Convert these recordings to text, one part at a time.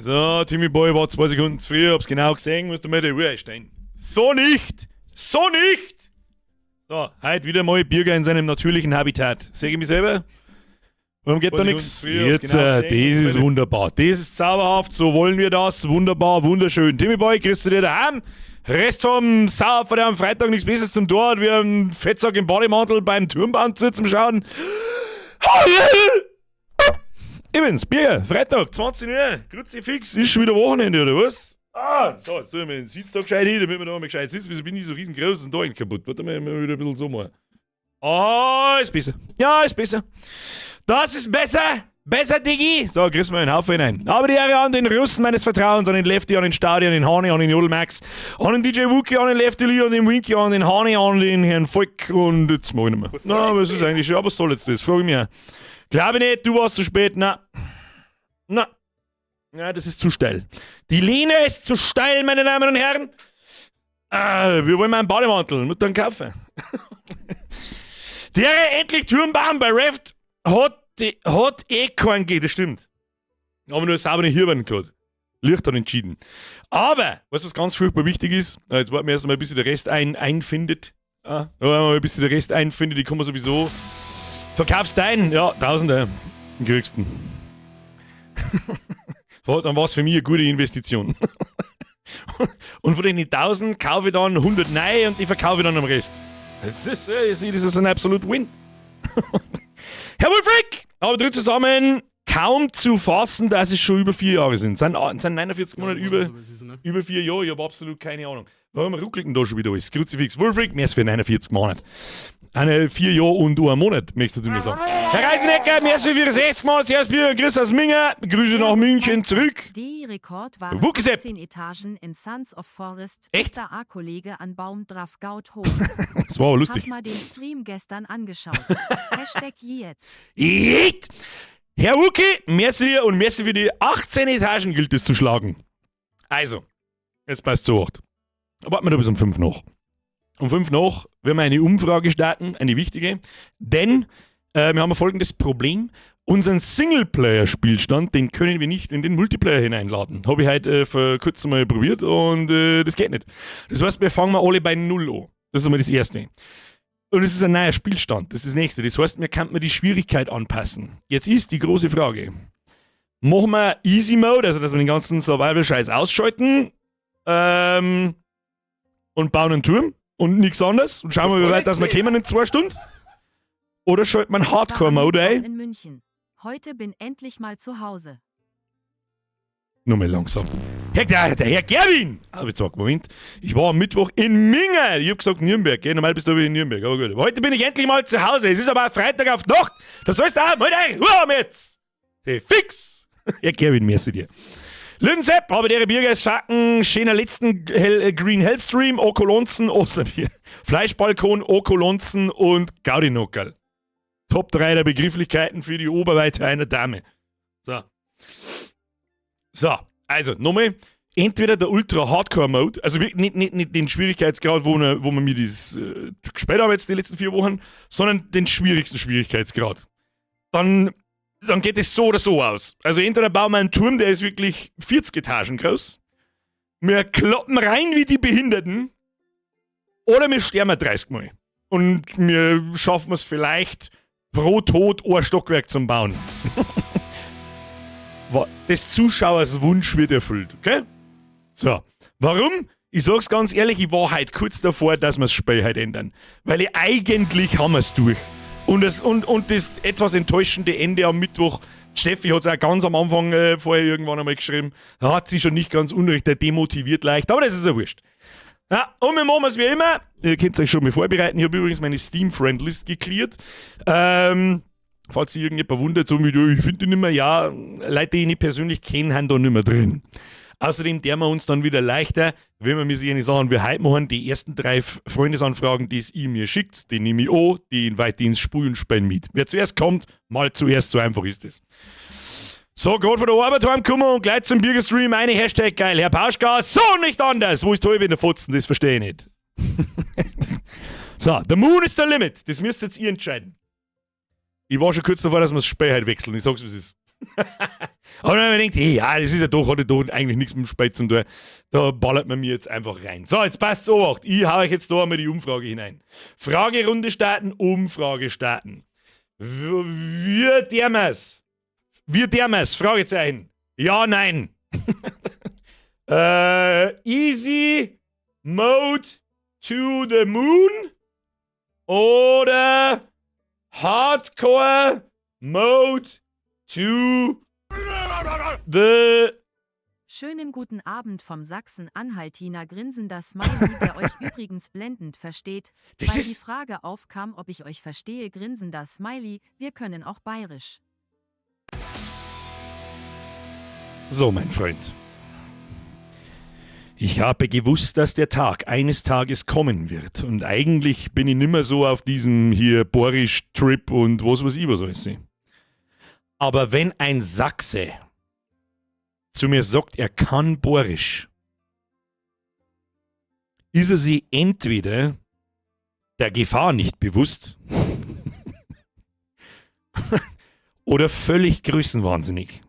So, Timmy Boy war 2 Sekunden zu früh, hab's genau gesehen, musst du mal die Uhr einstellen. So nicht! So nicht! So, heute wieder mal Bürger in seinem natürlichen Habitat. Sehe ich mich selber? Warum geht da nichts? Jetzt, das ist wunderbar. Das ist zauberhaft, so wollen wir das. Wunderbar, wunderschön. Timmy Boy, kriegst du dir daheim? Rest vom Sauer, der am Freitag nichts Besseres zum Tor hat, wie ein Fettsack im Bodymantel beim Turmbaum zum Schauen. Ich bin's, Bier, Freitag, 20 Uhr, grüezi fix, ist schon wieder Wochenende, oder was? So, jetzt tun wir den Sitz da gescheit hin, damit wir da mal gescheit sitzen, wieso bin ich so riesengroß und da hinten kaputt? Warte mal, wieder ein bisschen so mal. Ist besser. Ja, ist besser. Das ist besser. Besser, Diggi. So, grüß mal einen Haufen hinein. Aber die Ehre an den Russen meines Vertrauens, an den Lefty, an den Stadi, an den Hani, an den Jodelmax, an den DJ Wookie, an den Lefty Lee, an den Winky, an den Hani, an den Herrn Volk und jetzt mal nicht mehr. Na, was ist eigentlich? Ja, was soll jetzt das? Frag ich mich. Glaube nicht, du warst zu spät. Na, das ist zu steil. Die Linie ist zu steil, meine Damen und Herren. Wir wollen meinen Bademantel. Muss dann kaufen. Der endlich Turmbaum bei Reft hat keinen gegeben, das stimmt. Aber nur saubere Hirn gehabt. Licht dann entschieden. Aber, was ganz furchtbar wichtig ist, jetzt warten wir erst mal, bis sich der Rest einfindet. Bis sich der Rest einfindet, die kann man sowieso. Verkaufst deinen, ja, Tausender. Den kriegst du. Dann war es für mich eine gute Investition. Und von den 1000 kaufe ich dann 100 neu und die verkaufe ich dann am Rest. Das ist ein absolut Win. Herr Wolfrick, aber drück zusammen, kaum zu fassen, dass es schon über 4 Jahre sind. Sind 49 Monate über 4 Jahre, ich habe absolut keine Ahnung. Warum ruckelt denn da schon wieder alles? Kruzifix, Wolfrick, mehr als für 49 Monate. 4 Jahre und 1 Monat, möchtest du mir sagen. Herr Reisenecker, mehr als für 64 Monate, zuerst Bier, Grüß aus Minga, Grüße nach München zurück. Die Rekord war 10 Etagen in Sons of Forest. Echt? Der A-Kollege an Baum drauf gaut hoch. Das war aber lustig. Hast mal den Stream gestern angeschaut. Hashtag jetzt. Herr Wuki, merci dir und merci für die 18 Etagen gilt es zu schlagen. Also, jetzt passt zu 8. Warten wir da bis um 5 nach. Um 5 nach werden wir eine Umfrage starten, eine wichtige, denn wir haben folgendes Problem. Unseren Singleplayer-Spielstand, den können wir nicht in den Multiplayer hineinladen. Habe ich heute vor kurzem mal probiert und das geht nicht. Das heißt, wir fangen alle bei 0 an. Das ist einmal das Erste. Und es ist ein neuer Spielstand, das ist das Nächste. Das heißt, wir können die Schwierigkeit anpassen. Jetzt ist die große Frage. Machen wir Easy Mode, also dass wir den ganzen Survival-Scheiß ausschalten und bauen einen Turm und nichts anderes und schauen wir, wie weit dass wir kommen in 2 Stunden. Oder schaltet man Hardcore-Mode ein? in München. Heute bin endlich mal zu Hause. Nur mal langsam. Der Herr Gerwin! Aber jetzt sag, Moment. Ich war am Mittwoch in Minga. Ich hab gesagt Nürnberg, gell? Normal bist du in Nürnberg, aber gut. Aber heute bin ich endlich mal zu Hause. Es ist aber Freitag auf Nacht. Das heißt auch, mal dein Ruhe haben jetzt. Fix! Herr Gerwin, merci dir. Lünsepp, aber der Bürger ist Facken, schöner letzten Green Hellstream, Okolonzen, Osterbier. Fleischbalkon, Okolonzen und Gaudinockerl. Top 3 der Begrifflichkeiten für die Oberweite einer Dame. So, also nochmal, entweder der Ultra-Hardcore-Mode, also nicht den Schwierigkeitsgrad, wo wir mir das gespielt haben jetzt die letzten 4 Wochen, sondern den schwierigsten Schwierigkeitsgrad. Dann geht es so oder so aus. Also entweder bauen wir einen Turm, der ist wirklich 40 Etagen groß, wir kloppen rein wie die Behinderten, oder wir sterben 30 Mal. Und wir schaffen es vielleicht pro Tod ein Stockwerk zum Bauen. Des Zuschauers Wunsch wird erfüllt, okay? So, warum? Ich sag's ganz ehrlich, ich war heute kurz davor, dass wir das Spiel heute ändern. Weil eigentlich haben wir es durch. Und das etwas enttäuschende Ende am Mittwoch, Steffi hat es auch ganz am Anfang vorher irgendwann einmal geschrieben, hat sie schon nicht ganz unrecht, der demotiviert leicht, aber das ist ja wurscht. Ja, und wir machen es wie immer. Ihr könnt euch schon mal vorbereiten. Ich habe übrigens meine Steam-Friendlist gecleart. Falls sich irgendjemand wundert, so wie du, ich finde die nicht mehr, ja, Leute, die ich nicht persönlich kenne, haben da nicht mehr drin. Außerdem der wir uns dann wieder leichter, wenn wir mir solche Sachen wie heute machen, die ersten 3 Freundesanfragen, die ihr mir schickt, die nehme ich an, die invite ins Spiel und spielen mit. Wer zuerst kommt, mal zuerst, so einfach ist es. So, gerade von der Arbeit heimgekommen und gleich zum Bürgerstream eine Hashtag geil. Herr Pauschka, so nicht anders. Wo ist toll in der Fotzen? Das verstehe ich nicht. So, der Moon ist der Limit. Das müsst jetzt ihr entscheiden. Ich war schon kurz davor, dass wir das Spiel halt wechseln. Ich sag's, wie es ist. Aber wenn man denkt, hey, ja, das ist ja doch, hat ja doch eigentlich nichts mit dem Spiel zu tun, da ballert man mir jetzt einfach rein. So, jetzt passt es ich hau euch jetzt da einmal die Umfrage hinein. Fragerunde starten, Umfrage starten. Wie dermas? Fragezeichen. Ja, nein. Easy Mode to the Moon oder Hardcore Mode to the... Schönen guten Abend vom Sachsen-Anhaltiner grinsender Smiley, der euch übrigens blendend versteht. Das Weil ist- die Frage aufkam, ob ich euch verstehe, grinsender Smiley, wir können auch bayerisch. So, mein Freund. Ich habe gewusst, dass der Tag eines Tages kommen wird. Und eigentlich bin ich nimmer so auf diesem hier Borisch-Trip und was weiß ich was alles. Aber wenn ein Sachse zu mir sagt, er kann Borisch, ist er sich entweder der Gefahr nicht bewusst oder völlig größenwahnsinnig.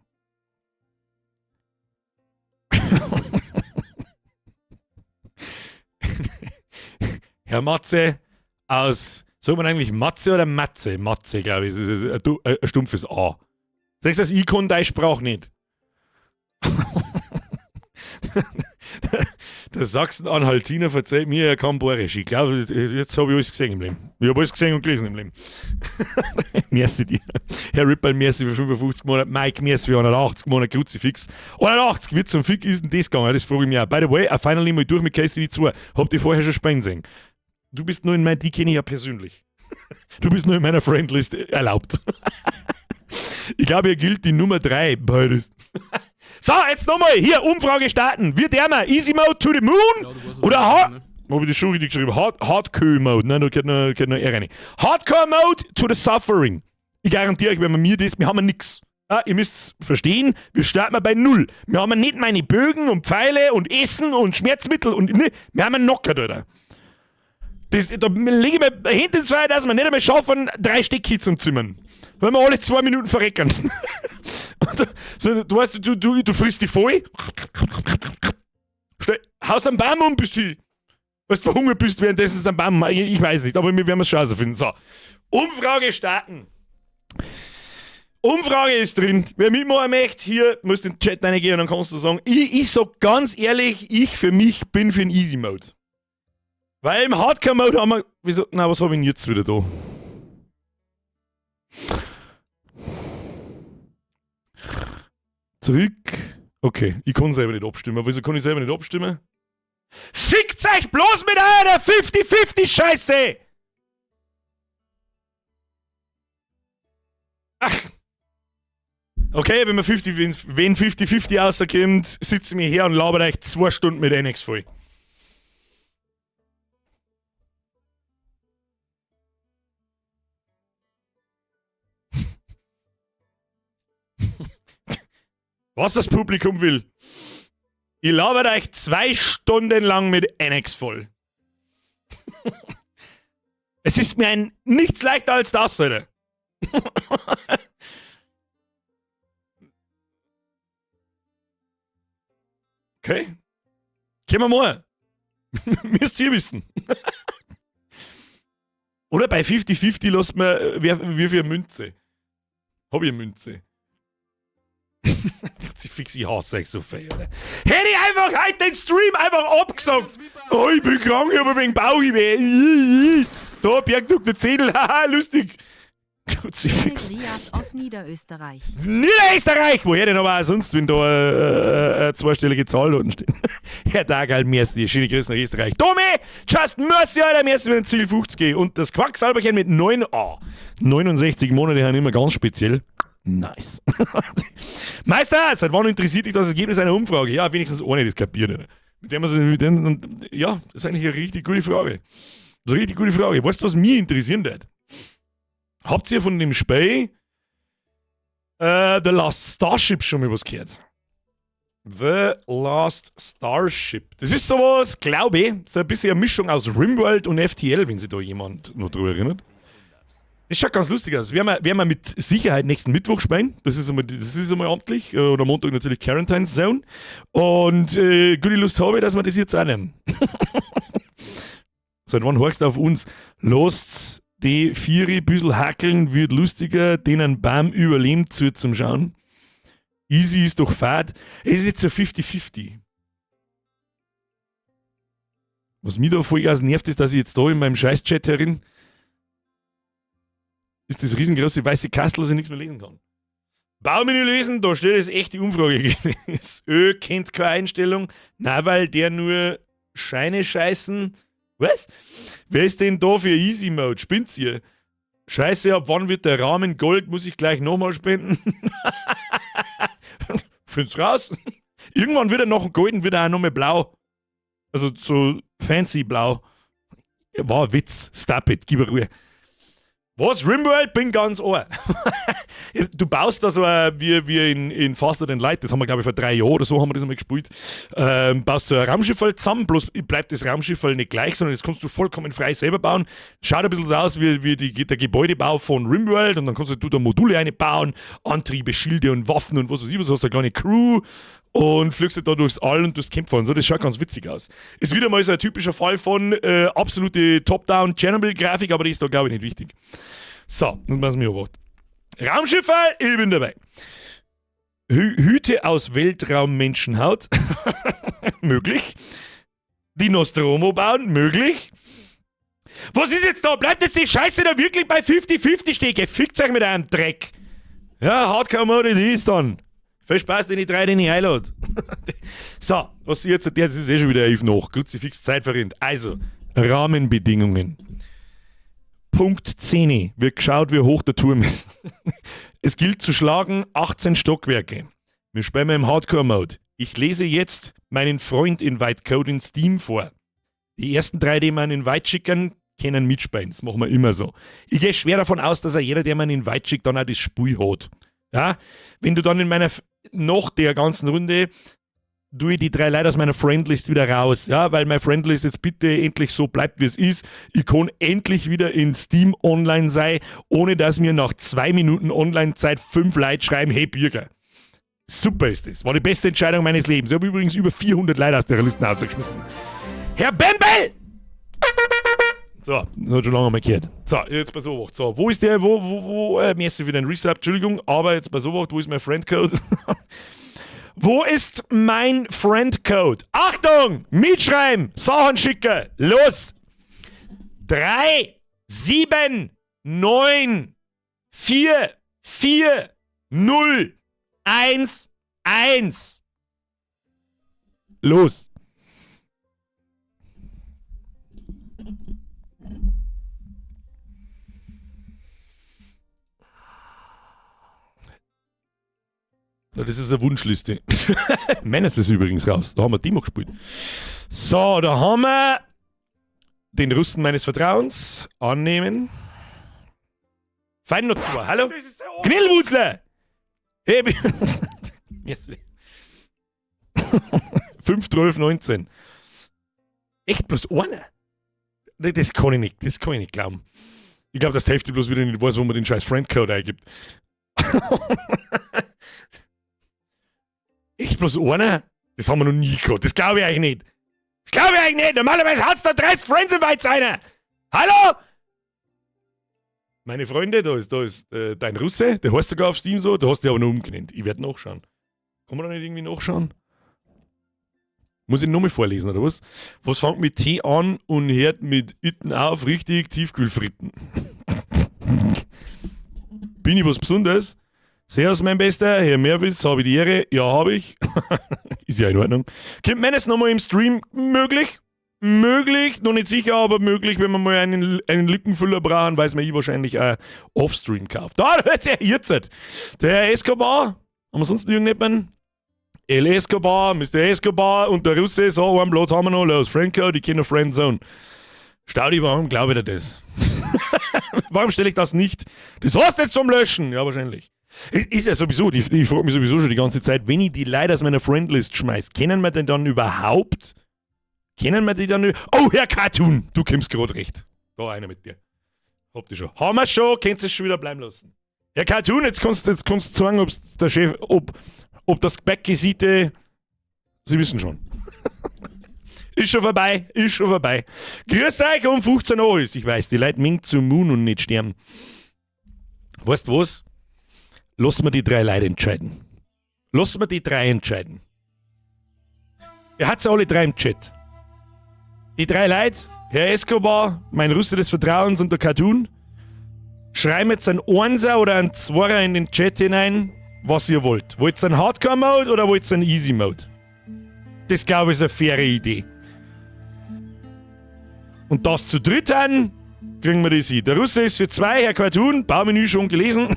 Herr Matze aus, sagt man eigentlich Matze oder Matze? Matze, glaube ich, das ist ein stumpfes A. Sagst du, das Ikon deine Sprache nicht? Der Sachsen-Anhaltiner verzeiht mir, er kann Borisch. Ich glaube, jetzt habe ich alles gesehen im Leben. Ich habe alles gesehen und gelesen im Leben. Merci dir. Herr Rippel, merci für 55 Monate. Mike, merci für 180 Monate. Kruzifix. 180, wie zum Fick ist denn das gegangen? Das frage ich mich auch. By the way, I finally mal durch mit KCD 2. Habt ihr vorher schon Sprechen sehen? Du bist nur in meiner, die kenne ich ja persönlich. Du bist nur in meiner Friendlist erlaubt. Ich glaube, hier gilt die Nummer 3. Beides. So, jetzt nochmal. Hier, Umfrage starten. Wie der mal? Easy Mode to the Moon? Oder Hard... Habe ich das schon richtig geschrieben? Hardcore Mode. Nein, da gehört noch R rein. Hardcore Mode to the Suffering. Ich garantiere euch, wenn wir das... Wir haben nix. Ah, ihr müsst verstehen, wir starten bei 0. Wir haben nicht meine Bögen und Pfeile und Essen und Schmerzmittel und... Ne, wir haben einen Knocker, Alter. Da lege ich mir hinten ins Feuer, dass wir nicht einmal schaffen, 3 Steckkits zum Zimmern. Weil wir alle 2 Minuten verrecken. So, du weißt, du frisst die voll, haust einen Baum um, bis du verhungert bist, währenddessen ist ein Baum. Ich weiß nicht, aber wir werden es schon finden. So, Umfrage starten. Umfrage ist drin. Wer mitmachen möchte, hier muss den Chat reingehen und dann kannst du sagen, ich sag ganz ehrlich, ich für mich bin für den Easy Mode. Weil im Hardcore Mode haben wir. Wieso? Na, was habe ich denn jetzt wieder da? Zurück. Okay, ich kann selber nicht abstimmen. Wieso kann ich selber nicht abstimmen? Fickt euch bloß mit einer 50-50 Scheiße! Ach. Okay, wenn 50-50 rauskommt, sitze ich mir her und labere euch 2 Stunden mit NX voll. Was das Publikum will. Ich labere euch 2 Stunden lang mit NX voll. Es ist mir nichts leichter als das, Alter. Okay. Können wir mal. Müsst ihr wissen. Oder bei 50-50 lasst man, wie viel Münze? Hab ich eine Münze? Ich hasse euch so viel, oder? Hätte ich einfach heute den Stream einfach abgesagt. Oh, ich bin krank, ich habe wegen Bauchweh. Da, Bergdruck der Zedel, haha, lustig. Kruzifix. Rias aus Niederösterreich. Niederösterreich! Woher denn aber auch sonst, wenn da eine zweistellige Zahl unten steht? Herr Dagal, merci, schöne Grüße nach Österreich. Tommy, just merci, Alter, merci mit dem Ziel 50 und das Quacksalberchen mit 9a. 69 Monate haben immer ganz speziell. Nice. Meister, seit wann interessiert dich das Ergebnis einer Umfrage? Ja, wenigstens ohne das kapiert. Ja, das ist eigentlich eine richtig gute Frage. Das ist eine richtig gute Frage. Weißt du, was mich interessieren wird? Habt ihr von dem Spiel The Last Starship schon mal was gehört? The Last Starship. Das ist sowas, glaube ich, so ein bisschen eine Mischung aus Rimworld und FTL, wenn sich da jemand noch drüber erinnert. Das schaut ganz lustig aus. Werden wir mit Sicherheit nächsten Mittwoch spielen. Das ist einmal amtlich. Oder Montag natürlich Quarantine Zone. Und gute Lust habe ich, dass wir das jetzt auch nehmen. Seit wann horchst du auf uns? Lasst die Vieri ein bisschen hackeln, wird lustiger, denen beim Überleben zu zum Schauen. Easy ist doch fad. Es ist jetzt so 50-50. Was mich da vollgas nervt, ist, dass ich jetzt da in meinem Scheiß-Chat herin ist das riesengroße weiße Kastel, dass ich nichts mehr lesen kann. Baumenü lesen, da steht das echte Umfrage. Kennt keine Einstellung. Na, weil der nur Scheine scheißen. Was? Wer ist denn da für Easy Mode? Spinnt's ihr? Scheiße, ab wann wird der Rahmen Gold? Muss ich gleich nochmal spenden? Find's raus. Irgendwann wird er noch golden, wird er auch nochmal blau. Also so fancy blau. War ein Witz. Stop it, gib mir Ruhe. Was? Rimworld? Bin ganz ohr. Du baust da so wie in Faster Than Light, das haben wir glaube ich vor 3 Jahren oder so haben wir das einmal gespielt, baust so ein Raumschiff halt zusammen, bloß bleibt das Raumschiff halt nicht gleich, sondern das kannst du vollkommen frei selber bauen. Schaut ein bisschen so aus wie der Gebäudebau von Rimworld und dann kannst du da Module einbauen, Antriebe, Schilde und Waffen und was weiß ich was, hast eine kleine Crew und fliegst da durchs All und durchs Kämpfer und so, das schaut ganz witzig aus. Ist wieder mal so ein typischer Fall von absolute Top-Down-Chernobyl-Grafik, aber die ist da glaube ich nicht wichtig. So, das müssen wir beobachten. Raumschiffe, ich bin dabei. Hüte aus Weltraummenschenhaut, möglich. Die Nostromo bauen, möglich. Was ist jetzt da? Bleibt jetzt die Scheiße da wirklich bei 50-50 stehen? Fickt euch mit einem Dreck. Ja, Hardcore-Mode, die ist dann. Viel Spaß, den ich 3 den ich einlade. So, was jetzt, das ist eh schon wieder 11 nach. Kruzifix Zeit verrinnt. Also, Rahmenbedingungen. Punkt 10. Wird geschaut, wie hoch der Turm ist. Es gilt zu schlagen 18 Stockwerke. Wir spielen im Hardcore-Mode. Ich lese jetzt meinen Freund-Invite-Code in Steam vor. Die ersten 3, die man Invite schicken, können mitspielen. Das machen wir immer so. Ich gehe schwer davon aus, dass jeder, der mir einen Invite schickt, dann auch das Spiel hat. Ja? Wenn du dann nach der ganzen Runde tue ich die 3 Leute aus meiner Friendlist wieder raus, ja, weil meine Friendlist jetzt bitte endlich so bleibt, wie es ist. Ich kann endlich wieder in Steam online sein, ohne dass mir nach 2 Minuten Online-Zeit 5 Leute schreiben, hey Bürger. Super ist das. War die beste Entscheidung meines Lebens. Ich habe übrigens über 400 Leute aus der Liste rausgeschmissen. Herr Bembel! So, das hat schon lange mal gehört. So, jetzt pass auf. So, wo ist der, merci für den Resub, Entschuldigung, aber jetzt pass auf, wo ist mein Friendcode? Wo ist mein Friendcode? Achtung! Mitschreiben! Sachen schicken! Los! 3, 7, 9, 4, 4, 0, 1, 1. Los! Das ist eine Wunschliste. Menes ist übrigens raus. Da haben wir Demo gespielt. So, da haben wir den Russen meines Vertrauens. Annehmen. Fein noch 2. Hallo? Knillwutzler! Hey, 5, 12, 19. Echt bloß einer? Das kann ich nicht glauben. Ich glaube, dass die Hälfte bloß wieder nicht weiß, wo man den scheiß Friendcode eingibt. Echt bloß einer? Das haben wir noch nie gehabt. Das glaube ich eigentlich nicht. Normalerweise hat es da 30 Friends Invites einer. Hallo? Meine Freunde, da ist dein Russe. Der heißt sogar auf Steam so. Da hast du aber noch umgenannt. Ich werde nachschauen. Kann man da nicht irgendwie nachschauen? Muss ich nochmal vorlesen, oder was? Was fängt mit T an und hört mit Itten auf? Richtig, Tiefkühlfritten. Bin ich was Besonderes? Servus, mein Bester, Herr Mervis, habe ich die Ehre? Ja, habe ich. Ist ja in Ordnung. Kommt meines nochmal im Stream? Möglich? Möglich, noch nicht sicher, aber möglich, wenn wir mal einen Lückenfüller brauchen, weiß man wahrscheinlich auch Offstream kauft. Da, das ist ja jetzt. Der Herr Escobar, haben wir sonst irgendjemanden? El Escobar, Mr. Escobar und der Russe, so, einen Platz haben wir noch, los, Franco, die Kinder Friendzone. Staudi, warum glaube ich dir das? Warum stelle ich das nicht? Das hast du jetzt zum Löschen, ja, wahrscheinlich. Ist ja sowieso, ich frage mich sowieso schon die ganze Zeit, wenn ich die Leute aus meiner Friendlist schmeiß, kennen wir denn dann überhaupt? Oh, Herr Cartoon, du kommst gerade recht. Da einer mit dir. Habt ihr schon. Haben wir schon, könnt ihr es schon wieder bleiben lassen. Ja, Cartoon, jetzt kannst du sagen, ob das Gebäckgesiete. Sie wissen schon. Ist schon vorbei. Grüß euch um 15 Uhr ist. Ich weiß, die Leute minkt zum Moon und nicht sterben. Weißt du was? Lass mir die 3 Leute entscheiden. Ihr habt alle 3 im Chat. Die 3 Leute, Herr Escobar, mein Russe des Vertrauens und der Cartoon, schreiben jetzt ein 1er oder ein 2er in den Chat hinein, was ihr wollt. Wollt ihr einen Hardcore-Mode oder wollt ihr einen Easy-Mode? Das, glaube ich, ist eine faire Idee. Und das zu dritt an, kriegen wir das hin. Der Russe ist für 2, Herr Cartoon, Baumenü schon gelesen.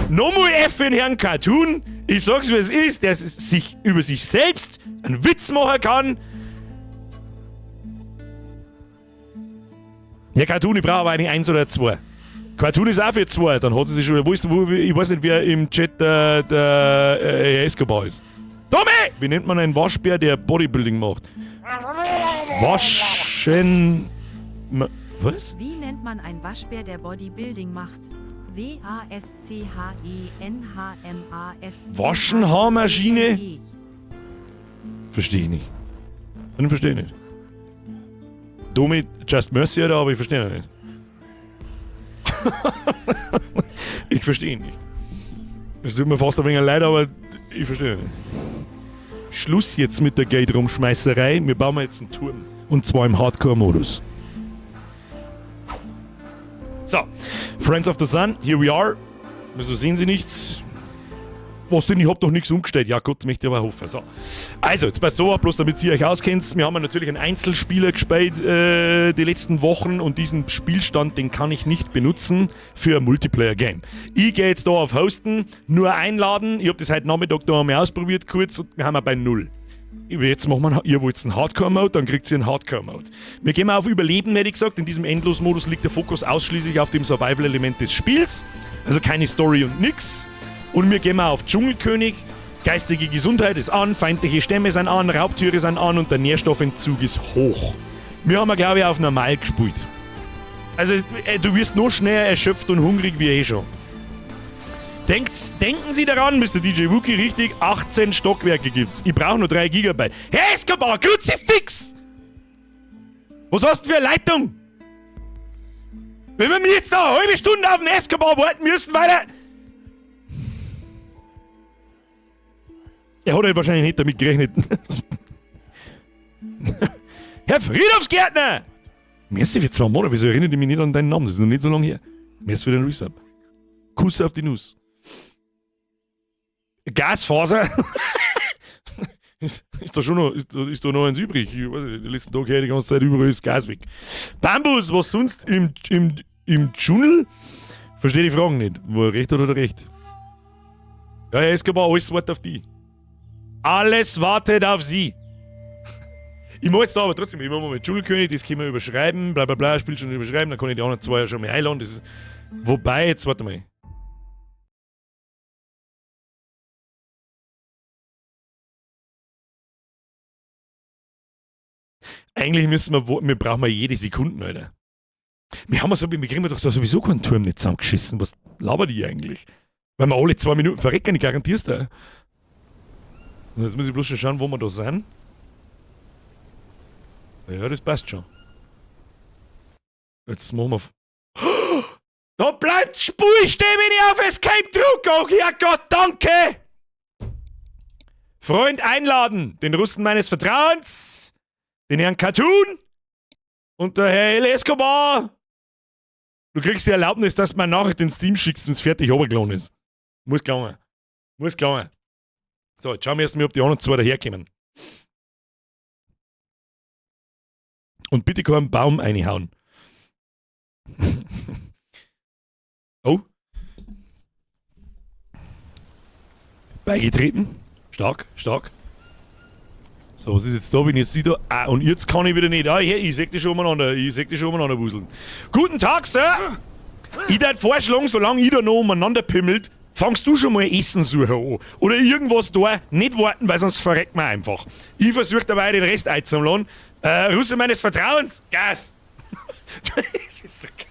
Nochmal F für den Herrn Cartoon. Ich sag's, wie es ist, der sich über sich selbst einen Witz machen kann. Ja, Cartoon, ich brauche aber eine 1 oder 2. Cartoon ist auch für 2, dann hat sie sich schon. Ich weiß nicht, wer im Chat der Herr Escobar ist. Tommy! Wie nennt man einen Waschbär, der Bodybuilding macht? Waschen. Was? Wie nennt man einen Waschbär, der Bodybuilding macht? W-A-S-C-H-E-N-H-M-A-S. Waschenhaarmaschine? Verstehe ich nicht. Ich verstehe nicht. Domi Just Mercy oder, aber ich verstehe ihn nicht. Ich verstehe ihn nicht. Es tut mir fast ein wenig leid, aber ich verstehe ihn nicht. Schluss jetzt mit der Gate-Rumschmeißerei. Wir bauen jetzt einen Turm. Und zwar im Hardcore-Modus. So, Friends of the Sun, here we are. Wieso sehen Sie nichts? Was denn? Ich hab doch nichts umgestellt. Ja gut, möchte ich aber hoffen. So. Also, jetzt bei so, bloß damit ihr euch auskennt. Wir haben natürlich einen Einzelspieler gespielt die letzten Wochen und diesen Spielstand, den kann ich nicht benutzen für ein Multiplayer-Game. Ich gehe jetzt da auf Hosten, nur einladen. Ich habe das heute Nachmittag da einmal ausprobiert kurz und wir haben bei 0. Jetzt machen wir, ihr wollt einen Hardcore-Mode, dann kriegt ihr einen Hardcore-Mode. Wir gehen auf Überleben, hätte ich gesagt. In diesem Endlos-Modus liegt der Fokus ausschließlich auf dem Survival-Element des Spiels. Also keine Story und nix. Und wir gehen auf Dschungelkönig. Geistige Gesundheit ist an, feindliche Stämme sind an, Raubtiere sind an und der Nährstoffentzug ist hoch. Wir haben, glaube ich, auf normal gespielt. Also du wirst noch schneller erschöpft und hungrig wie eh schon. Denken Sie daran, Mr. DJ Wookie, richtig, 18 Stockwerke gibt's. Ich brauche nur 3 Gigabyte. Herr Escobar, Kruzifix! Was hast du für eine Leitung? Wenn wir mir jetzt da eine halbe Stunde auf den Escobar warten müssen, weil er hat halt wahrscheinlich nicht damit gerechnet. Herr Friedhofsgärtner! Merci für 2 Monate, wieso erinnert ihr mich nicht an deinen Namen? Das ist noch nicht so lange her. Merci für den Resub. Kuss auf die Nuss. Gasfaser? ist da noch eins übrig? Ich weiß nicht, den letzten Tag her die ganze Zeit überall ist Gas weg. Bambus, was sonst im Dschungel? Verstehe die Fragen nicht. Wo recht oder recht? Ja, Herr Escobar, alles wartet auf die. Alles wartet auf sie. Ich mache jetzt da aber trotzdem, ich mache mal mit Dschungelkönig, das können wir überschreiben, bla bla bla, Spiel schon überschreiben, dann kann ich die anderen 2 ja schon mal einladen. Das ist, wobei, jetzt warte mal. Eigentlich müssen wir brauchen jede Sekunde, Alter. Wir kriegen doch sowieso keinen Turm nicht zusammengeschissen. Was labert die eigentlich? Weil wir alle 2 Minuten verrecken, ich garantier's da. Und jetzt muss ich bloß schon schauen, wo wir da sind. Ja, das passt schon. Jetzt machen wir... Oh, da bleibt Spur stehen, wenn ich auf Escape drücke! Oh ja Gott, danke! Freund einladen, den Russen meines Vertrauens, den Herrn Cartoon und der Herr El Escobar. Du kriegst die Erlaubnis, dass du meine Nachricht ins Team schickst, wenn es fertig runtergeladen ist. Muss klar. So, jetzt schauen wir erstmal, ob die anderen 2 daherkommen. Und bitte keinen Baum reinhauen. Oh. Beigetreten. Stark. So, was ist jetzt da? Bin ich jetzt wieder. Ah, und jetzt kann ich wieder nicht. Ah, ich sehe dich schon umeinander wuseln. Guten Tag, Sir! Ich würde vorschlagen, solange ich da noch umeinander pimmelt, fangst du schon mal Essen suchen an. Oder irgendwas da, nicht warten, weil sonst verreckt man einfach. Ich versuche dabei den Rest einzuladen. Russe meines Vertrauens, Gas! Es ist so geil.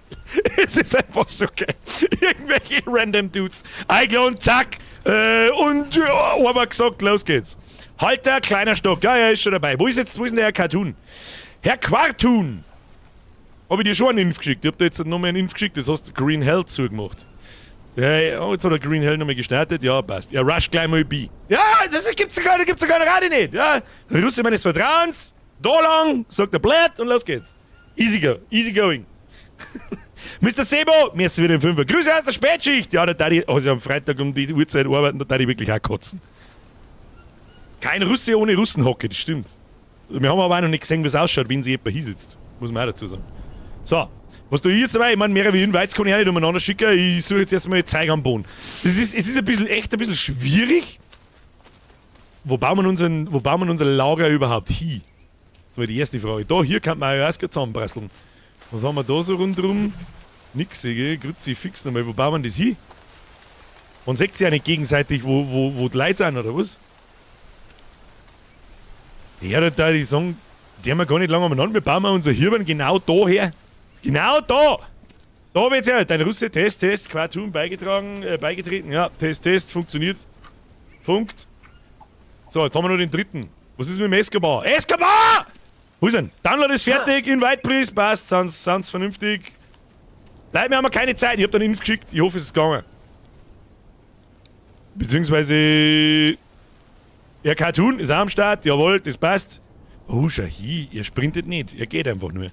Es ist einfach so geil. Irgendwelche random Dudes. Eingeladen, zack. Und aber gesagt, los geht's. Halter, kleiner Stock. Ja, er ist schon dabei. Wo ist denn der Herr Cartoon? Herr Quartun! Hab ich dir schon einen Inf geschickt? Ich hab dir jetzt nochmal einen Inf geschickt. Das hast du Green Hell zugemacht. Ja, oh, jetzt hat der Green Hell nochmal gestartet. Ja, passt. Ja, rush gleich mal bei. Ja, das gibt's sogar gerade nicht. Ja, Russe meines Vertrauens. Da lang, sagt der Blatt und los geht's. Easy going. Mr. Sebo, wir sind wieder im 5. Grüße aus der Spätschicht. Ja, da darf ich, also am Freitag um die Uhrzeit arbeiten, da darf ich wirklich auch kotzen. Kein Russe ohne Russenhocke, das stimmt. Wir haben aber auch noch nicht gesehen, wie es ausschaut, wenn sie jemand hier sitzt. Muss man auch dazu sagen. So, was du jetzt dabei? Ich meine, mehrere Invites kann ich auch nicht umeinander schicken. Ich suche jetzt erstmal Zeug am Boden. Es ist ein bisschen schwierig. Wo bauen wir unser Lager überhaupt hin? Das war die erste Frage. Da, hier kann man ja erst zusammenbrasseln. Was haben wir da so rundherum? Nix, gell? Grüezi, fix nochmal. Wo bauen wir das hin? Und seht ihr ja nicht gegenseitig, wo die Leute sind, oder was? Ja, da die sagen, die haben wir gar nicht lange umeinander. Wir bauen unser Hirn genau da her. Genau da! Da wird's ja. Dein Russe, Test, Quartun beigetreten. Ja, Test, funktioniert. Funkt. So, jetzt haben wir noch den dritten. Was ist mit dem Escobar? Escobar! Wo ist denn? Download ist fertig, Invite please, passt, sind's vernünftig. Leute, wir haben keine Zeit, ich hab dann Inf geschickt, ich hoffe es ist gegangen. Beziehungsweise... Der Cartoon ist auch am Start, jawohl, das passt. Oh, schau hier, ihr sprintet nicht, ihr geht einfach nur.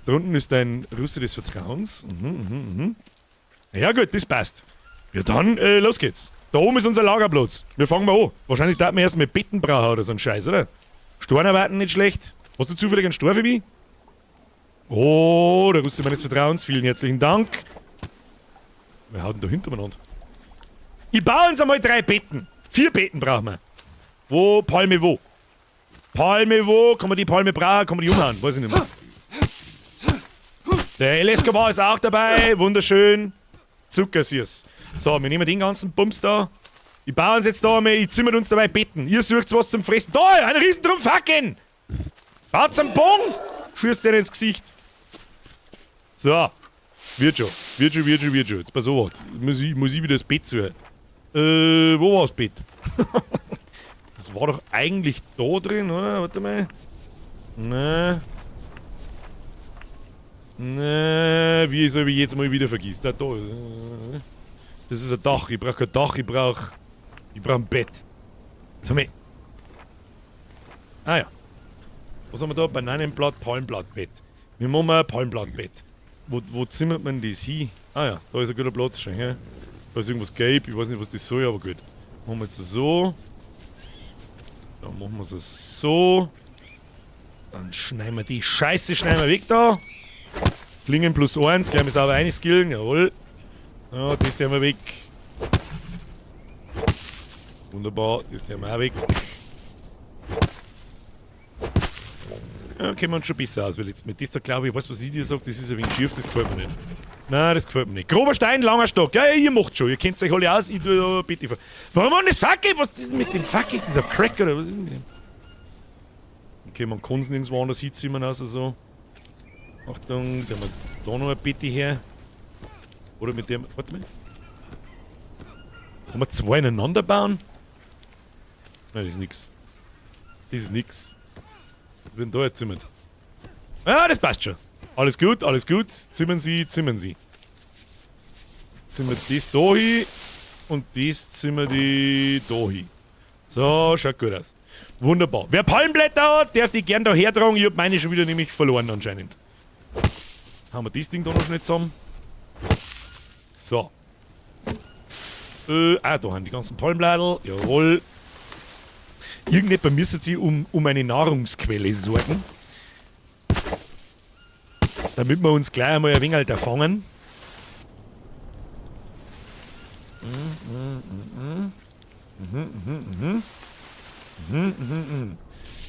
Da unten ist dein Russe des Vertrauens. Ja gut, das passt. Ja dann, los geht's. Da oben ist unser Lagerplatz. Wir fangen mal an. Wahrscheinlich darf man erst mit Betten brauchen oder so ein Scheiß, oder? Storn erwarten nicht schlecht. Hast du zufällig einen Stor für mich? Oh, der Russe meines Vertrauens, vielen herzlichen Dank. Wer haut denn da hintereinander? Ich baue uns einmal 3 Betten. 4 Betten brauchen wir. Wo? Palme wo? Palme wo? Kann man die Palme brauchen? Kann man die umhauen? Weiß ich nicht mehr. Der LSKW ist auch dabei. Wunderschön. Zuckersüß. So, wir nehmen den ganzen Bums da. Ich baue uns jetzt da einmal, ich zimmer uns dabei Betten. Ihr sucht was zum Fressen. Da, ein Riesentrum Facken! Baut's am Bogen! Schießt ihr ins Gesicht. So. Wird schon. Jetzt pass auf. Muss ich wieder das Bett suchen. Wo war das Bett? Das war doch eigentlich da drin, oder? Warte mal. Wie soll ich jetzt mal wieder vergessen? Da. Das ist ein Dach. Ich brauche kein Dach, ich brauche ein Bett. Sag mal. Ah ja. Was haben wir da? Bananenblatt, Palmblattbett. Wir machen ein Palmblattbett. Wo zimmert man das hin? Ah ja, da ist ein guter Platz schon. Ja? Da ist irgendwas gelb, ich weiß nicht, was das soll, aber gut. Machen wir jetzt so. Dann machen wir es so. Dann schneiden wir die Scheiße weg da. Klingen +1, gleich mal sauber einskillen, jawohl. Ja, das nehmen wir weg. Wunderbar, das nehmen wir auch weg. Ja, kennen wir uns schon besser aus, weil jetzt mit das da glaube ich, was ich dir sage, das ist ein wenig schief, das gefällt mir nicht. Nein, das gefällt mir nicht. Grober Stein, langer Stock. Ja, ihr macht schon, ihr kennt euch alle aus, ich tue da bitte. Warum haben das Fackel? Was ist denn mit dem Fackel? Ist das auf Crack oder was ist denn mit dem? Okay, man kann es nirgendwo anders hinziehen, also so. Achtung, da haben wir da noch ein Bitte her. Oder mit dem. Warte mal. Kann man 2 ineinander bauen? Nein, das ist nix. Das ist nix. Was wird denn da jetzt zimmern? Ja, das passt schon. Alles gut, alles gut. Zimmern Sie. Zimmern das da hin und das zimmern die da hin. So, schaut gut aus. Wunderbar. Wer Palmblätter hat, darf die gern da hertragen. Ich hab meine schon wieder nämlich verloren anscheinend. Haben wir das Ding da noch schnell zusammen? So. Da haben die ganzen Palmblätter. Jawohl. Irgendjemand müsste sich um eine Nahrungsquelle sorgen. Damit wir uns gleich einmal ein wenig erfangen.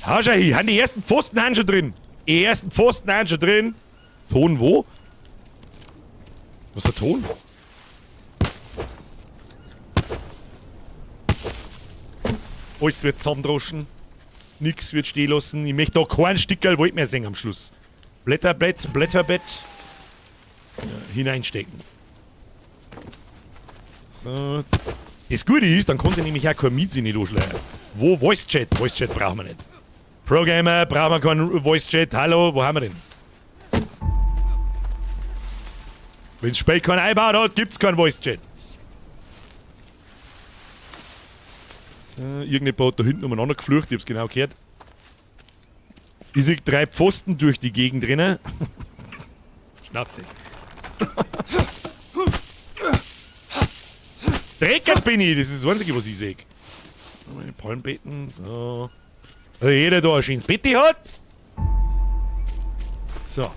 Schau hier, haben die ersten Pfosten schon drin. Die ersten Pfosten schon drin. Ton wo? Was ist der Ton? Alles wird zusammendroschen. Nix wird stehen lassen. Ich möchte da kein Stickerl Wald mehr sehen am Schluss. Blätterbett hineinstecken. So. Das Gute ist, dann kann sie nämlich auch kein Miezi nicht anschleichen. Wo? Voice Chat? Voice Chat brauchen wir nicht. Pro-Gamer, brauchen wir keinen Voice Chat. Hallo, wo haben wir den? Wenn das Spiel keinen einbaut hat, gibt's keinen Voice Chat. So, irgendjemand hat da hinten umeinander geflucht, ich hab's genau gehört. Ich sehe 3 Pfosten durch die Gegend drinnen. Schnauze. Dreckert bin ich, das ist das Einzige, was ich sehe. Meine Palmbeeten, so. Also jeder da ein schönes Bett hat. So.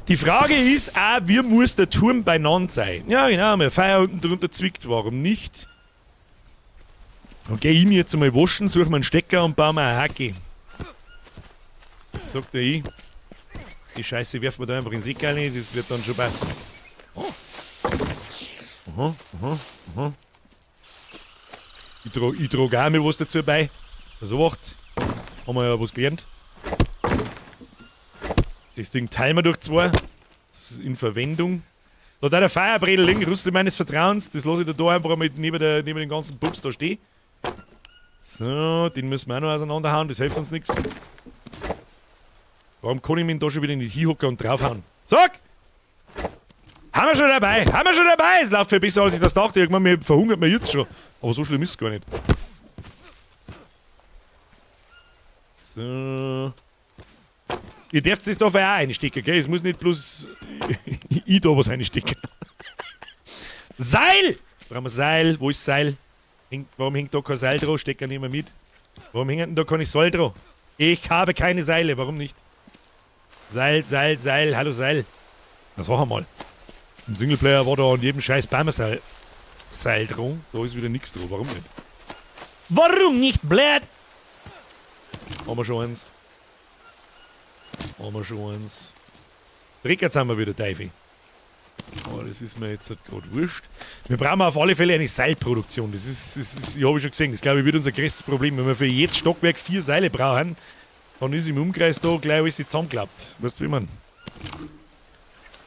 Die Frage ist auch, wie muss der Turm beieinander sein? Ja, genau, mein Feuer unten drunter zwickt, warum nicht? Dann geh ich mir jetzt einmal waschen, suche mir einen Stecker und baue mir eine Hacke. Das sagt er ich. Die Scheiße werfen wir da einfach ins Eck rein, das wird dann schon passen. Oh. Aha. Ich trage auch mal was dazu bei. Also wacht. Haben wir ja was gelernt. Das Ding teilen wir durch 2. Das ist in Verwendung. Da hat der Feuerbredel liegen, Rüste meines Vertrauens. Das lasse ich da einfach mal neben den ganzen Pups da stehen. So, den müssen wir auch noch auseinanderhauen, das hilft uns nichts. Warum kann ich mich da schon wieder nicht hinhocken und draufhauen? Sag! Haben wir schon dabei! Es läuft viel besser, als ich das dachte. Irgendwann verhungert man jetzt schon. Aber so schlimm ist es gar nicht. So. Ihr dürft es da auch einstecken, gell? Es muss nicht bloß ich da was einstecken. Seil! Brauchen wir Seil? Wo ist Seil? Warum hängt da kein Seil drauf? Stecker nicht mehr mit. Warum hängt denn da keine Seil drauf? Ich habe keine Seile, warum nicht? Seil, hallo Seil. Das sag einmal. Im Singleplayer war da an jedem scheiß Bäumerseil dran. Da ist wieder nichts drauf, warum nicht? Warum nicht, blöd? Haben wir schon eins. Direkt jetzt haben wir wieder Teufel. Aber das ist mir jetzt gerade wurscht. Wir brauchen auf alle Fälle eine Seilproduktion. Das ist ich habe schon gesehen, das glaube ich wird unser größtes Problem. Wenn wir für jedes Stockwerk 4 Seile brauchen, dann ist im Umkreis da gleich alles zusammengeklappt. Weißt du, wie man?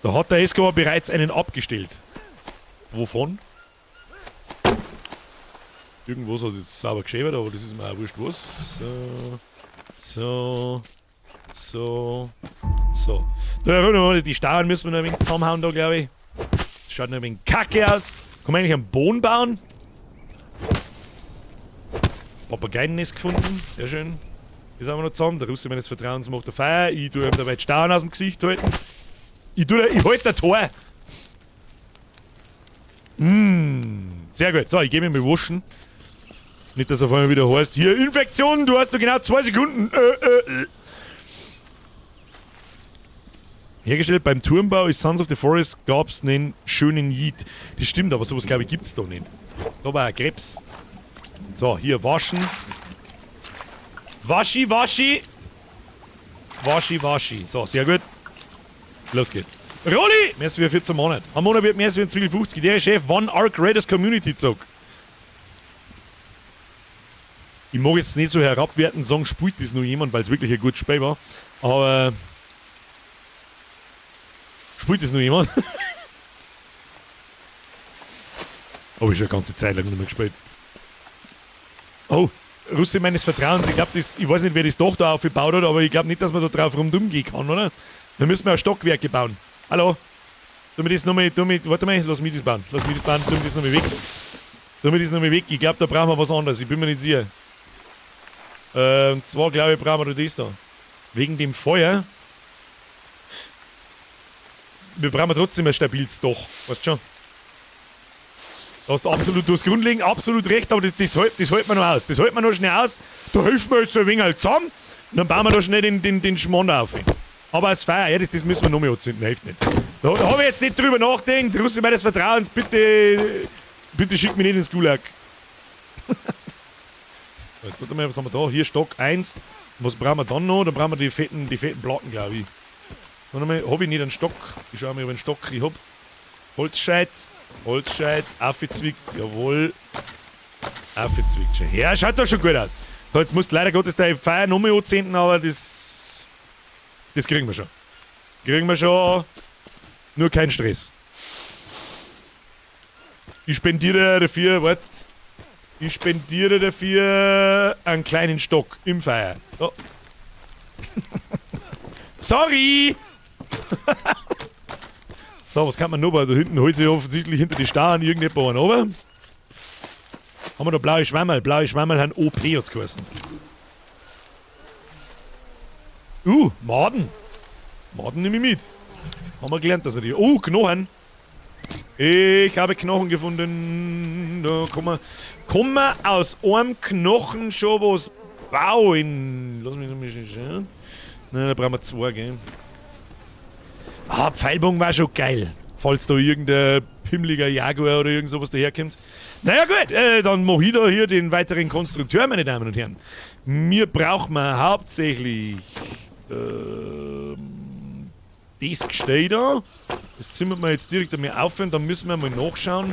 Da hat der SKA bereits einen abgestellt. Wovon? Irgendwas hat jetzt sauber geschäbert, aber das ist mir auch wurscht was. So. Die Stauern müssen wir noch ein wenig zusammenhauen da, glaube ich. Das schaut noch ein wenig kacke aus. Kann man eigentlich einen Boden bauen? Papageiennest gefunden. Sehr schön. Das haben wir noch zusammen. Der Russe meines Vertrauens macht der Feier. Ich tue ihm dabei die Stauern aus dem Gesicht halten. Ich halte das Tor. Sehr gut. So, ich gehe mich mal waschen. Nicht, dass auf einmal wieder heißt, hier, Infektion, du hast nur genau 2 Sekunden. Hergestellt beim Turmbau ist Sons of the Forest gab's einen schönen Yeet. Das stimmt, aber sowas glaube ich gibt's doch nicht. Da war ein Krebs. So, hier waschen. Waschi. So, sehr gut. Los geht's. Rolli! Mehr als wie 14 Monate. Am Monat wird mehr als wie ein 250. Der Chef, wann Arc Raiders Community zog. Ich mag jetzt nicht so herabwerten sagen, spielt das nur jemand, weil es wirklich ein gutes Spiel war. Aber spielt das nur jemand? Habe ich schon eine ganze Zeit lang nicht mehr gespielt. Oh, Russe meines Vertrauens. Ich glaube, ich weiß nicht, wer das doch da aufgebaut hat, aber ich glaube nicht, dass man da drauf rumdumm gehen kann, oder? Dann müssen wir ein Stockwerke bauen. Hallo? Tu mir das nochmal, warte mal, lass mich das bauen. Tu mir das nochmal weg. Ich glaube, da brauchen wir was anderes. Ich bin mir nicht sicher. Und zwar, glaube ich, brauchen wir das da. Wegen dem Feuer. Wir brauchen trotzdem ein stabiles Dach. Weißt du schon? Du hast grundlegend absolut recht, aber das hält man noch aus. Das hält man noch schnell aus. Da helfen wir jetzt so ein wenig halt zusammen. Und dann bauen wir da schnell den Schmand auf. Aber das Feuer, ja, das müssen wir noch mehr anzünden, hilft nicht. Da habe ich jetzt nicht drüber nachgedacht. Russe meines Vertrauens, bitte schick mich nicht ins Gulag. Jetzt warte mal, was haben wir da? Hier Stock 1. Was brauchen wir dann noch? Dann brauchen wir die fetten Platten, glaube ich. Warte mal, habe ich nicht einen Stock? Ich schaue mal, ob ich einen Stock ich habe. Holzscheit, aufgezwickt, jawohl. Aufgezwickt schon. Ja, schaut doch schon gut aus. Jetzt musst du leider Gottes deine Feier noch mehr anzünden, aber das kriegen wir schon. Kriegen wir schon. Nur kein Stress. Ich spendiere dafür, ich spendiere dafür einen kleinen Stock im Feuer. So. Sorry! So, was kann man noch? Da hinten holt sich offensichtlich hinter die Starren irgendjemand runter. Haben wir da blaue Schwammerl? Blaue Schwammerl haben OP jetzt geheißen. Maden. Maden nehme ich mit. Haben wir gelernt, dass wir die... Knochen. Ich habe Knochen gefunden. Da kann man aus einem Knochen schon was bauen. Lass mich noch mal schauen. Nein, da brauchen wir 2, gell? Pfeilbogen war schon geil. Falls da irgendein pimmeliger Jaguar oder irgend sowas daherkommt. Naja gut, dann mache ich da hier den weiteren Konstrukteur, meine Damen und Herren. Mir brauchen wir hauptsächlich das Gestell da. Das zimmern wir jetzt direkt einmal auf und dann müssen wir mal nachschauen.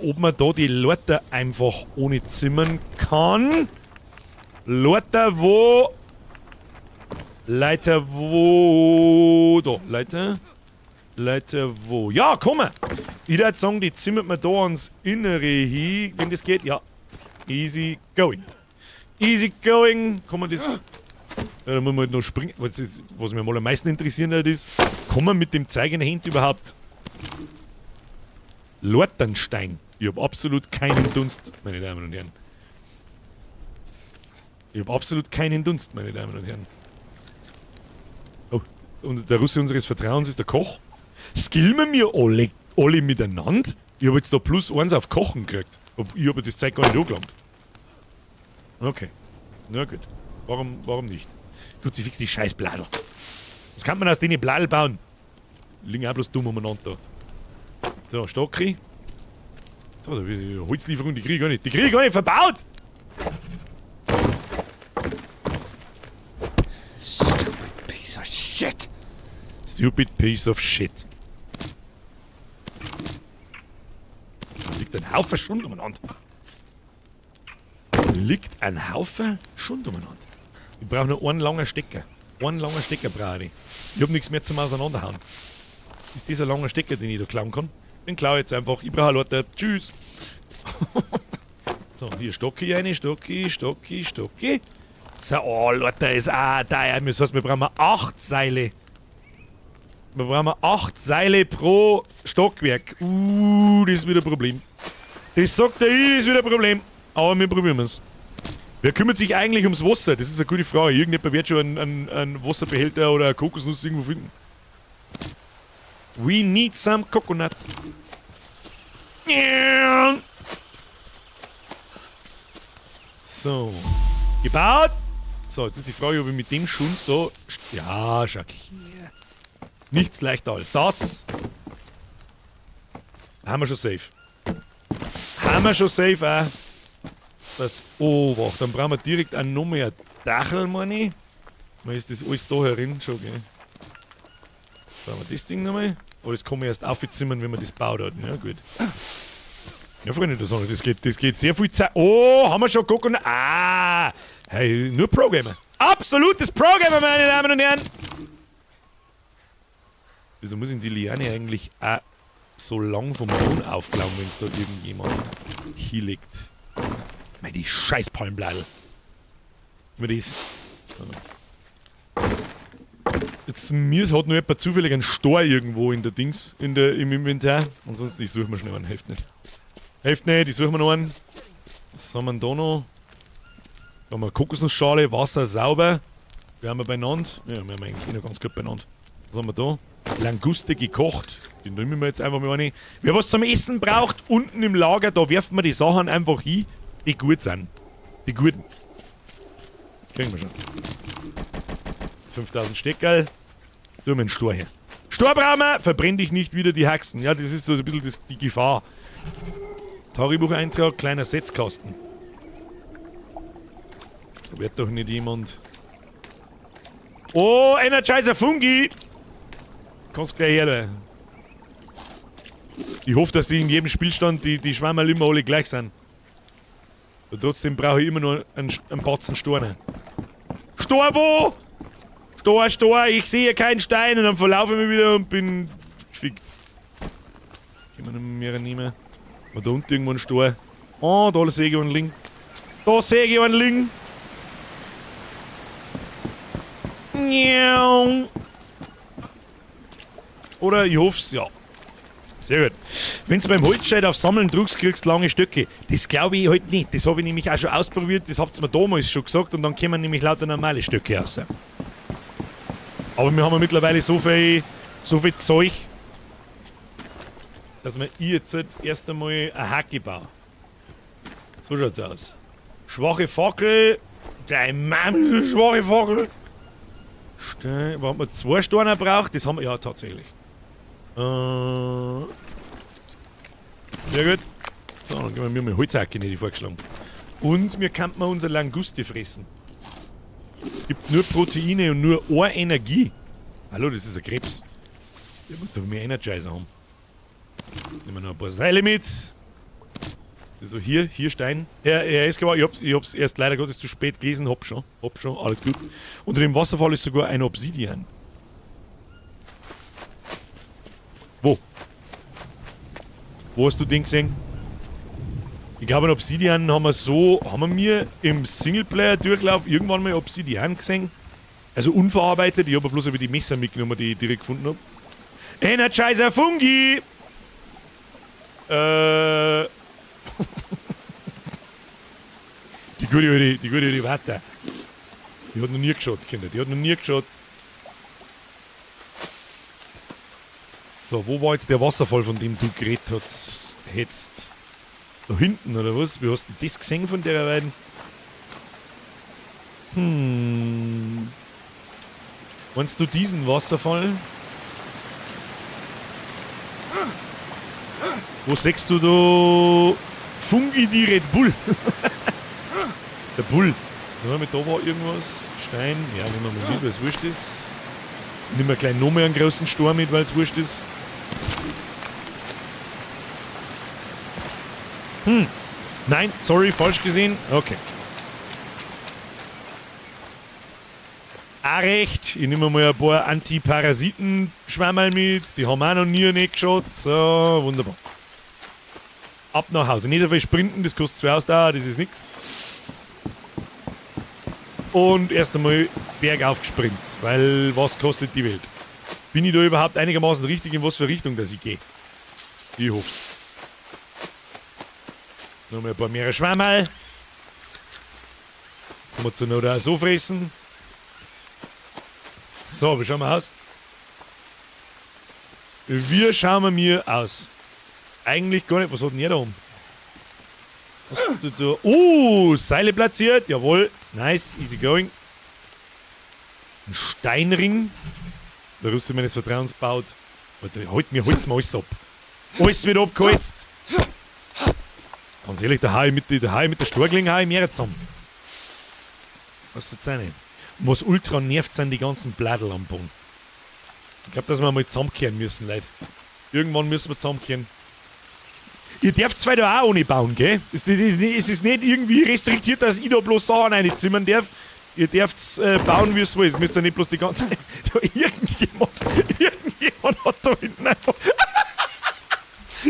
Ob man da die Leiter einfach ohne zimmern kann. Leiter wo? Leiter wo? Ja, komm mal! Ich würde sagen, die zimmert man da ans Innere hin, wenn das geht. Ja. Easy going. Easy going. Kann man das... Ja, da muss man halt noch springen. Was mich mal am meisten interessieren hat, ist, kann man mit dem Zeig in der Hand überhaupt Lorternstein? Ich habe absolut keinen Dunst, meine Damen und Herren. Oh, und der Russe unseres Vertrauens ist der Koch. Skillen wir alle miteinander? Ich habe jetzt da +1 auf Kochen gekriegt. Ich habe das Zeug gar nicht angelangt. Okay. Na gut. Warum nicht? Tut sich fix die scheiß Bladel. Was kann man aus denen Bladel bauen? Liegen auch bloß dumm umeinander da. So, Stocki. So, die Holzlieferung, die kriege ich gar nicht. Die kriege ich gar nicht verbaut! Stupid piece of shit. Stupid piece of shit. Da liegt ein Haufen Schund umeinander. Ich brauche nur einen langen Stecker. Einen langen Stecker brauche ich. Ich habe nichts mehr zum Auseinanderhauen. Ist dieser lange Stecker, den ich da klauen kann? Den klaue ich jetzt einfach. Ich brauche Leute. Tschüss. So, hier Stocki rein. Stocki. So, oh, Leute, ist auch da. Das heißt, wir brauchen 8 Seile. Wir brauchen 8 Seile pro Stockwerk. Das ist wieder ein Problem. Das sagt der I, das ist wieder ein Problem. Aber wir probieren es. Wer kümmert sich eigentlich ums Wasser? Das ist eine gute Frage. Irgendjemand wird schon einen Wasserbehälter oder eine Kokosnuss irgendwo finden. We need some coconuts. So. Gebaut. So, jetzt ist die Frage, ob ich mit dem Schund da... Ja, schau hier. Nichts leichter als das. Haben wir schon safe. Auch. Das... Oh, wach, dann brauchen wir direkt auch noch mehr Dachel, meine ich. Mal ist das alles da herin schon, gell. Brauchen wir das Ding nochmal. Oh, das kann man erst aufzimmern, wenn man das baut hat. Ja, gut. Ja, Freunde, das geht sehr viel Zeit. Oh, haben wir schon geguckt? Hey, nur Programmer. Absolutes Programmer, meine Damen und Herren. Wieso muss ich die Liane eigentlich auch so lang vom Boden aufklauen, wenn es dort irgendjemand hinlegt? Mei, die scheiß Palmbladel. Immer das. Jetzt, mir hat nur jemand zufällig einen Stor irgendwo in der Dings, im Inventar. Ansonsten, ich suche mir schnell einen. Hilft nicht, ich suche mir noch einen. Was haben wir denn da noch? Da haben wir Kokosnussschale, Wasser sauber. Wir haben wir beieinander. Ja, wir haben eigentlich noch ganz gut beieinander. Was haben wir da? Languste gekocht. Den nehmen wir jetzt einfach mal rein. Wer was zum Essen braucht, unten im Lager, da werfen wir die Sachen einfach hin, die gut sind. Die guten. Kriegen wir schon. 5000 Steckerl. Tun wir einen Stor her. Stor brauchen wir, verbrenn dich nicht wieder die Haxen. Ja, das ist so ein bisschen die Gefahr. Tagebucheintrag, kleiner Setzkasten. Da wird doch nicht jemand... Oh, Energizer Fungi! Kannst gleich her, da. Ich hoffe, dass die in jedem Spielstand die Schwammerl immer alle gleich sind. Und trotzdem brauche ich immer nur einen Batzen Storne. Stor wo? Stor, ich sehe keinen Stein und dann verlaufe ich mich wieder und bin gefickt. Können wir noch mehr nehmen? War da unten irgendwo ein Stor? Oh, da sehe ich einen liegen. Da sehe ich einen liegen. Oder ich hoff's, ja. Sehr gut. Wenn du beim Holzscheit auf Sammeln drückst, kriegst du lange Stöcke. Das glaube ich halt nicht. Das habe ich nämlich auch schon ausprobiert. Das habt ihr mir damals schon gesagt und dann kommen nämlich lauter normale Stöcke raus. Aber wir haben ja mittlerweile so viel Zeug, dass wir jetzt halt erst einmal eine Hacke bauen. So schaut's aus. Schwache Fackel. Gleich Mann, schwache Fackel. Stein. Wo haben wir 2 Steine braucht? Das haben wir ja tatsächlich. Sehr gut. So, dann gehen wir mit Holzhacke nicht vorgeschlagen. Und wir könnten mal unsere Languste fressen. Gibt nur Proteine und nur eine Energie. Hallo, das ist ein Krebs. Der muss doch mehr Energizer haben. Nehmen wir noch ein paar Seile mit. Also hier Stein. Er ist geworden. Ich hab's erst leider Gottes zu spät gelesen. Hab schon. Alles gut. Unter dem Wasserfall ist sogar ein Obsidian. Wo? Wo hast du den gesehen? Ich glaube, ein Obsidian haben wir mir im Singleplayer-Durchlauf irgendwann mal Obsidian gesehen. Also unverarbeitet. Ich habe bloß über die Messer mitgenommen, die ich direkt gefunden habe. Energizer Fungi! Die gute Warte. Die hat noch nie geschaut, Kinder. Die hat noch nie geschaut. So, wo war jetzt der Wasserfall, von dem du geredet hättest? Da hinten, oder was? Wie hast du das gesehen von der beiden? Meinst du diesen Wasserfall? Wo siehst du da Fungi die Red Bull? Der Bull. Ja, mit da war irgendwas. Stein. Ja, nehmen wir mal mit, weil es wurscht ist. Nehmen wir gleich noch mehr einen großen Sturm mit, weil es wurscht ist. Nein, sorry, falsch gesehen. Okay. Auch recht. Ich nehme mal ein paar Antiparasiten-Schwammerl mit. Die haben auch noch nie nicht geschaut. So, wunderbar. Ab nach Hause. Nicht so viel sprinten, das kostet 2 Ausdauer, das ist nix. Und erst einmal bergauf gespringt, weil was kostet die Welt? Bin ich da überhaupt einigermaßen richtig, in was für Richtung dass ich gehe? Ich hoff's. Nochmal ein paar mehr Schwammerl. Kann man zur Not auch so fressen. So, wie schauen wir aus? Wie schauen wir mir aus? Eigentlich gar nicht. Was hat denn der da oben? Was hast du da? Oh, Seile platziert. Jawohl. Nice. Easy going. Ein Steinring. Der Rüste meines Vertrauens baut. Alter, holt's mir alles ab. Alles wird abgeholzt. Ganz ehrlich, der Hai mit der Storgling hau ich mehr zusammen. Was ist jetzt eine? Was ultra nervt, sind die ganzen Bladel am Boden. Ich glaube, dass wir mal zusammenkehren müssen, Leute. Irgendwann müssen wir zusammenkehren. Ihr dürft zwar da auch ohne bauen, gell? Es ist nicht irgendwie restriktiert, dass ich da bloß Sachen reinzimmern darf. Ihr dürft bauen, wie es wollt. Es müsst ja nicht bloß die ganze... Irgendjemand hat da hinten einfach...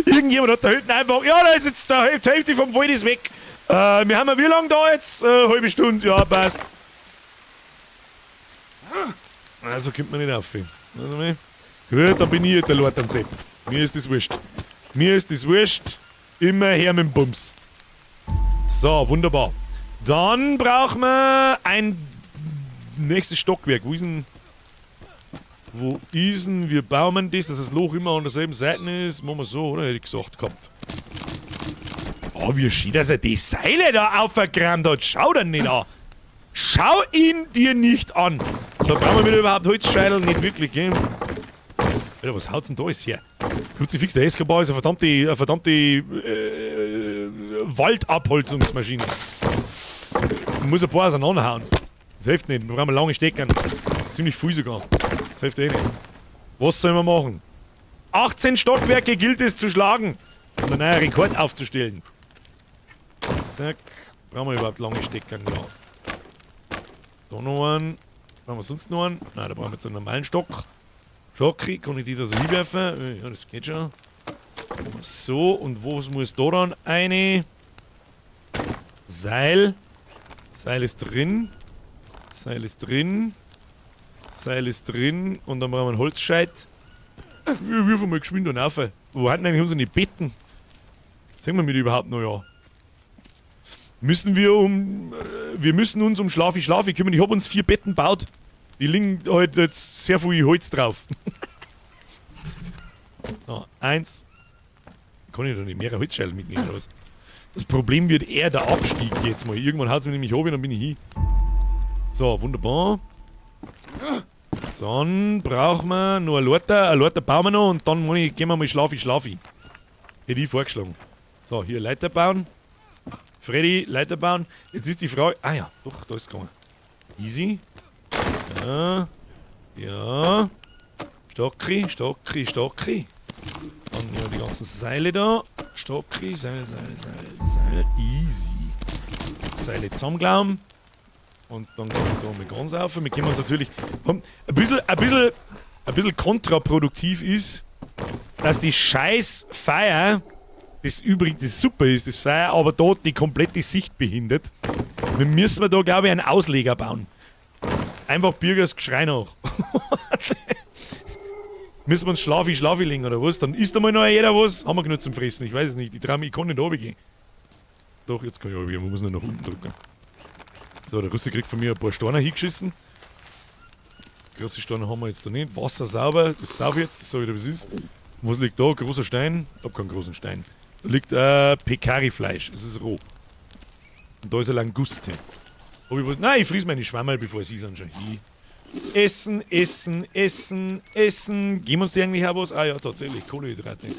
Irgendjemand hat da hinten einfach... Ja, da ist jetzt die Hälfte vom Wald ist weg. Wir haben wie lange da jetzt? Halbe Stunde. Ja, passt. Also kommt man nicht auf. Gut, dann bin ich der Lord an Sepp. Mir ist das wurscht. Immer her mit dem Bums. So, wunderbar. Dann brauchen wir ein nächstes Stockwerk. Wo ist denn... Wir bauen das, dass das Loch immer an derselben Seite ist. Machen wir so, oder? Hätte ich gesagt gehabt. Oh, wie schön, dass er die Seile da aufgerammt hat. Schau dir nicht an. Schau ihn dir nicht an. Da brauchen wir wieder überhaupt Holzscheitel nicht wirklich, gell? Alter, was haut's denn da alles her? Kruzifix, der Escobar ist eine verdammte Waldabholzungsmaschine. Man muss ein paar auseinanderhauen. Das hilft nicht, wir brauchen lange Steckern. Ziemlich viel sogar. Das hilft eh nicht. Was sollen wir machen? 18 Stockwerke gilt es zu schlagen, um einen neuen Rekord aufzustellen. Zack. Brauchen wir überhaupt lange Steckern, ja. Da noch einen. Brauchen wir sonst noch einen? Nein, da brauchen wir jetzt einen normalen Stock. Schocki, kann ich die da so hinwerfen? Ja, das geht schon. So, und wo muss da dann eine? Seil. Seil ist drin. Seil ist drin. Seil ist drin. Und dann brauchen wir einen Holzscheit. Wir wirfen mal geschwind und auf. Wo hatten eigentlich unsere Betten? Sehen wir mir die überhaupt noch, ja? Wir müssen uns um Schlafi kümmern. Ich habe uns 4 Betten gebaut. Die liegen halt jetzt sehr viel Holz drauf. So, 1. Kann ich da nicht mehr Holzscheitel mitnehmen oder was? Das Problem wird eher der Abstieg jetzt mal. Irgendwann haut es mir nämlich hoch und dann bin ich hin. So, wunderbar. Dann brauchen wir noch eine Leiter. Eine Leiter bauen wir noch und dann gehen wir mal Schlafi. Hätte ich vorgeschlagen. So, hier Leiter bauen. Freddy, Leiter bauen. Jetzt ist die Frage. Ah ja, doch, da ist es gegangen. Easy. Ja. Ja. Stocki. Dann ja die ganzen Seile da. Stocki, Seile. Easy. Seile zusammenklauen. Und dann gehen wir da mal ganz auf. Wir können uns natürlich. Ein bisschen kontraproduktiv ist, dass die scheiß Feier, das übrigens das super ist, das Feier, aber dort die komplette Sicht behindert. Wir müssen da, glaube ich, einen Ausleger bauen. Einfach Bürgers Geschrei nach. Müssen wir uns Schlafi legen oder was? Dann isst einmal noch jeder was. Haben wir genug zum Fressen? Ich weiß es nicht. Ich kann nicht runtergehen. Doch, jetzt kann ich runtergehen. Man muss nur nach unten drücken. So, der Russe kriegt von mir ein paar Steine hingeschissen. Große Steine haben wir jetzt da nicht. Wasser sauber. Das sauber jetzt. Das sag ich dir, was ist. Was liegt da? Großer Stein. Ich hab keinen großen Stein. Da liegt Pecari-Fleisch. Es ist roh. Und da ist eine Languste. Nein, ich friss meine Schwammerl, bevor ich sie dann schon hin. Essen. Geben uns die eigentlich auch was? Ah ja, tatsächlich. Kohlenhydrate.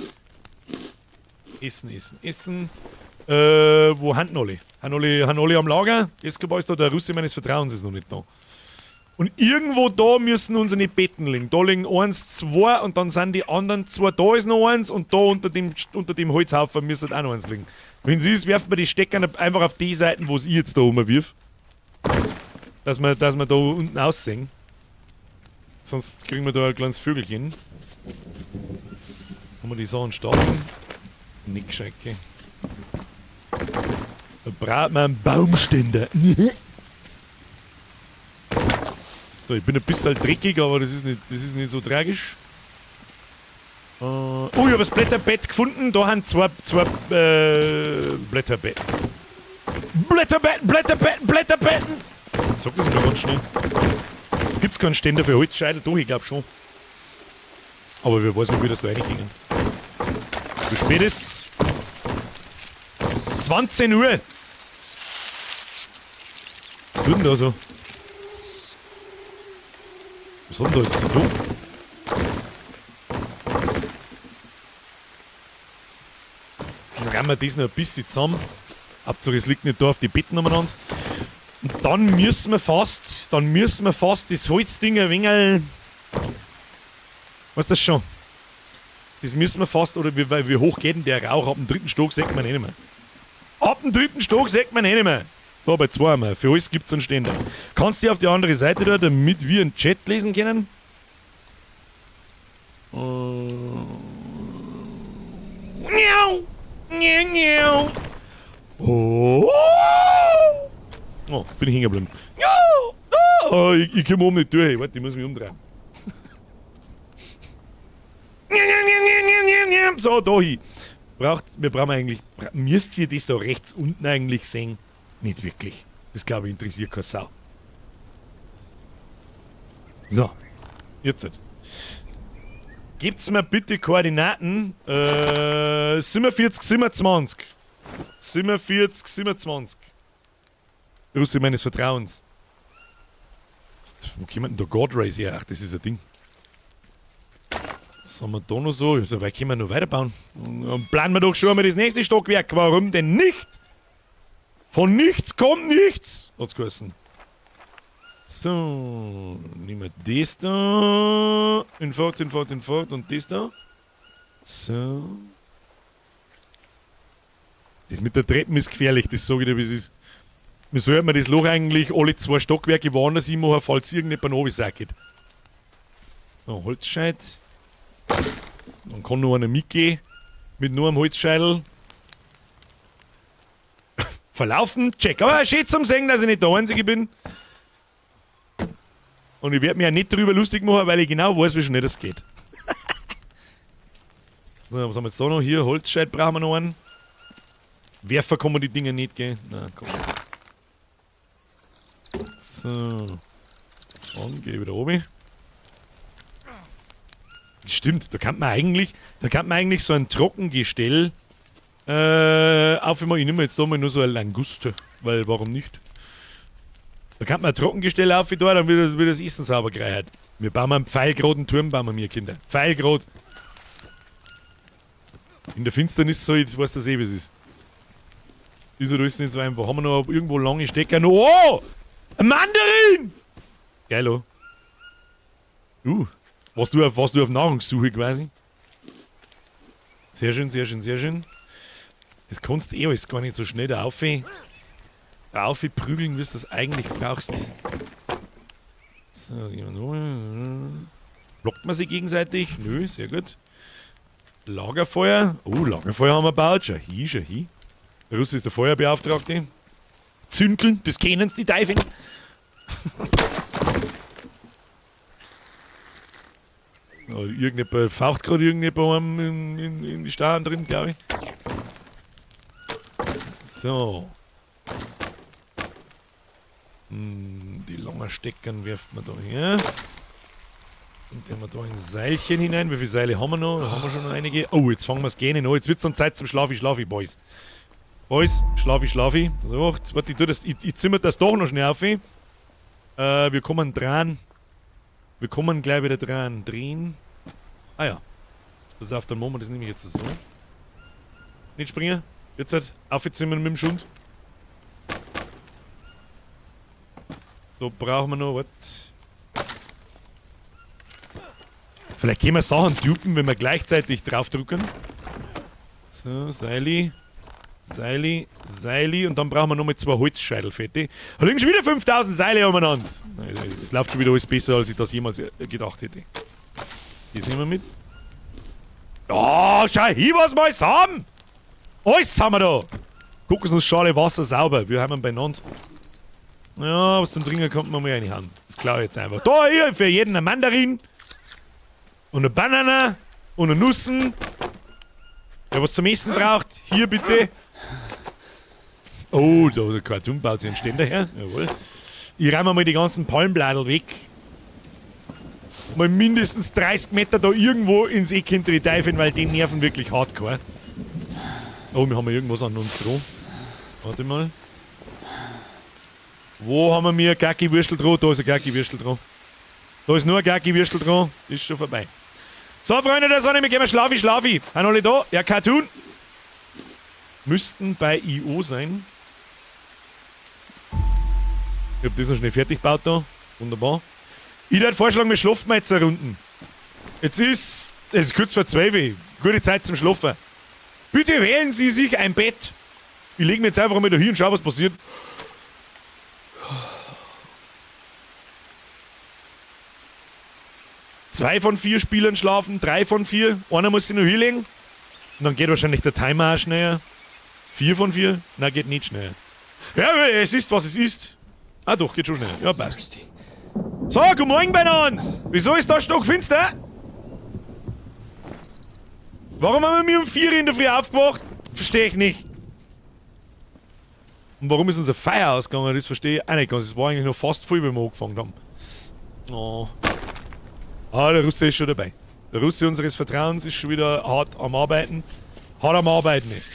Essen. Wo haben alle? Haben alle am Lager? Escobar ist da, der Russe meines Vertrauens ist noch nicht da. Und irgendwo da müssen unsere Betten liegen. Da liegen 1, 2 und dann sind die anderen 2. Da ist noch 1 und da unter dem Holzhaufen müsste auch noch 1 liegen. Wenn es ist, werft man die Stecker einfach auf die Seiten, wo es ich jetzt da rumwirf. Dass wir da unten aussehen. Sonst kriegen wir da ein kleines Vögelchen. Haben wir die Sachen starten? Nicht gescheit, gell? Da braucht man einen Baumständer. So, ich bin ein bisschen dreckig, aber das ist nicht so tragisch. Oh, ich habe das Blätterbett gefunden. Da haben zwei Blätterbetten. Blätterbetten! Sag das mal ganz schnell. Gibt's keinen Ständer für Holzscheitel? Doch, ich glaube schon. Aber wer weiß, wie wir das da reingingen. Wie spät ist? 20 Uhr! Was tut denn da so? Was haben da jetzt so tun? Dann gehen wir das noch ein bisschen zusammen. Hauptsache es liegt nicht da auf die Betten umeinander. Und dann müssen wir fast das Holzding ein wenig. Weißt du das schon? Das müssen wir fast, oder wie hoch geht denn der Rauch? Ab dem 3. Stock sagt man nicht mehr. Ab dem 3. Stock sagt man nicht mehr. Da bei 2 einmal. Für alles gibt es einen Ständer. Kannst du auf die andere Seite da, damit wir einen Chat lesen können? Oh, bin ich hängen geblieben. Oh, ich komme oben nicht durch. Warte, ich muss mich umdrehen. So, da hin. Wir brauchen eigentlich. Müsst ihr das da rechts unten eigentlich sehen? Nicht wirklich. Das glaube ich interessiert keine Sau. So. Jetzt halt. Gebt's mir bitte Koordinaten. 47, 27. 47, 27. Russe meines Vertrauens. Wo kommt denn da God Race her? Ach, das ist ein Ding. Was haben wir da noch so? So weit können wir noch weiterbauen. Dann planen wir doch schon mal das nächste Stockwerk. Warum denn nicht? Von nichts kommt nichts, hat's geheißen. So, nehmen wir das da. Infort und das da. So. Das mit der Treppen ist gefährlich, das sage ich dir, wie es ist. Wir sollten das Loch eigentlich alle 2 Stockwerke woanders hinmachen, falls irgendjemand runtersackt. So, Holzscheit. Dann kann noch einer mitgehen. Mit nur einem Holzscheitel. Verlaufen, check. Aber schön zum Sehen, dass ich nicht der Einzige bin. Und ich werde mich auch nicht darüber lustig machen, weil ich genau weiß, wie schnell das geht. So, was haben wir jetzt da noch? Hier, Holzscheit brauchen wir noch einen. Werfer kann man die Dinger nicht, gell? Na, komm. So. Dann gehe ich wieder oben. Stimmt, da kann man eigentlich so ein Trockengestell auf immer, ich nehme jetzt da mal nur so eine Languste, weil warum nicht? Da kann man ein Trockengestell auf da, dann wird das Essen sauber gereiht. Wir bauen einen pfeilgeraden Turm, bauen wir mir, Kinder. Pfeilgrad. In der Finsternis so, jetzt weißt du eh, wie es ist. Wieso ist nicht so einfach? Haben wir noch irgendwo lange Stecker? Oh! Ein Mandarin! Geil, oh. Was du auf Nahrungssuche quasi. Sehr schön, sehr schön, sehr schön. Das kannst du alles gar nicht so schnell da prügeln, wie du das eigentlich brauchst. So, gehen wir noch. Blockt man sich gegenseitig? Nö, sehr gut. Lagerfeuer. Oh, Lagerfeuer haben wir gebaut. Schau hier, schau hier. Der Russe ist der Feuerbeauftragte. Zünkeln, das kennen die Teufel. Irgendjemand faucht gerade irgendjemand in die Stauern drin, glaube ich. So. Die langen Steckern wirft man da her. Und dann haben wir da ein Seilchen hinein. Wie viele Seile haben wir noch? Da haben wir schon noch einige. Oh, jetzt fangen wir das Gähnen an. Jetzt wird es dann Zeit zum Schlafi, Boys. Boys, Schlafi. So, warte, ich zimmer das doch noch schnell auf. Wir kommen dran. Wir kommen gleich wieder dran. Drehen. Ah ja. Jetzt pass auf, dann machen wir das nämlich jetzt so. Nicht springen. Jetzt halt aufzimmern mit dem Schund. So brauchen wir noch was. Vielleicht können wir Sachen dupen, wenn wir gleichzeitig draufdrücken. So, Seili. Und dann brauchen wir noch mal 2 Holzscheitel fertig. Da liegen schon wieder 5000 Seile umeinander. Es läuft schon wieder alles besser, als ich das jemals gedacht hätte. Das nehmen wir mit. Oh, schau hier, was wir alles haben! Alles haben wir da! Kokosnussschale, Wasser, sauber. Wir haben ihn beieinander. Ja, was zum Trinken kommt man mal reinhauen. Das klaue ich jetzt einfach. Da, hier, für jeden ein Mandarin. Und eine Banane. Und eine Nussen. Wer was zum Essen braucht, hier bitte. Oh, da der Cartoon baut sich einen Ständer her. Jawohl. Ich räume mal die ganzen Palmbladel weg. Mal mindestens 30 Meter da irgendwo ins Eck hinter die Teufel, weil die nerven wirklich hardcore. Oh, wir haben irgendwas an uns dran. Warte mal. Wo haben wir mir ein Gacki-Würstel dran? Da ist ein Gacki-Würstel dran. Da ist nur ein Gacki-Würstel dran. Ist schon vorbei. So, Freunde der Sonne, wir gehen mal Schlafi. Haben alle da? Ja, Cartoon. Müssten bei IO sein. Ich hab das noch schnell fertig gebaut da. Wunderbar. Ich würde vorschlagen, wir schlafen jetzt eine Runde. Es ist kurz vor 12. Gute Zeit zum Schlafen. Bitte wählen Sie sich ein Bett. Ich lege mir jetzt einfach mal da hin und schau, was passiert. Zwei von 4 Spielern schlafen, 3 von 4. Einer muss sich noch hinlegen. Und dann geht wahrscheinlich der Timer auch schneller. 4 von 4? Nein, geht nicht schneller. Ja, es ist, was es ist. Ah doch, geht schon schneller. Ja, passt. So, guten Morgen beieinander. Wieso ist da stockfinster? Warum haben wir um 4 in der Früh aufgewacht? Verstehe ich nicht. Und warum ist unser Feuer ausgegangen? Das verstehe ich auch nicht ganz. Es war eigentlich noch fast voll, wie wir angefangen haben. Oh. Ah, der Russe ist schon dabei. Der Russe unseres Vertrauens ist schon wieder hart am Arbeiten. Hart am Arbeiten nicht.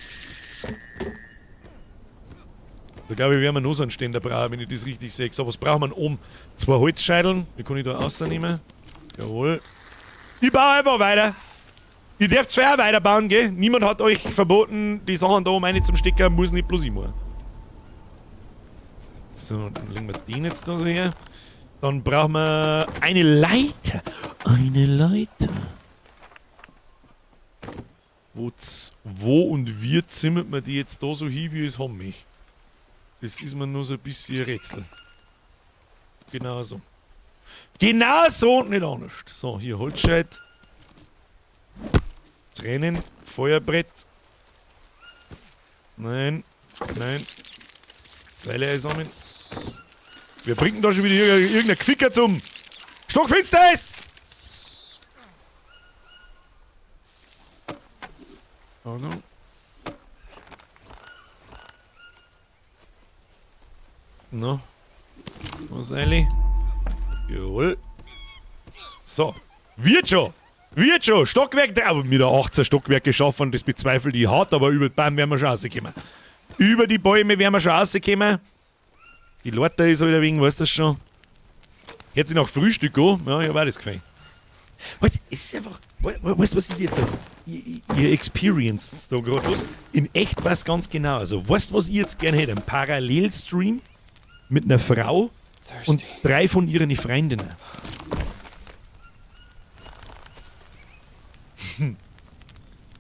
Da glaube ich, werden wir noch so einen Ständer brauchen, wenn ich das richtig sehe. So, was brauchen wir oben? 2 Holzscheiteln. Die kann ich da rausnehmen. Jawohl. Ich baue einfach weiter. Ihr dürft auch weiterbauen, gell? Niemand hat euch verboten, die Sachen da oben rein zum Stecker, muss nicht bloß ich machen. So, dann legen wir den jetzt da so her. Dann brauchen wir eine Leiter. Eine Leiter. Wo und wie zimmert man die jetzt da so hin, wie ich es haben möchte? Das ist mir nur so ein bisschen ein Rätsel. Genau so. Genau so und nicht anders. So, hier Holzscheit. Tränen, Feuerbrett. Nein, nein. Seile einsammeln. Wir bringen da schon wieder irgendein Quicker zum Stockfinster ist! Oh no. No. Was Seile? Jawohl. So. Wird schon! Wird schon! Stockwerk 3. Aber mit der 18 Stockwerke schaffen, das bezweifelt ich hart, aber über die Bäume werden wir schon rauskommen. Über die Bäume werden wir schon rauskommen. Die Leute ist halt ein wenig, weißt du das schon? Jetzt nach Frühstück an, ja, ich hab auch das Gefühl. Was? Es ist einfach. Weißt du, was ich dir jetzt sage? Ihr experienced da gerade was. In echt was ganz genau. Also, weißt du, was ich jetzt gerne hätte? Ein Parallelstream mit einer Frau und 3 von ihren Freundinnen.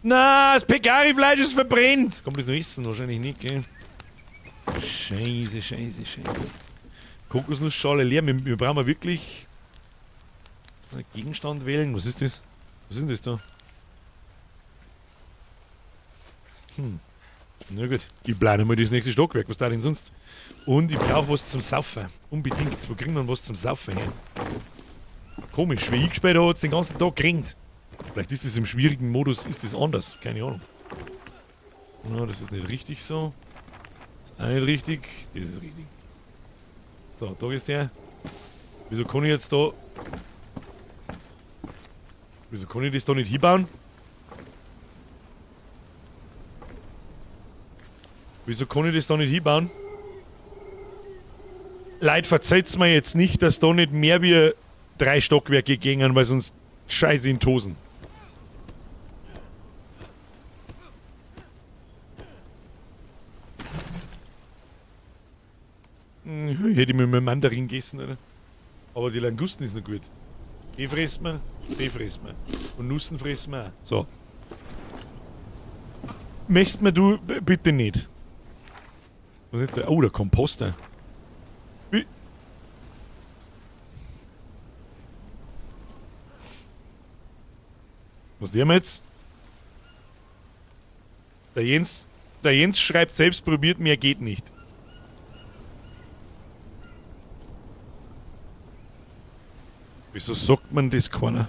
Na, das Pekari-Fleisch ist verbrennt. Kann man das noch essen? Wahrscheinlich nicht, gell? Scheiße, scheiße, scheiße. Kokosnussschale leer. Wir brauchen wirklich einen Gegenstand wählen. Was ist das? Was ist denn das da? Na gut. Ich plane mal das nächste Stockwerk. Was da denn sonst? Und ich brauche was zum Saufen. Unbedingt. Wo kriegen wir was zum Saufen her? Komisch. Wie ich gespielt habe, hat es den ganzen Tag geregnet. Vielleicht ist das im schwierigen Modus, ist das anders. Keine Ahnung. Na, das ist nicht richtig so. Das ist auch nicht richtig. Das ist richtig. So, da ist der. Wieso kann ich jetzt da... Wieso kann ich das da nicht hinbauen? Wieso kann ich das da nicht hinbauen? Leute, verzeiht's mir jetzt nicht, dass da nicht mehr wie 3 Stockwerke gingen, weil sonst scheiße in Tosen. Hätte ich mir mit Mandarin gegessen, oder? Aber die Langusten ist noch gut. Die fressen wir, die fressen wir. Und Nussen fressen wir auch. So. Möchtest mir du bitte nicht? Was ist der? Oh, der Komposter. Was der jetzt? Der Jens schreibt selbst, probiert, mehr geht nicht. Wieso sagt man das keiner?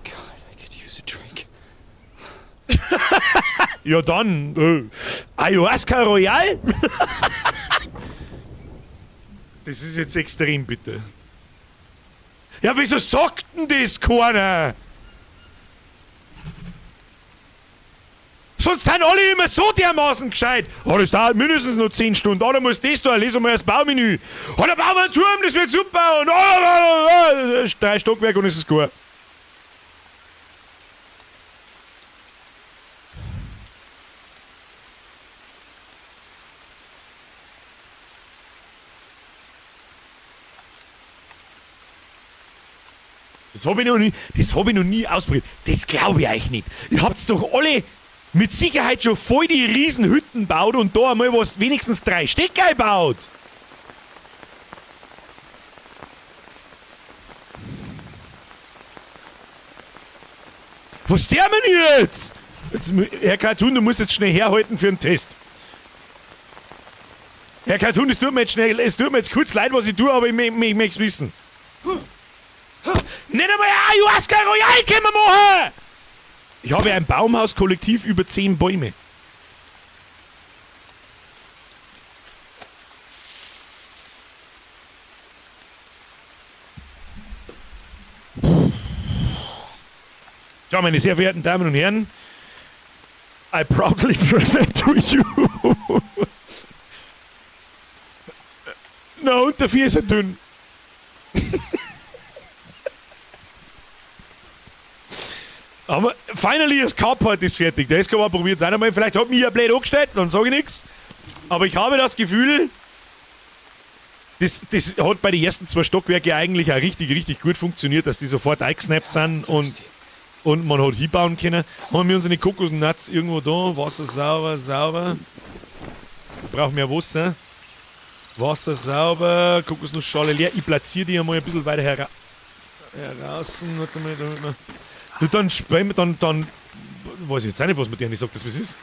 God, I could use a drink. Ja dann, Ayahuasca Royal? Das ist jetzt extrem, bitte. Ja, wieso sagt denn das keiner? Sonst sind alle immer so dermaßen gescheit. Oh, das dauert mindestens noch 10 Stunden. Oh, da muss das da, lesen wir das Baumenü. Oh, da bauen wir einen Turm, das wird super. Und 3 Stockwerke und es ist gut. Das habe ich noch nie ausprobiert. Das glaube ich euch nicht. Ihr habt's doch alle mit Sicherheit schon voll die Riesenhütten baut und da einmal was wenigstens 3 Stück einbaut. Was der denn jetzt? Herr Cartoon, du musst jetzt schnell herhalten für einen Test. Herr Cartoon, es tut mir jetzt kurz leid, was ich tue, aber ich möchte es wissen. Nicht einmal ein Ayahuasca Royal können wir machen! Ich habe ein Baumhauskollektiv über 10 Bäume. Ja, meine sehr verehrten Damen und Herren, I proudly present to you. Na, und der 4 ist er dünn. Aber finally, das Carport ist fertig. Der Escobar probiert es einmal. Vielleicht hat mich ja blöd angestellt, dann sage ich nichts. Aber ich habe das Gefühl, Das hat bei den ersten 2 Stockwerken eigentlich auch richtig, richtig gut funktioniert, dass die sofort eingesnappt sind und man hat hinbauen können. Haben wir unsere Kokosnuts irgendwo da? Wasser sauber. Wir brauchen mehr Wasser. Wasser sauber, Kokosnussschale leer. Ich platziere die einmal ein bisschen weiter heraus. Warte mal, da. Du, dann sprechen wir, dann weiß ich jetzt auch nicht, was mit denen sagt, das was ist.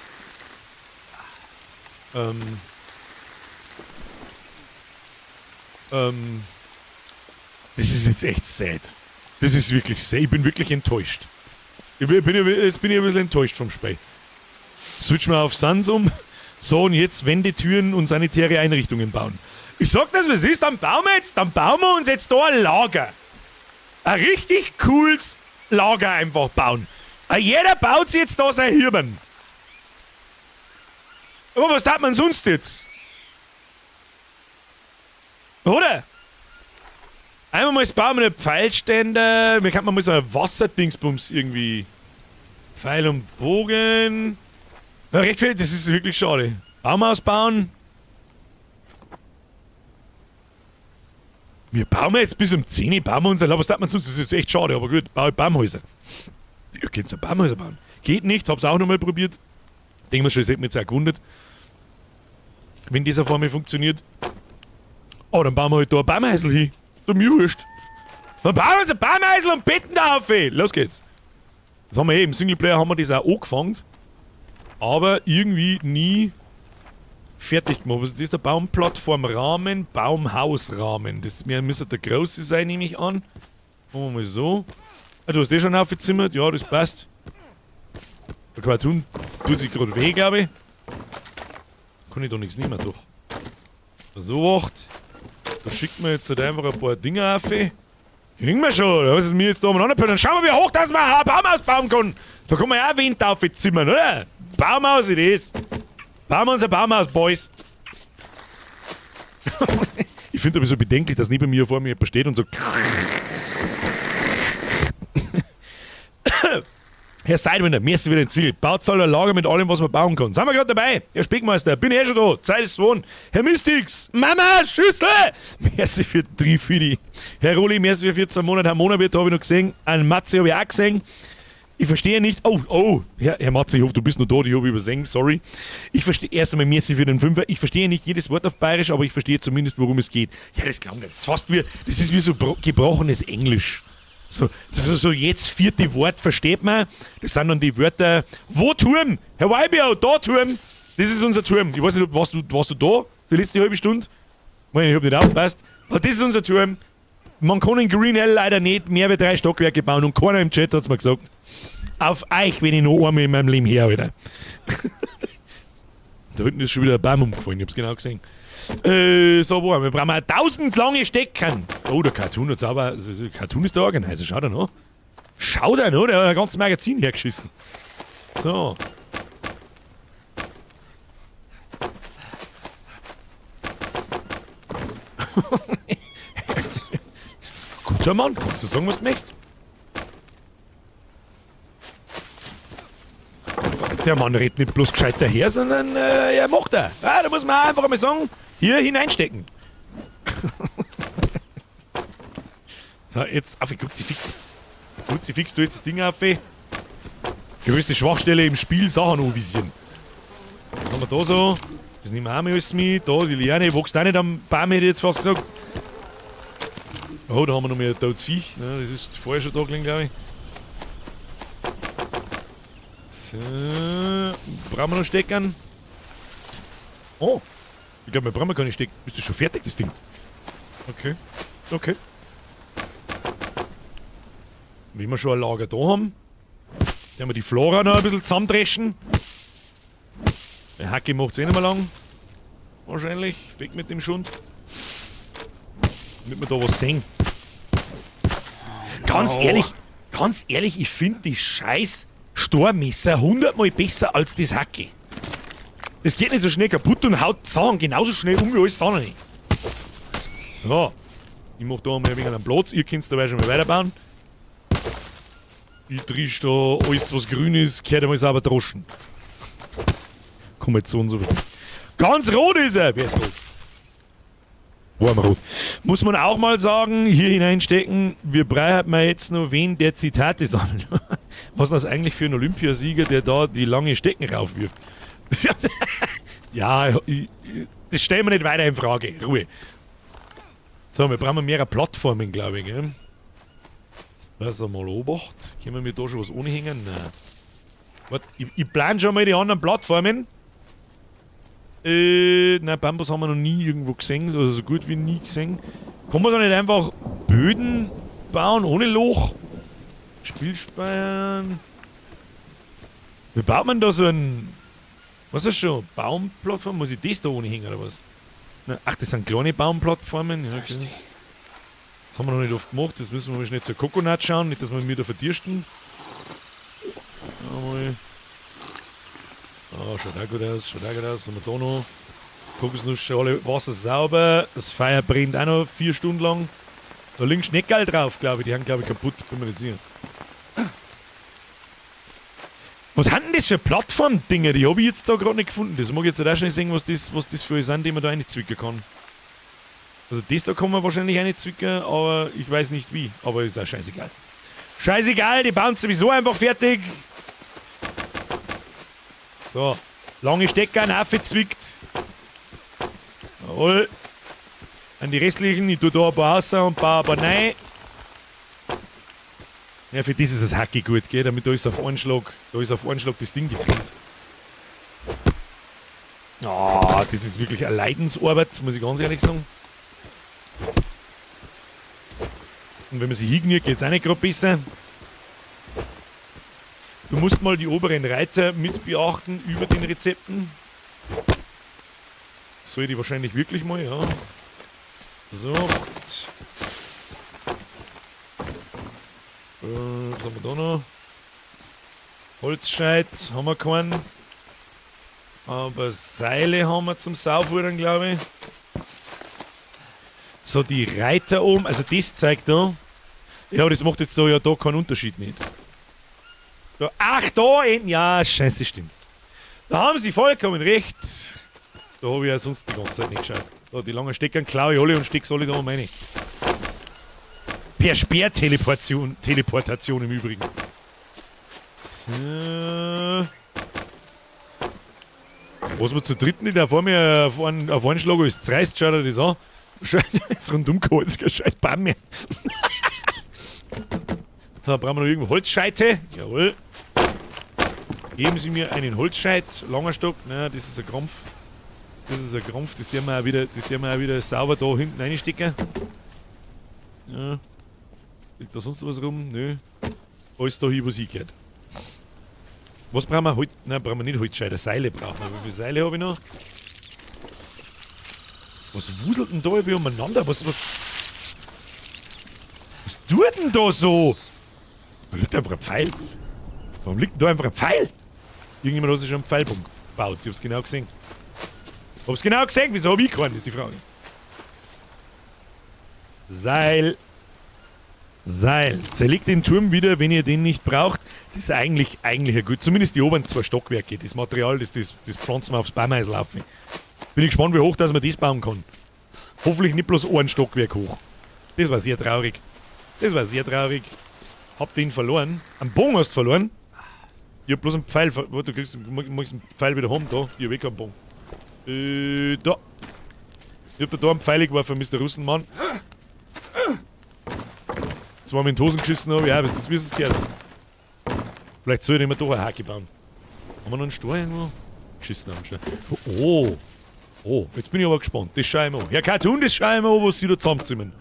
Das ist jetzt echt sad. Das ist wirklich sad. Ich bin wirklich enttäuscht. Jetzt bin ich ein bisschen enttäuscht vom Spiel. Switch mal auf Sans um. So, und jetzt Wände, Türen und sanitäre Einrichtungen bauen. Ich sag das, was ist, dann bauen wir uns jetzt da ein Lager. Ein richtig cooles Lager einfach bauen. Jeder baut sich jetzt da sein Hirn. Aber was tat man sonst jetzt? Oder? Einmal mal bauen wir einen Pfeilständer. Wir könnten mal so ein Wasserdingsbums irgendwie. Pfeil und Bogen. Ja, recht viel, das ist wirklich schade. Baum ausbauen. Wir bauen jetzt bis um 10 Uhr, bauen wir unser Lager. Was tat man sonst? Das ist jetzt echt schade, aber gut. Baue Baumhäuser. Ihr könnt so Baumhäuser bauen. Geht nicht, hab's auch nochmal probiert. Denke mir schon, es hätte mich jetzt auch gewundert. Wenn das auf einmal funktioniert. Oh, dann bauen wir halt da ein Baumhäusl hin. Da mir wurscht. Dann bauen wir uns ein Baumhäusl und betten da auf. Los geht's. Das haben wir im Singleplayer haben wir das auch angefangen. Aber irgendwie nie fertig gemacht. Was ist das? Der Baumplattformrahmen, Baumhausrahmen. Das müsste der große sein, nehme ich an. Machen wir mal so. Ah, du hast den schon aufgezimmert? Ja, das passt. Der Cartoon tut sich gerade weh, glaube ich. Kann ich da nichts nehmen, doch. So wacht. Da schickt man jetzt halt einfach ein paar Dinge auf. Kriegen wir schon. Was ist mir jetzt da umeinander? Dann schauen wir, wie hoch das man ein Baumhaus bauen kann. Da kann man ja auch Wind aufzimmern, oder? Baumhaus ist das. Bauen wir uns ein Baumhaus, Boys. Ich finde aber so bedenklich, dass neben mir vor mir jemand steht und so. Herr Seidwinder, merci wieder ins Ziel. Bautzahl ein Lager mit allem, was man bauen kann. Sind wir gerade dabei? Herr Spickmeister, bin ich schon da. Zeit ist gewohnt. Herr Mystix, Mama, Schüssel! Merci für 3 Fidi. Herr Roli, merci für 14 Monate. Herr Monawirt habe ich noch gesehen. Ein Matze habe ich auch gesehen. Ich verstehe nicht. Oh, Herr Matze, ich hoffe, du bist noch da, die habe ich übersehen, sorry. Ich verstehe erst einmal merci für den Fünfer. Ich verstehe nicht jedes Wort auf Bayerisch, aber ich verstehe zumindest, worum es geht. Ja, das klang das ist fast wie, das ist wie so gebrochenes Englisch. So, das ist so jetzt 4. Wort, versteht man? Das sind dann die Wörter. Wo Turm? Herr Weibio, da Turm. Das ist unser Turm. Ich weiß nicht, warst du da? Die letzte halbe Stunde? Ich hab nicht aufgepasst. Aber das ist unser Turm. Man kann in Green Hell leider nicht mehr wie 3 Stockwerke bauen und keiner im Chat hat's mir gesagt. Auf euch, wenn ich noch einmal in meinem Leben her, Alter. Da hinten ist schon wieder ein Baum umgefallen, ich hab's genau gesehen. So, wo haben wir? Brauchen wir 1000 lange Stecken. Oh, der Cartoon hat sauber. Also, der Cartoon ist der Organizer, schau da noch. Schau da noch, der hat ein ganzes Magazin hergeschissen. So. Guter Mann, kannst du sagen, was du möchtest? Der Mann redet nicht bloß gescheit daher, sondern er macht er. Ja, da muss man auch einfach mal sagen, hier hineinstecken. So, jetzt auf, Kruzifix. Kruzifix, du jetzt das Ding auf. Größte Schwachstelle im Spiel, Sachen anvisieren. Was haben wir da so? Das nehmen wir auch mal alles mit. Da, die Liane, wächst auch nicht am Baum, hätte ich jetzt fast gesagt. Oh, da haben wir noch mehr ein totes Viech. Ja, das ist vorher schon da gelegen, glaube ich. So. Brauchen wir noch Steckern? Oh. Ich glaube, wir brauchen keine Stecker. Ist das schon fertig, das Ding? Okay. Okay. Wenn wir schon ein Lager da haben, werden wir die Flora noch ein bisschen zusammendreschen. Der Hacke macht es eh nicht mehr lang. Wahrscheinlich. Weg mit dem Schund. Damit wir da was sehen. Ganz ehrlich, ich finde die scheiß Stormesser 100-mal besser als das Hacke. Das geht nicht so schnell kaputt und haut Sachen genauso schnell um wie alles andere. So. Ich mach da mal ein wenig einen Platz. Ihr könnt dabei schon mal weiterbauen. Ich trisch da alles, was grün ist, gehört einmal sauber droschen. Komm jetzt so und so. Ganz rot ist er! Wer ist rot? Warmrot. Muss man auch mal sagen, hier hineinstecken, wir brauchen mal jetzt noch wen, der Zitate sammelt. Was ist das eigentlich für ein Olympiasieger, der da die lange Stecken raufwirft? Ja, das stellen wir nicht weiter in Frage. Ruhe. So, wir brauchen mehr Plattformen, glaube ich. Gell? Was mal Obacht? Können wir da schon was anhängen? Nein. Warte, ich plane schon mal die anderen Plattformen. Nein, Bambus haben wir noch nie irgendwo gesehen, also so gut wie nie gesehen. Kann man da nicht einfach Böden bauen ohne Loch? Spielspeiern. Wie baut man da so ein. Was ist das schon? Baumplattform? Muss ich das da ohne hängen oder was? Na, ach, das sind kleine Baumplattformen. Ja, okay. Das haben wir noch nicht oft gemacht. Das müssen wir mal schnell zur Coconut schauen, nicht dass wir mir da verdürsten. Einmal. Ah, schaut auch gut aus, schaut auch gut aus. Was haben wir da noch? Kokosnussschale, Wasser sauber. Das Feuer brennt auch noch 4 Stunden lang. Da liegen Schneckerl drauf, glaube ich. Die haben, glaube ich, kaputt. Bin mir nicht sicher. Was sind denn das für Plattform-Dinger? Die habe ich jetzt da gerade nicht gefunden. Das mag ich jetzt auch schnell sehen, was das für sind, die man da reinzwicken kann. Also das da kann man wahrscheinlich reinzwicken, aber ich weiß nicht wie. Aber ist auch scheißegal. Scheißegal, die bauen sowieso einfach fertig. So, lange Stecker, aufgezwickt. Jawohl. An die restlichen, ich tue da ein paar raus und baue ein paar rein. Ja, für das ist das Hacki gut, gell? Damit da ist auf einen Schlag das Ding getrennt. Ah, das ist wirklich eine Leidensarbeit, muss ich ganz ehrlich sagen. Und wenn man sie hingert, geht es auch nicht gerade besser. Du musst mal die oberen Reiter mit beachten über den Rezepten. Soll die wahrscheinlich wirklich mal, ja. So. Was haben wir da noch? Holzscheit haben wir keinen. Aber Seile haben wir zum Saufrudern, glaube ich. So, die Reiter oben, also das zeigt da. Ja, das macht jetzt so ja da keinen Unterschied nicht. Da, ach, da hinten, ja, scheiße, stimmt. Da haben sie vollkommen recht. Da habe ich ja sonst die ganze Zeit nicht geschaut. Da, die langen Stecker klaue ich alle und stecke alle da um rein. Per Speerteleportation im Übrigen. So. Was wir zu dritten nicht vor mir auf einen Schlag ist zerreißt, schaut er das an. Ist rundum geholzt, kein scheiß Baum mehr. So, brauchen wir noch irgendwo Holzscheite. Jawohl. Geben Sie mir einen Holzscheit, langer Stock. Nein, das ist ein Krampf. Das ist ein Krampf, das werden wir auch wieder sauber da hinten reinstecken. Ja. Liegt da sonst was rum? Nö. Alles da hin, was hingehört. Was brauchen wir? Nein, brauchen wir nicht Holzscheite. Seile brauchen wir. Wie viele Seile habe ich noch? Was wudelt denn da irgendwie umeinander? Was tut denn da so? Da liegt einfach ein Pfeil. Warum liegt denn da einfach ein Pfeil? Irgendjemand hat sich schon einen Pfeilpunkt gebaut. Ich hab's genau gesehen. Hab's genau gesehen. Wieso hab ich keinen, ist die Frage. Seil. Zerlegt den Turm wieder, wenn ihr den nicht braucht. Das ist eigentlich ein gut. Zumindest die oberen 2 Stockwerke. Das Material, das pflanzen wir aufs Baumeisel auf. Bin ich gespannt, wie hoch dass man das bauen kann. Hoffentlich nicht bloß ein Stockwerk hoch. Das war sehr traurig. Hab den verloren. Am Bogen hast du verloren. Ich hab bloß einen Pfeil. Warte, du magst einen Pfeil wieder haben. Da. Ich hab keinen Bogen. Da. Ich hab da einen Pfeil geworfen, Mr. Russenmann. Zwar mit den Hosen geschissen habe, ja, wie ist es gehört? Vielleicht soll ich mir doch eine Hacke bauen. Haben wir noch einen Stor irgendwo? Geschissen haben wir. Oh, jetzt bin ich aber gespannt. Das schaue ich mir an. Herr Cartoon, das schaue ich mir an, was sie da zusammenzimmern.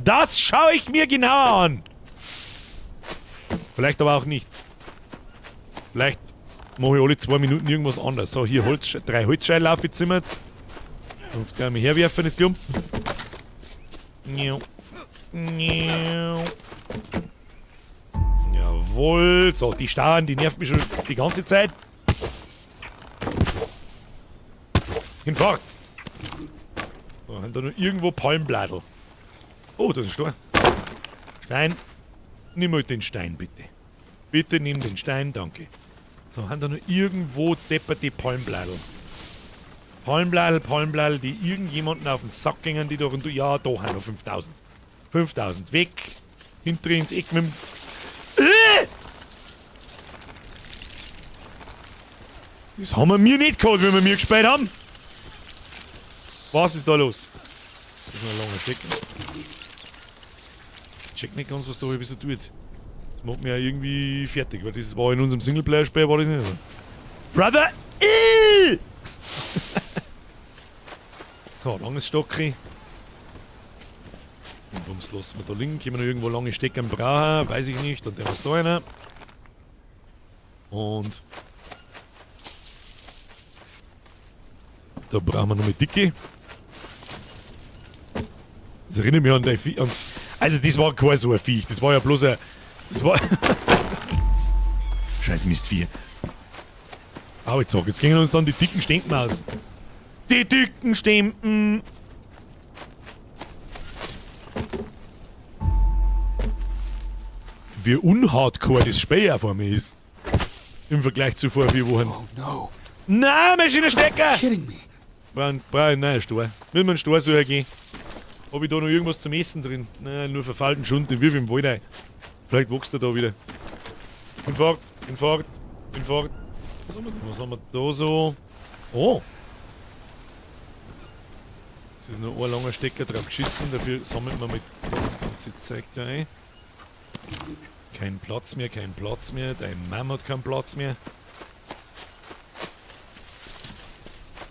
Das schaue ich mir genau an. Vielleicht aber auch nicht. Vielleicht mache ich alle 2 Minuten irgendwas anderes. So, hier 3 Holzscheilen aufgezimmert. Sonst kann ich mich herwerfen, das Klump. Jawohl. So, die Starren, die nervt mich schon die ganze Zeit. Hinfort. So, haben da noch irgendwo Palmbladel. Oh, da ist ein Stor. Stein. Nimm mal den Stein, bitte. Bitte nimm den Stein, danke. So, haben da noch irgendwo depperte Palmbladel. Palmblatt, die irgendjemanden auf den Sack gingen, die doch und du, ja, da haben wir 5000. 5000, weg. Hinter ins Eck mit dem... Das haben wir nicht gehabt, wenn wir mir gespielt haben. Was ist da los? Das ist noch ein langer Stecken. Ich check nicht ganz, was da so tut. Das macht mich ja irgendwie fertig, weil das war in unserem Singleplayer-Spiel, war das nicht so. Brother! So, langes Stocki. Und bums lassen wir da liegen. Können wir noch irgendwo lange Stecken brauchen? Weiß ich nicht. Und der was da rein. Und da brauchen wir noch mit Dicke. Das erinnert mich an die Viech. Also das war kein so ein Viech. Das war ja bloß ein... Das war... Scheiß Mistvieh. Aber jetzt gehen uns dann die dicken Stempen aus. Die dicken Stempen! Wie unhardcore das Spiel auf einmal ist. Im Vergleich zu vor 4 Wochen. Oh no. Nein, Maschinenstecker! Kidding me. Brauchen einen neuen Stor. Will man einen Stor so hergehen? Hab ich da noch irgendwas zum Essen drin? Nein, nur verfallten Schund, den wirf ich im Wald ein. Vielleicht wächst er da wieder. Bin fort. Was haben wir da so? Oh! Es ist noch ein langer Stecker drauf geschissen, dafür sammeln wir mit das ganze Zeug da ein. Kein Platz mehr, dein Mann hat keinen Platz mehr.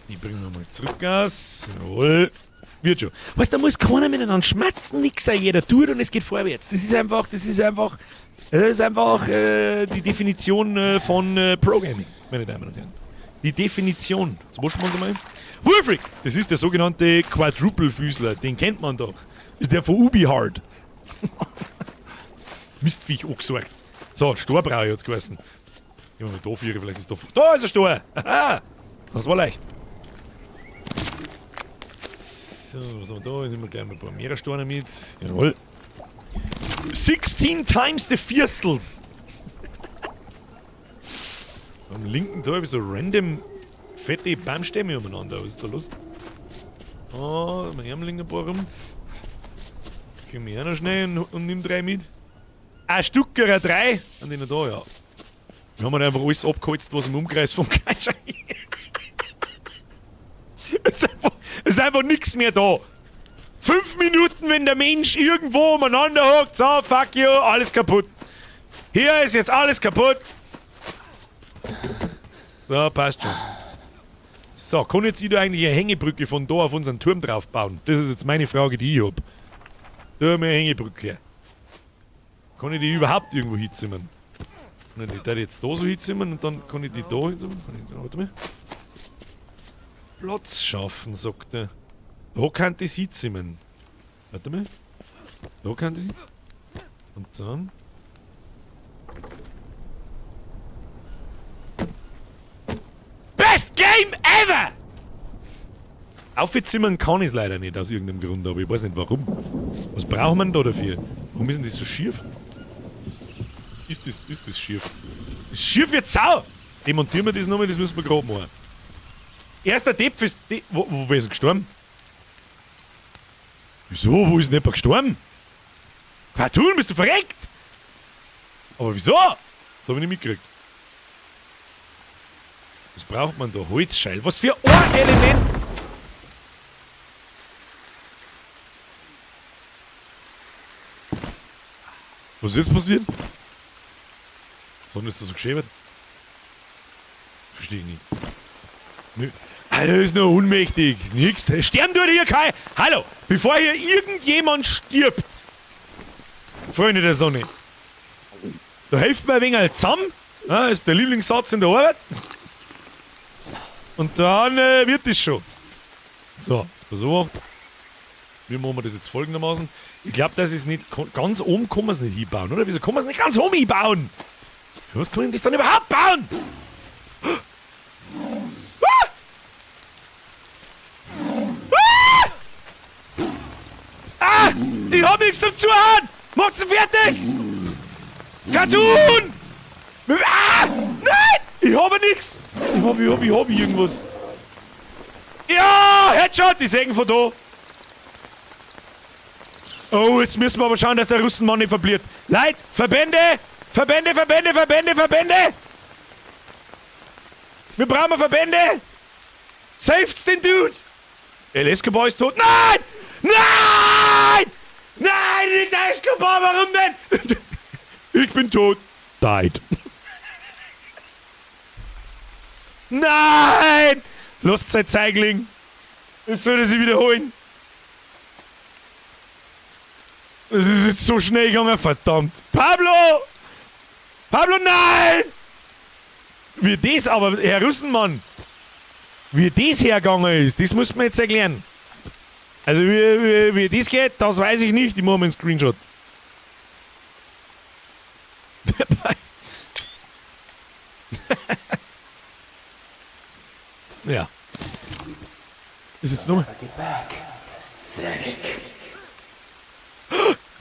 Die bringen wir mal zurück aus. Jawohl. Wird schon. Weißt du, da muss keiner miteinander schmatzen, nix sein, jeder tut und es geht vorwärts. Das ist einfach die Definition von Programming, meine Damen und Herren. Die Definition. Jetzt waschen wir uns einmal. Wolfric! Das ist der sogenannte Quadruple-Füßler, den kennt man doch. Das ist der von UbiHard. Mistviech angesorgt. So, Stor brauche ich jetzt gewesen. Gehen wir mal da führen, vielleicht ist da... Da ist ein Stor! Haha! Das war leicht. So, was haben wir da? Jetzt nehmen wir gleich mal ein paar mehr Storne mit. Jawohl. 16 times the Vierstels! Am linken da habe ich so random fette Baumstämme umeinander. Was ist da los? Ah, mein Arm liegt ein paar rum. Können wir auch noch schnell und nimm 3 mit. Ein Stücker, 3. An denen da, ja. Wir haben einfach alles abgeholzt, was im Umkreis vom Kaiser Es ist einfach nichts mehr da. 5 Minuten, wenn der Mensch irgendwo umeinander hockt, so, fuck you, alles kaputt. Hier ist jetzt alles kaputt. So, passt schon. So, kann jetzt ich da eigentlich eine Hängebrücke von da auf unseren Turm drauf bauen? Das ist jetzt meine Frage, die ich hab. Da haben wir eine Hängebrücke. Kann ich die überhaupt irgendwo hinzimmern? Kann ich die jetzt da so hinzimmern und dann kann ich die da hinzimmern? Warte mal. Platz schaffen, sagt er. Da kann ich es hinzimmern. Warte mal. Da kann ich es. Und dann. Best Game ever! Aufzimmern kann ich es leider nicht, aus irgendeinem Grund, aber ich weiß nicht warum. Was braucht man da dafür? Warum ist denn das so schief? Ist das schief? Das ist schief wie Sau! Demontieren wir das nochmal, das müssen wir gerade machen. Erster Depp ist... Wo ist er gestorben? Wieso? Wo ist denn jemand gestorben? Cartoon, bist du verreckt? Aber wieso? Das habe ich nicht mitgekriegt. Was braucht man da? Holzscheil. Was für ein Element! Was ist jetzt passiert? Was ist da so geschäbert? Verstehe ich nicht. Nö. Alter, ist nur unmächtig. Nix. Sterben tut hier kein. Hallo! Bevor hier irgendjemand stirbt. Freunde der Sonne. Da helft mir ein wenig zusammen. Das ist der Lieblingssatz in der Arbeit. Und dann wird es schon. So, jetzt pass auf. Wie machen wir das jetzt folgendermaßen? Ich glaube, das ist nicht ganz oben kann man es nicht hinbauen, oder? Wieso kann man es nicht ganz oben hinbauen? Für was kann ich das dann überhaupt bauen? Ich hab nichts zum Zuhauen! Macht's fertig! Cartoon! Nein! Ich habe nichts! Ich hab irgendwas. Ja, Headshot, die sägen von da. Oh, jetzt müssen wir aber schauen, dass der Russenmann nicht verliert. Leute, Verbände! Verbände, Verbände, Verbände, Verbände! Wir brauchen Verbände! Savet's den Dude! El Escobar ist tot. Nein! Nein! Nein, nicht der Escobar, warum denn? Ich bin tot. Died. Nein! Lasst sein Zeigling. Es sollte sie wiederholen. Es ist jetzt so schnell gegangen, verdammt. Pablo! Pablo, nein! Wie das aber, Herr Russenmann, wie das hergegangen ist, das muss man jetzt erklären. Also wie das geht, das weiß ich nicht. Ich mache mal einen Screenshot. Ja. Ist jetzt nochmal.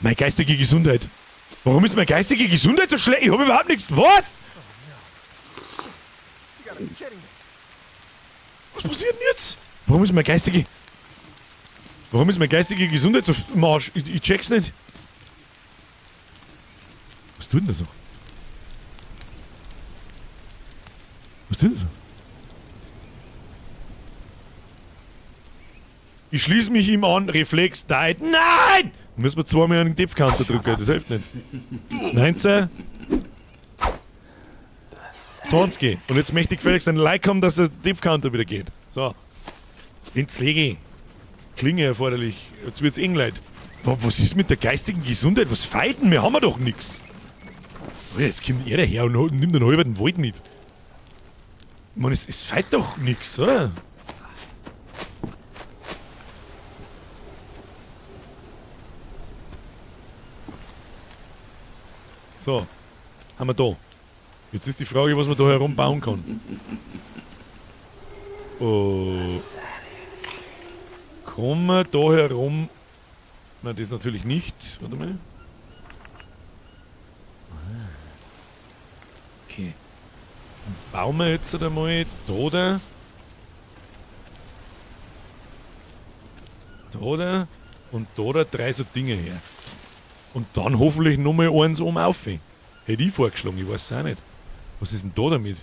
Meine geistige Gesundheit. Warum ist meine geistige Gesundheit so schlecht? Ich habe überhaupt nichts. Was? Was passiert denn jetzt? Warum ist meine geistige Gesundheit so im Arsch? Ich check's nicht. Was tut denn da so? Was tut denn da so? Ich schließe mich ihm an, Reflex, died. Nein! Müssen wir zweimal einen Diff-Counter drücken, das hilft nicht. 19. 20. Und jetzt möchte ich gefälligst ein Like haben, dass der Diff-Counter wieder geht. So. Ins Lege. Klinge erforderlich. Jetzt wird's eng leid. Was ist mit der geistigen Gesundheit? Was feiten? Wir haben doch nix. Oh ja, jetzt kommt er daher und nimmt den halben Wald mit. Man, es feit doch nix, oder? So, haben wir da. Jetzt ist die Frage, was man da herum bauen kann. Oh. Kann man da herum... Na, das natürlich nicht. Warte mal. Okay. Bauen wir jetzt einmal da. Da und da 3 so Dinge her. Und dann hoffentlich nochmal eins oben auf. Hätte ich vorgeschlagen, ich weiß es auch nicht. Was ist denn da damit?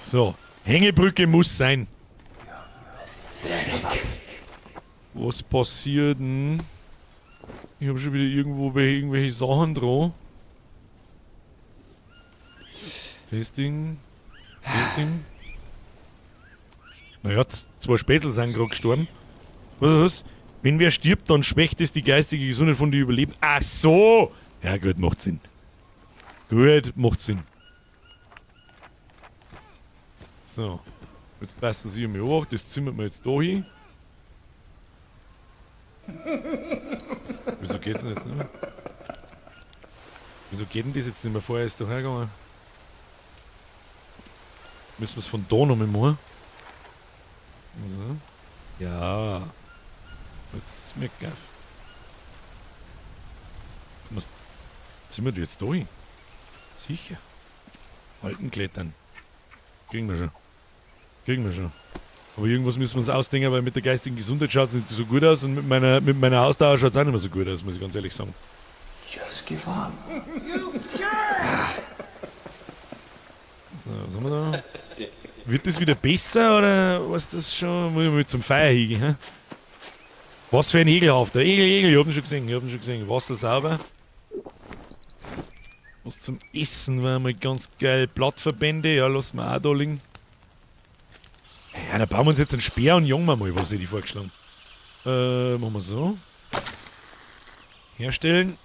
So, Hängebrücke muss sein. Was passiert denn? Ich habe schon wieder irgendwo irgendwelche Sachen dran. Das Ding. Naja, 2 Spätzle sind gerade gestorben. Was? Wenn wer stirbt, dann schwächt es die geistige Gesundheit von den Überlebenden. Ach so! Ja gut, macht Sinn. Gut, macht Sinn. So. Jetzt passen Sie mir auch. Das zimmern wir jetzt da hin. Wieso geht's denn jetzt nicht mehr? Wieso geht denn das jetzt nicht mehr? Vorher ist da hergegangen. Müssen wir es von da nochmal machen? Also. Ja. Jetzt ist mir geil. Was zimmern wir jetzt da hin? Sicher. Halten klettern. Kriegen wir schon. Aber irgendwas müssen wir uns ausdenken, weil mit der geistigen Gesundheit schaut es nicht so gut aus und mit meiner Ausdauer schaut es auch nicht mehr so gut aus, muss ich ganz ehrlich sagen. Just give up. So, was haben wir da? Wird das wieder besser oder was das schon? Muss ich mal zum Feuer hingehen, hä? Was für ein Egelhafter. Egel, ich hab ihn schon gesehen. Wasser sauber. Was zum Essen war mal ganz geil. Blattverbände, ja, lassen wir auch da liegen. Ja, dann bauen wir uns jetzt einen Speer und jagen wir mal, was hätte ich vorgeschlagen. Machen wir so. Herstellen.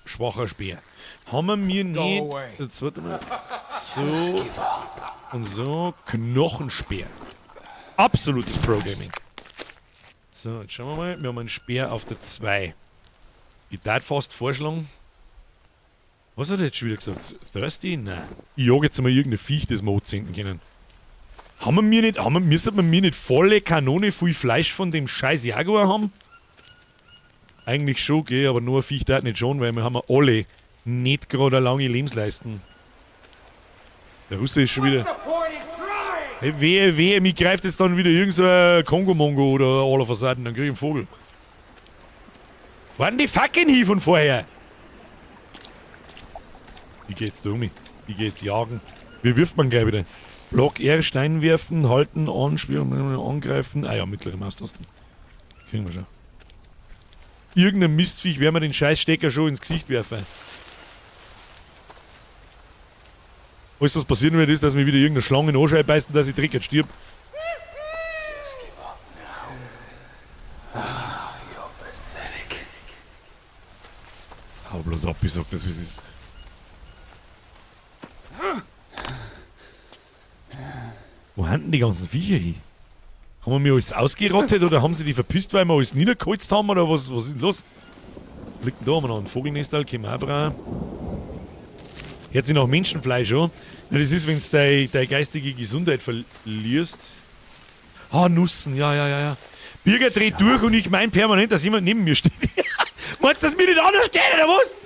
Schwacher Speer. Haben wir mir nicht... Jetzt warte mal. So. Und so. Knochenspeer. Absolutes Pro-Gaming. So, jetzt schauen wir mal. Wir haben einen Speer auf der 2. Ich darf fast vorschlagen. Was hat er jetzt schon wieder gesagt? Thirsty? Nein. Ich jage jetzt mal irgendeine Viech, das wir anzünden können. Müssen wir mir nicht volle Kanone viel Fleisch von dem scheiß Jaguar haben? Eigentlich schon, gell, aber nur ein Viech darf nicht schon, weil wir haben alle nicht gerade eine lange Lebensleisten. Der Russe ist schon wieder... Wehe, mich greift jetzt dann wieder irgend so ein Kongo-Mongo oder aller Fassaden, dann krieg ich einen Vogel. Waren die fucking hier von vorher? Wie geht's da um? Wie geht's jagen? Wie wirft man gleich wieder? Block R, Stein werfen, halten, anspielen, angreifen. Ah ja, mittlere Maustasten. Kriegen wir schon. Irgendein Mistviech werden wir den Scheißstecker schon ins Gesicht werfen. Alles, was passieren wird, ist, dass mir wieder irgendeine Schlange in den Ohrscheibe beißt und dass ich direkt stirb. Just give up now. Ah, you're pathetic. Hau bloß ab, ich sag das, wie es ist. Wo haben denn die ganzen Viecher hin? Haben wir mir alles ausgerottet oder haben sie die verpisst, weil wir alles niedergeholzt haben oder was ist denn los? Liegt denn da mal noch ein Vogelnestal, können wir auch brauchen. Hört sich nach Menschenfleisch an. Ja, das ist, wenn du deine geistige Gesundheit verlierst. Ah, Nussen, ja. Birger dreht durch und ich mein permanent, dass jemand neben mir steht. Meinst du, dass mir nicht anders geht, oder was?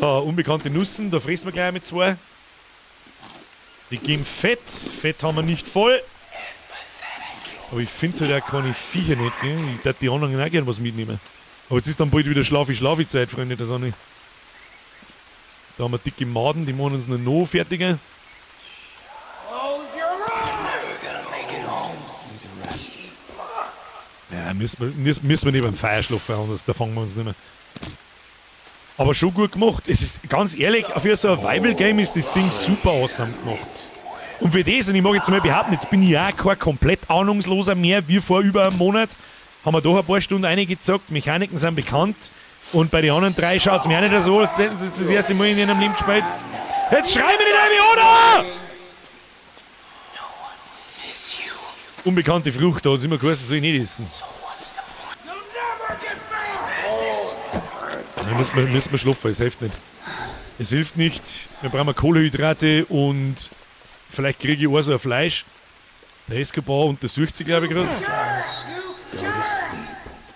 So, unbekannte Nussen, da fressen wir gleich mit 2. Die geben Fett. Fett haben wir nicht voll. Aber ich finde halt auch keine Viecher nicht, gell? Ich würde die anderen auch gerne was mitnehmen. Aber jetzt ist dann bald wieder Schlafi-Schlafi-Zeit, Freunde, das auch nicht. Da haben wir dicke Maden, die machen uns noch fertiger. Ja, müssen wir nicht beim Feuer schlafen, anders, da fangen wir uns nicht mehr. Aber schon gut gemacht. Es ist, ganz ehrlich, für so ein Survival-Game ist das Ding super awesome gemacht. Und für das, und ich mag jetzt mal behaupten, jetzt bin ich auch kein komplett ahnungsloser mehr, wie vor über einem Monat, haben wir doch ein paar Stunden reingezockt, Mechaniken sind bekannt. Und bei den anderen 3 schaut es mir auch nicht so, als hätten sie das erste Mal in ihrem Leben gespielt. Jetzt schreien wir nicht ein, oder? Unbekannte Frucht, da hat es immer geheißen, soll ich nicht essen. Da müssen wir schlafen, es hilft nicht. Es hilft nicht, wir brauchen Kohlenhydrate und vielleicht kriege ich auch so ein Fleisch. Der Escobar untersucht sich, glaube ich, gerade.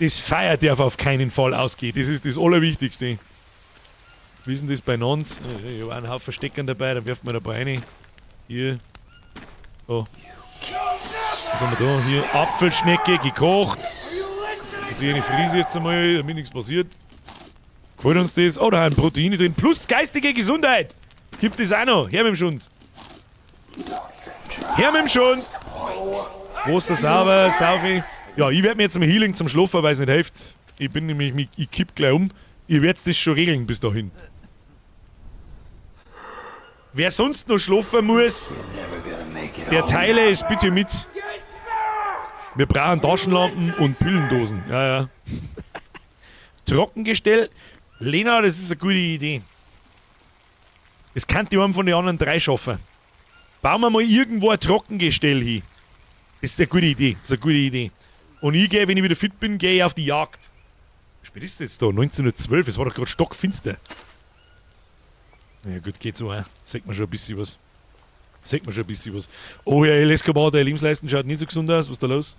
Das Feuer darf auf keinen Fall ausgehen, das ist das Allerwichtigste. Wie ist denn das beieinander? Ich habe einen Haufen Steckern dabei, dann werfen wir da ein paar rein. Hier. Oh. Was haben wir da? Hier Apfelschnecke, gekocht. Das ist eine Frise jetzt einmal, damit nichts passiert. Gefällt uns das? Oh, da haben Proteine drin. Plus geistige Gesundheit. Gibt es auch noch. Her mit dem Schund. Her mit dem Schund. Wo ist der sauber? Saufi. Ja, ich werde mir jetzt mal Healing zum Schlafen, weil es nicht hilft. Ich bin nämlich, ich kipp gleich um. Ihr werdet das schon regeln bis dahin. Wer sonst noch schlafen muss, der teile es bitte mit. Wir brauchen Taschenlampen und Pillendosen. Ja. Trockengestell. Lena, das ist eine gute Idee. Das kann die einen von den anderen 3 schaffen. Bauen wir mal irgendwo ein Trockengestell hin. Das ist eine gute Idee. Und ich gehe, wenn ich wieder fit bin, gehe ich auf die Jagd. Wie spät ist es jetzt da? 1912, es war doch gerade stockfinster. Ja gut, geht so auch. Sagt man schon ein bisschen was. Oh, Herr Escobar, der Lebensleisten schaut nicht so gesund aus. Was ist da los?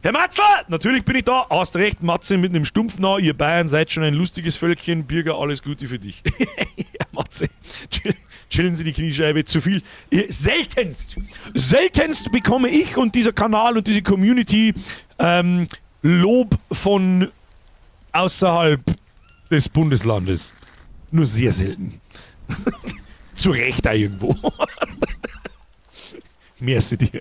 Herr Matzl, natürlich bin ich da. Hast recht, Matze mit einem Stumpf nah. Ihr Bayern seid schon ein lustiges Völkchen. Birger, alles Gute für dich. Ja, Matze, chillen Sie die Kniescheibe zu viel. Seltenst bekomme ich und dieser Kanal und diese Community Lob von außerhalb des Bundeslandes. Nur sehr selten. Zu Recht auch irgendwo. Merci dir.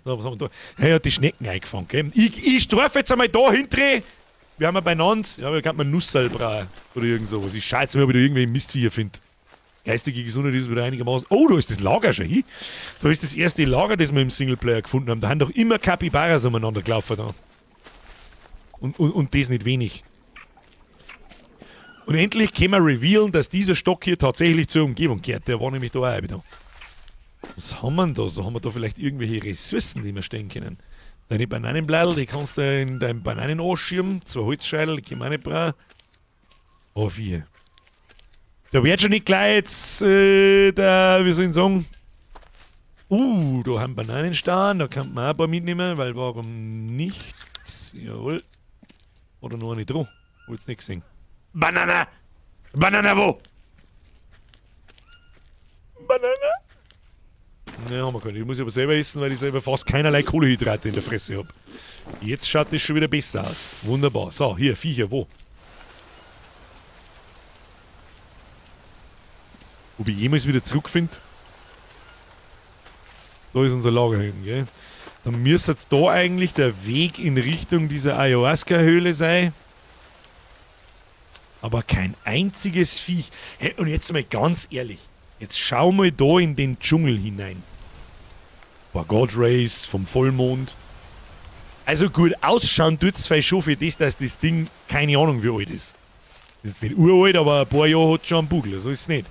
So, was haben wir da? Er hat die Schnecken eingefangen, gell? Ich strafe jetzt einmal da hinten. Wir haben ja beieinander. Ja, wir können mal Nussal brauchen. Oder irgend sowas. Ich schaue jetzt mal, ob ich da irgendwie Mistviecher finde. Geistige Gesundheit ist wieder einigermaßen. Oh, da ist das Lager schon hin. Da ist das erste Lager, das wir im Singleplayer gefunden haben. Da haben doch immer Capybaras umeinander gelaufen da. Und das nicht wenig. Und endlich können wir revealen, dass dieser Stock hier tatsächlich zur Umgebung gehört. Der war nämlich da auch wieder. Was haben wir denn da? So haben wir da vielleicht irgendwelche Ressourcen, die wir stellen können. Deine Bananenblätter, die kannst du in deinem Bananen anschirmen. 2 Holzscheitel, die können wir auch nicht brauchen. Oh, 4. Da wird schon nicht gleich jetzt, wie soll ich sagen? Da haben Bananen stehen, da kann man auch ein paar mitnehmen, weil warum nicht? Jawohl. Oder noch eine dran. Wollt's nicht sehen. Banana! Banana wo? Banana? Ne, haben wir keine. Die muss ich aber selber essen, weil ich selber fast keinerlei Kohlenhydrate in der Fresse habe. Jetzt schaut das schon wieder besser aus. Wunderbar. So, hier, Viecher, wo? Ob ich jemals wieder zurückfinde? Da ist unser Lager hinten, gell? Dann müsste jetzt da eigentlich der Weg in Richtung dieser Ayahuasca-Höhle sein. Aber kein einziges Viech. Hey, und jetzt mal ganz ehrlich. Jetzt schau mal da in den Dschungel hinein. War God Rays vom Vollmond. Also gut, ausschauen tut's vielleicht schon für das, dass das Ding keine Ahnung wie alt ist. Das ist nicht uralt, aber ein paar Jahre hat schon einen Bugel, so ist es nicht.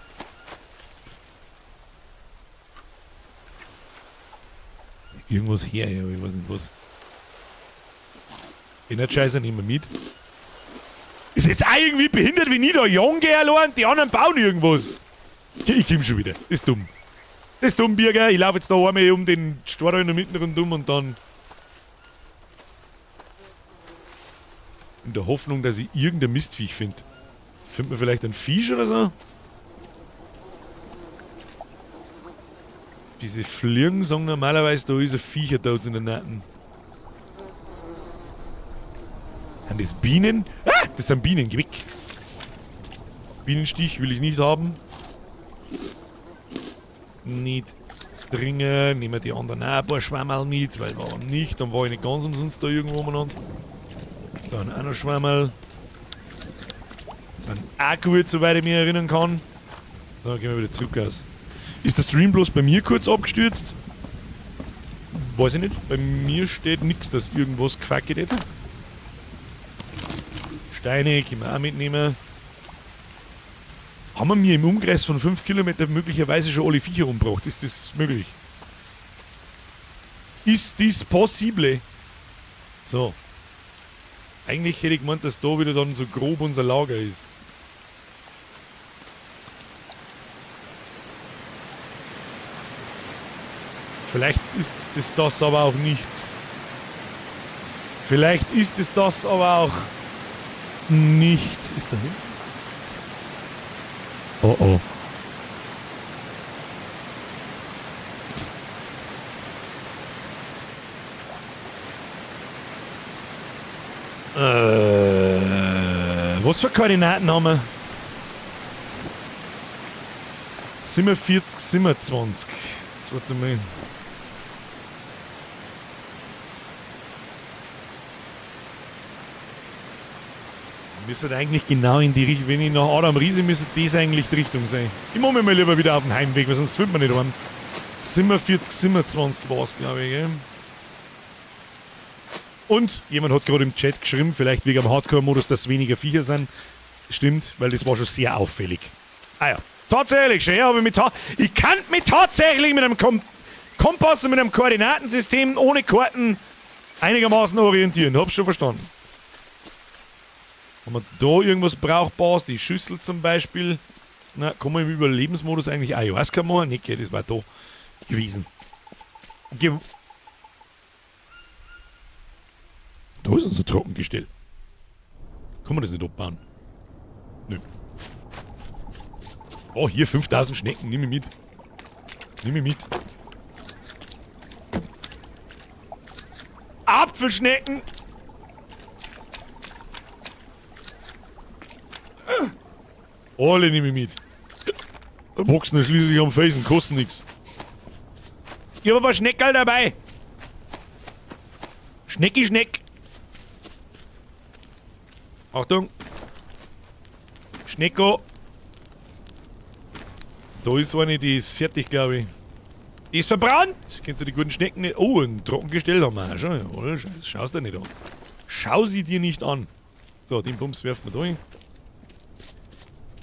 Irgendwas her, ja, ich weiß nicht was. Energizer nehmen wir mit. Ist jetzt auch irgendwie behindert, wie ich da jung gehe allein, die anderen bauen irgendwas. Ich komm schon wieder. Das ist dumm. Das ist dumm, Birger. Ich laufe jetzt da einmal um den Stadion in der Mitte rundum und dann in der Hoffnung, dass ich irgendein Mistviech finde. Findet man vielleicht ein Viech oder so? Diese Fliegen sagen normalerweise, da ist ein Viecher da in der Natten. Sind das Bienen? Ah, das sind Bienen, geh weg. Bienenstich will ich nicht haben. Nicht dringend. Nehmen wir die anderen auch ein paar Schwammerl mit, weil warum nicht? Dann war ich nicht ganz umsonst da irgendwo umeinander. Dann auch noch Schwammerl. Sind auch gut, soweit ich mich erinnern kann. Da gehen wir wieder zurück aus. Ist der Stream bloß bei mir kurz abgestürzt? Weiß ich nicht. Bei mir steht nichts, dass irgendwas gefackelt hätte. Steine können wir auch mitnehmen. Haben wir mir im Umkreis von 5 Kilometern möglicherweise schon alle Viecher umgebracht? Ist das möglich? Ist das possible? So. Eigentlich hätte ich gemeint, dass da wieder dann so grob unser Lager ist. Vielleicht ist es das aber auch nicht. Vielleicht ist es das aber auch nicht. Ist da hin? Oh oh. Was für Koordinaten haben wir? 47, 27. Jetzt warte mal. Müsste eigentlich genau in die Richtung, wenn ich nach Adam Riese müsste das eigentlich die Richtung sein. Ich mache mich mal lieber wieder auf den Heimweg, weil sonst findet man nicht ran. 47, 27 war es, glaube ich, gell? Und jemand hat gerade im Chat geschrieben, vielleicht wegen dem Hardcore-Modus, dass weniger Viecher sind. Stimmt, weil das war schon sehr auffällig. Ah ja, tatsächlich, schon, ja, aber ich kann mich tatsächlich mit einem Kompass und mit einem Koordinatensystem ohne Karten einigermaßen orientieren. Hab's schon verstanden. Haben wir da irgendwas Brauchbares? Die Schüssel zum Beispiel. Na, kann man im Überlebensmodus eigentlich Ayahuasca machen? Nicht, das war da gewesen. Da ist unser Trockengestell. Kann man das nicht abbauen? Nö. Oh, hier 5000 Schnecken. Nimm mich mit. Nimm mich mit. Apfelschnecken! Alle nehme ich mit. Wachsen schließlich am Felsen, kosten nichts. Ich habe aber Schneckerl dabei. Schnecki Schneck. Achtung. Schnecko. Da ist eine, die ist fertig, glaube ich. Die ist verbrannt. Kennst du die guten Schnecken nicht? Oh, ein Trockengestell haben wir auch schon. Ja, schau's dir nicht an. Schau sie dir nicht an. So, den Bums werfen wir da hin.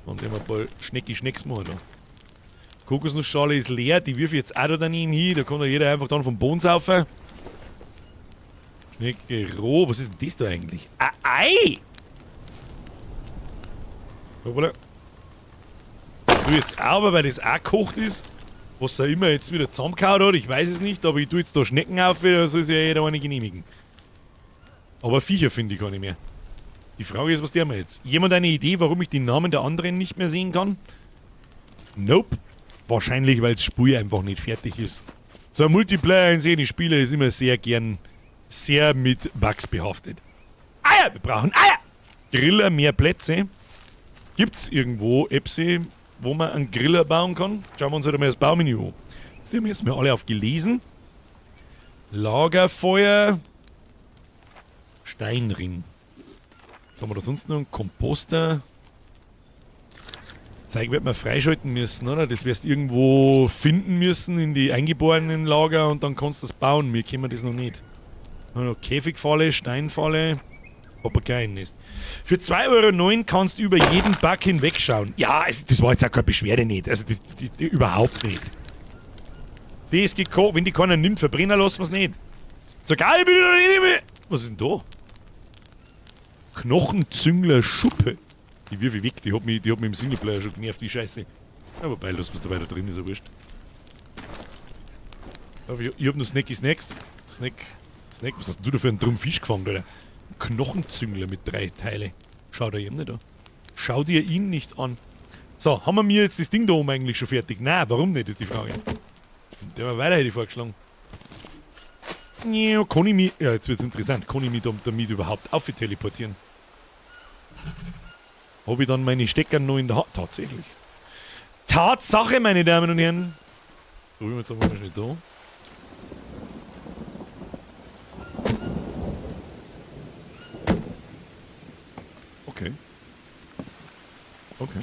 Und dann haben wir ein paar Schnecki-Schnecks machen da. Kokosnussschale ist leer, die wirf ich jetzt auch da daneben hin. Da kann da jeder einfach dann vom Boden saufen. Schnecke roh, was ist denn das da eigentlich? Ein Ei! Hoppala. Du jetzt aber, weil das auch gekocht ist, was er immer jetzt wieder zusammengehauen hat, ich weiß es nicht, aber ich tue jetzt da Schnecken auf, da soll sich ja jeder eine genehmigen. Aber Viecher finde ich gar nicht mehr. Die Frage ist, was der mir jetzt? Jemand eine Idee, warum ich die Namen der anderen nicht mehr sehen kann? Nope. Wahrscheinlich, weil das Spiel einfach nicht fertig ist. So ein Multiplayer in seine Spiele ist immer sehr mit Bugs behaftet. Eier! Wir brauchen Eier! Griller, mehr Plätze. Gibt's irgendwo Epsi, wo man einen Griller bauen kann? Schauen wir uns halt mal das Baumenü an. Das haben wir jetzt mal alle aufgelesen. Lagerfeuer. Steinring. Was haben wir da sonst noch? Ein Komposter. Das Zeug wird man freischalten müssen, oder? Das wirst du irgendwo finden müssen in die eingeborenen Lager und dann kannst du das bauen. Wir können das noch nicht. Noch Käfigfalle, Steinfalle, Papageiennest. Für 2,09 € kannst du über jeden Bug hinwegschauen. Ja, also das war jetzt auch keine Beschwerde nicht. Also das überhaupt nicht. Die ist gekocht. Wenn die keiner nimmt, verbrennen lassen wir es nicht. So geil bin ich noch nicht mehr. Was ist denn da? Knochenzüngler Schuppe. Die wirf ich weg, die hat mich im Singleplayer schon genervt, die Scheiße. Ja, wobei, lass was da weiter drin ist, ja wurscht. Aber ich hab noch Snacky Snacks. Snack, was hast du da für einen dummen Fisch gefangen, Alter? Knochenzüngler mit 3 Teile. Schau dir eben nicht an. Schau dir ihn nicht an. So, haben wir mir jetzt das Ding da oben eigentlich schon fertig? Nein, warum nicht, ist die Frage. Der war weiter, hätte ich vorgeschlagen. Ja, kann ich mich... Ja, jetzt wird's interessant. Kann ich mich damit überhaupt teleportieren? Habe ich dann meine Stecker noch in der Hand? Tatsächlich. Tatsache, meine Damen und Herren. So, jetzt haben wir mal schnell da. Okay. Okay.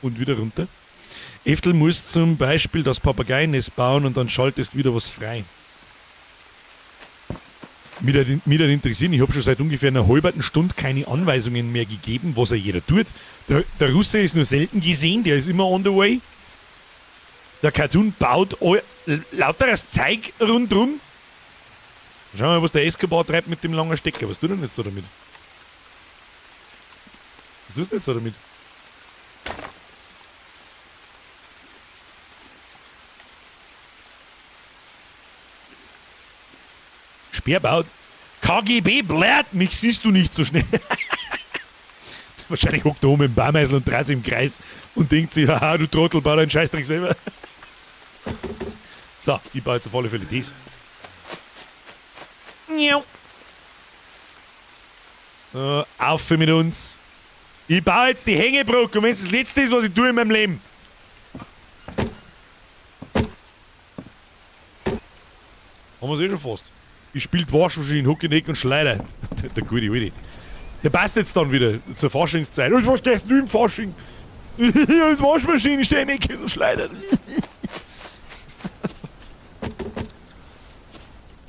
Und wieder runter. Eftel muss zum Beispiel das Papageiennest bauen und dann schaltest wieder was frei. Mich hat interessieren, ich habe schon seit ungefähr einer halben Stunde keine Anweisungen mehr gegeben, was jeder tut. Der Russe ist nur selten gesehen, der ist immer on the way. Der Cartoon baut lauteres Zeug rundrum. Schauen wir mal, was der Escobar treibt mit dem langen Stecker. Was tut er denn jetzt da damit? Was tust du jetzt da damit? Speerbaut. KGB blärt, mich siehst du nicht so schnell. Wahrscheinlich hockt er oben im Baumeisel und dreht sich im Kreis und denkt sich, haha, du Trottel, bau deinen Scheißdreck selber. So, ich baue jetzt auf alle Fälle das. Auf mit uns. Ich baue jetzt die Hängebrücke und wenn es das Letzte ist, was ich tue in meinem Leben. Haben wir es eh schon fast. Ich spielt Waschmaschine, Hockey-Neck und Schleider. Der gute Willi. Der passt jetzt dann wieder zur Faschingszeit. Und was stehst du im Fasching? Als Waschmaschine, ich stehe im Eck und Schleider.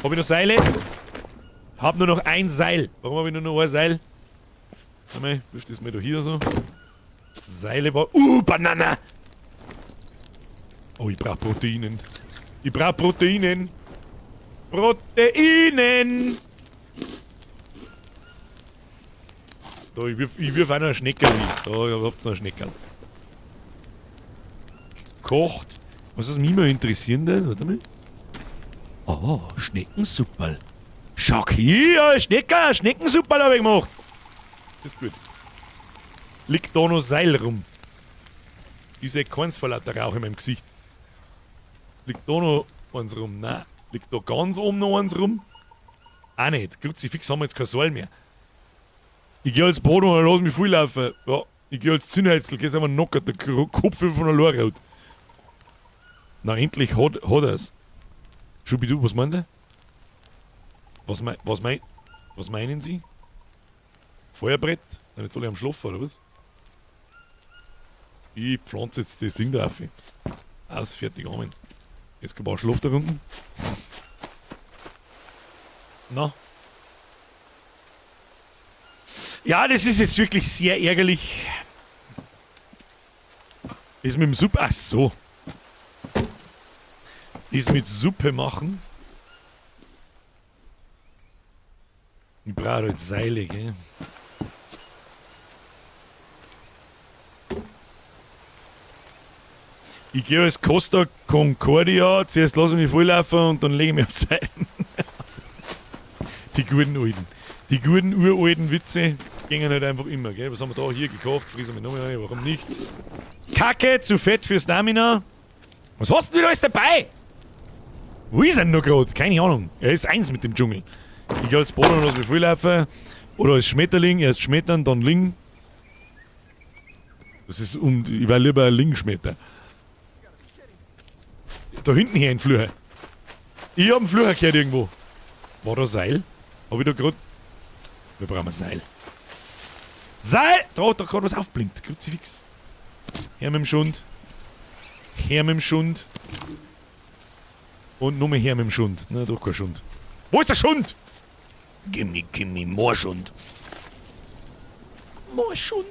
Hab ich noch Seile? Hab nur noch ein Seil. Warum habe ich nur noch ein Seil? Warte mal, wirf das mal da hier so. Seile war. Banana! Oh, ich brauch Proteinen. Ich brauch Proteinen! Proteinen! Da, ich wirf auch noch ein Schneckerl. Da, ihr habt noch ein Schneckerl. Kocht. Was mich mal interessieren da? Warte mal. Oh, Schneckensupperl. Schau hier, Schneckensupperl habe ich gemacht. Ist gut. Liegt da noch Seil rum. Ich sehe keins vor lauter Rauch in meinem Gesicht. Liegt da noch eins rum? Nein. Liegt da ganz oben noch eins rum? Auch nicht. Kruzifix haben wir jetzt kein Seil mehr. Ich geh als Boden und lass mich viel laufen. Ja, ich geh als Zündheizel, gehst einfach knockert, der Kopf von der Lorraut. Na, endlich hat er's. Schubidu, was meint er? Was meinen Sie? Feuerbrett? Dann jetzt alle am Schlafen, oder was? Ich pflanze jetzt das Ding da auf. Aus, fertig, Amen. Jetzt kann man Schlaf da unten. Na? Ja, das ist jetzt wirklich sehr ärgerlich. Ist mit dem Suppe. Ach so. Ist mit Suppe machen. Ich brauche jetzt Seile, gell? Ich gehe als Costa Concordia, zuerst lasse ich mich volllaufen und dann lege ich mich auf Seilen. Die guten alten. Die guten uralten Witze gingen halt einfach immer, gell? Was haben wir da hier gekocht? Friesen wir nochmal ein, warum nicht? Kacke, zu fett für Stamina. Was hast du denn alles dabei? Wo ist er denn noch gerade? Keine Ahnung. Er ist eins mit dem Dschungel. Ich als Boden lass mich viel laufen. Oder als Schmetterling, erst schmettern, dann Ling. Ich war lieber ein Ling-Schmetter. Da hinten hier ein Flur. Ich hab einen Flur gehört irgendwo. War da Seil? Hab ich da gerade... Wir brauchen ein Seil. Seil! Da hat doch gerade was aufblinkt. Kruzifix. Her mit dem Schund. Her mit dem Schund. Und nochmal her mit dem Schund. Na, doch kein Schund. Wo ist der Schund? Gimme, Moorschund. Moorschund.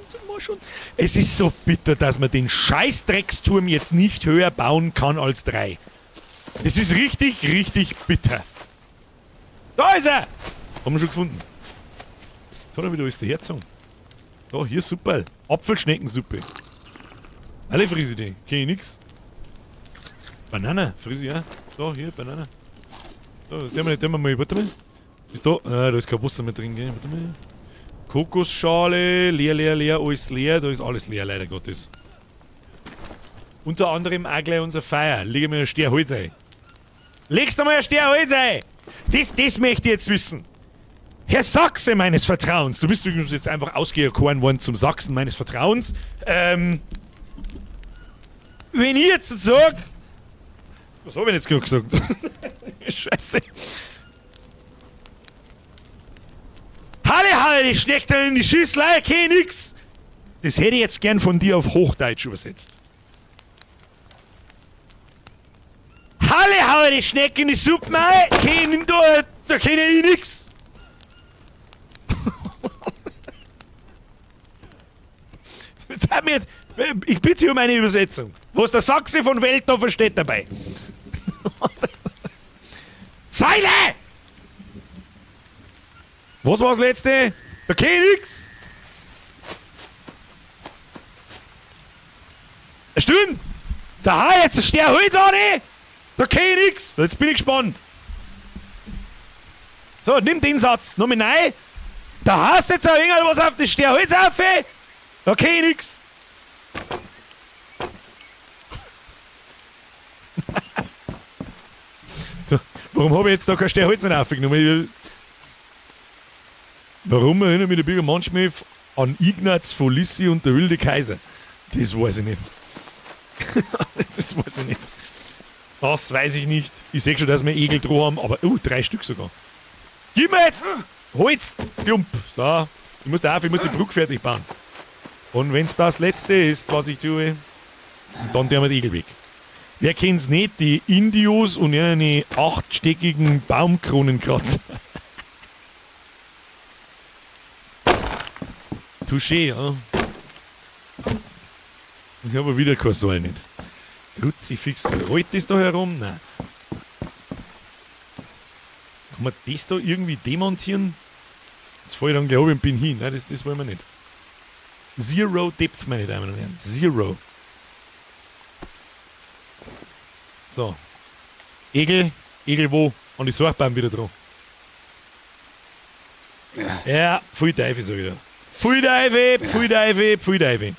Es ist so bitter, dass man den Scheißdrecksturm jetzt nicht höher bauen kann als 3. Es ist richtig bitter. Da ist er! Haben wir schon gefunden. Schau wieder, ist der Herzog. Da, hier super. Apfelschneckensuppe. Alle friese die. Kenn ich nix. Banane, friese ja. Da, hier, Banane. Da, das der mal, warte mal. Ist da? Ah, da ist kein Wasser mehr drin, gell? Warte mal. Kokosschale, leer, alles leer. Da ist alles leer, leider Gottes. Unter anderem auch gleich unser Feuer. Leg mir ein Stern Holz ein. Legst du mal ein Stern Holz ein! Das möchte ich jetzt wissen. Herr Sachse meines Vertrauens. Du bist übrigens jetzt einfach ausgeerkoren worden zum Sachsen meines Vertrauens. Wenn ich jetzt sag... Was hab ich jetzt gerade gesagt? Scheiße. Halle, die Schnechteln, die Schießlei, kein nix. Das hätte ich jetzt gern von dir auf Hochdeutsch übersetzt. Halle, die Schnecken, die Suppen, da kenne ich nix. Ich bitte um eine Übersetzung. Was der Sachse von Welthofer steht dabei. Seile! Was war das letzte? Da kenn ich nix. Stimmt! Da jetzt ein Stern Holz an, da kenn ich nix. Jetzt bin ich gespannt. So, nimm den Satz. Nochmal rein. Da hast jetzt ein wenig was auf das Stern Holz auf. Da kenn ich nix. So, warum habe ich jetzt da kein Stern Holz mehr aufgenommen? Warum erinnert mich der Bürger manchmal an Ignaz von Lissy und der wilde Kaiser? Das weiß ich nicht. Das weiß ich nicht. Das weiß ich nicht. Ich sehe schon, dass wir Egel dran haben, aber 3 Stück sogar. Gib mir jetzt Holz, Klump. So, ich muss die Brücke fertig bauen. Und wenn es das letzte ist, was ich tue, dann tun wir die Egel weg. Wer kennt's nicht? Die Indios und ihre 8-stöckigen Baumkronenkratzer. Touché, ja. Ich habe wieder kein Seil nicht. Kruzifix, rollt das da herum? Nein. Kann man das da irgendwie demontieren? Das fällt dann glaube ich im Pin hin. Nein, das wollen wir nicht. Zero Depth, meine Damen und Herren. Zero. So. Egel wo? Und die Sorgbaum wieder dran. Ja, Pfui Teufel, sag ich da. Pfui Teufel.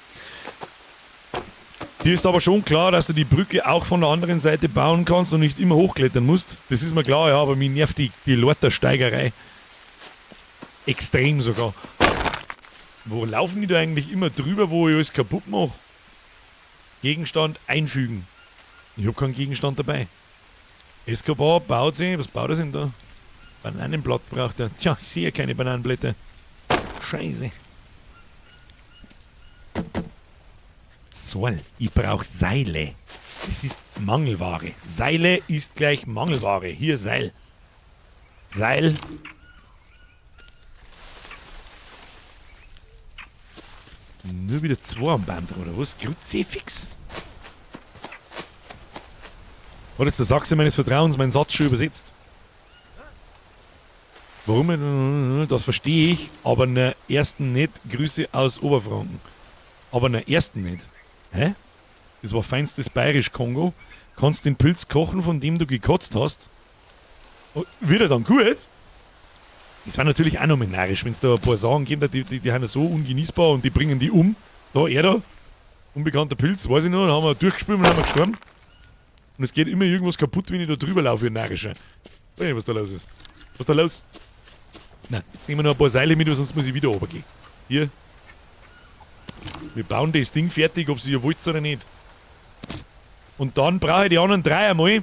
Dir ist aber schon klar, dass du die Brücke auch von der anderen Seite bauen kannst und nicht immer hochklettern musst. Das ist mir klar, ja, aber mich nervt die Lortersteigerei. Extrem sogar. Wo laufen die da eigentlich immer drüber, wo ich alles kaputt mache? Gegenstand einfügen. Ich habe keinen Gegenstand dabei. Escobar baut sie. Was baut er denn da? Bananenblatt braucht er. Tja, ich sehe ja keine Bananenblätter. Scheiße. Soll. Ich brauche Seile. Das ist Mangelware. Seile ist gleich Mangelware. Hier Seil. Seil. Nur wieder 2 am Baum dran, oder was? Kruzifix? Hat jetzt der Sachse meines Vertrauens meinen Satz schon übersetzt? Warum? Das verstehe ich, aber einer ersten nicht. Grüße aus Oberfranken. Aber einer ersten nicht. Hä? Das war feinstes Bayerisch-Kongo. Kannst den Pilz kochen, von dem du gekotzt hast. Oh, wird er dann gut? Das war natürlich auch noch narrisch, wenn es da ein paar Sachen gibt, die sind ja so ungenießbar und die bringen die um. Da, unbekannter Pilz, weiß ich noch, dann haben wir durchgespielt und haben wir gestorben. Und es geht immer irgendwas kaputt, wenn ich da drüber laufe, wie ein Narischer. Ich weiß nicht, was da los ist. Was da los? Nein, jetzt nehmen wir noch ein paar Seile mit, sonst muss ich wieder runtergehen. Hier. Wir bauen das Ding fertig, ob ihr wollt oder nicht. Und dann brauche ich die anderen 3 einmal.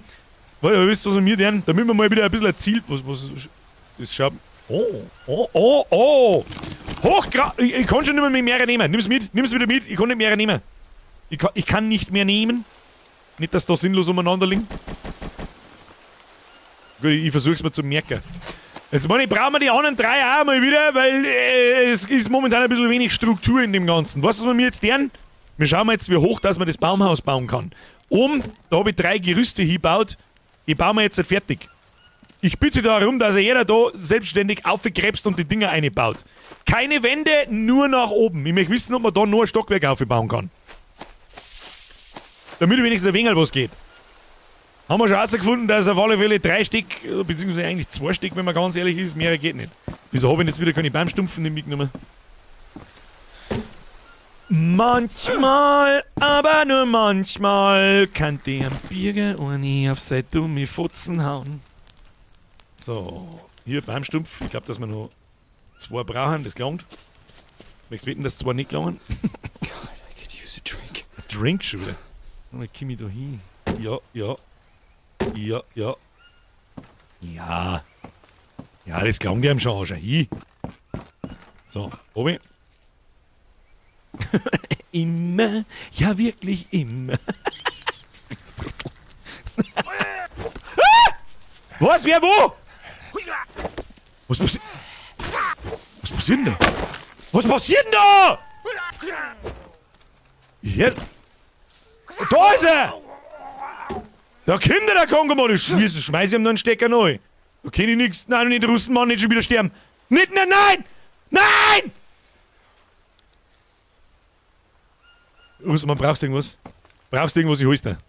Weil ihr wisst, was wir tun, damit wir mal wieder ein bisschen ein Ziel. Was das schaut. Oh! Ich kann schon nicht mehr mehr nehmen. Nimm's wieder mit. Ich kann nicht mehr nehmen. Ich kann nicht mehr nehmen. Nicht, dass da sinnlos umeinander liegen. Gut, ich versuch's mir zu merken. Jetzt meine ich, brauchen wir die anderen 3 auch mal wieder, weil es ist momentan ein bisschen wenig Struktur in dem Ganzen. Was wir jetzt tun? Wir schauen jetzt, wie hoch, dass man das Baumhaus bauen kann. Da habe ich 3 Gerüste hingebaut. Die bauen wir jetzt nicht fertig. Ich bitte darum, dass jeder da selbstständig aufgräbst und die Dinger einbaut. Keine Wände, nur nach oben. Ich möchte wissen, ob man da nur ein Stockwerk aufbauen kann. Damit wenigstens ein wenig was geht. Haben wir schon herausgefunden, dass auf alle Fälle 3 Stück, beziehungsweise eigentlich 2 Stück, wenn man ganz ehrlich ist, mehr geht nicht. Wieso habe ich jetzt wieder keine Baumstumpfen mitgenommen? Manchmal, aber nur manchmal, kann der Bürger ohne auf seine dumme Fotzen hauen. So, hier Baumstumpf. Ich glaube, dass wir noch 2 brauchen, das gelangt. Möchtest du wetten, dass 2 nicht gelangen? God, I could use a drink. Ein Drink schon wieder. Dann komm ich da hin. Ja. Ja, das klang dir schon hin. So, oben. Immer, ja wirklich immer. Was? Wer wo? Was passiert? Was passiert denn da? Was passiert denn da? Hier. Da ist er! Da kommt der Kongo mal, das schmeiß ihm noch einen Stecker neu. Da kenn ich nix. Nein, nicht der Russenmann, nicht schon wieder sterben. Nicht, nein! Russenmann, brauchst du irgendwas? Ich hol's dir.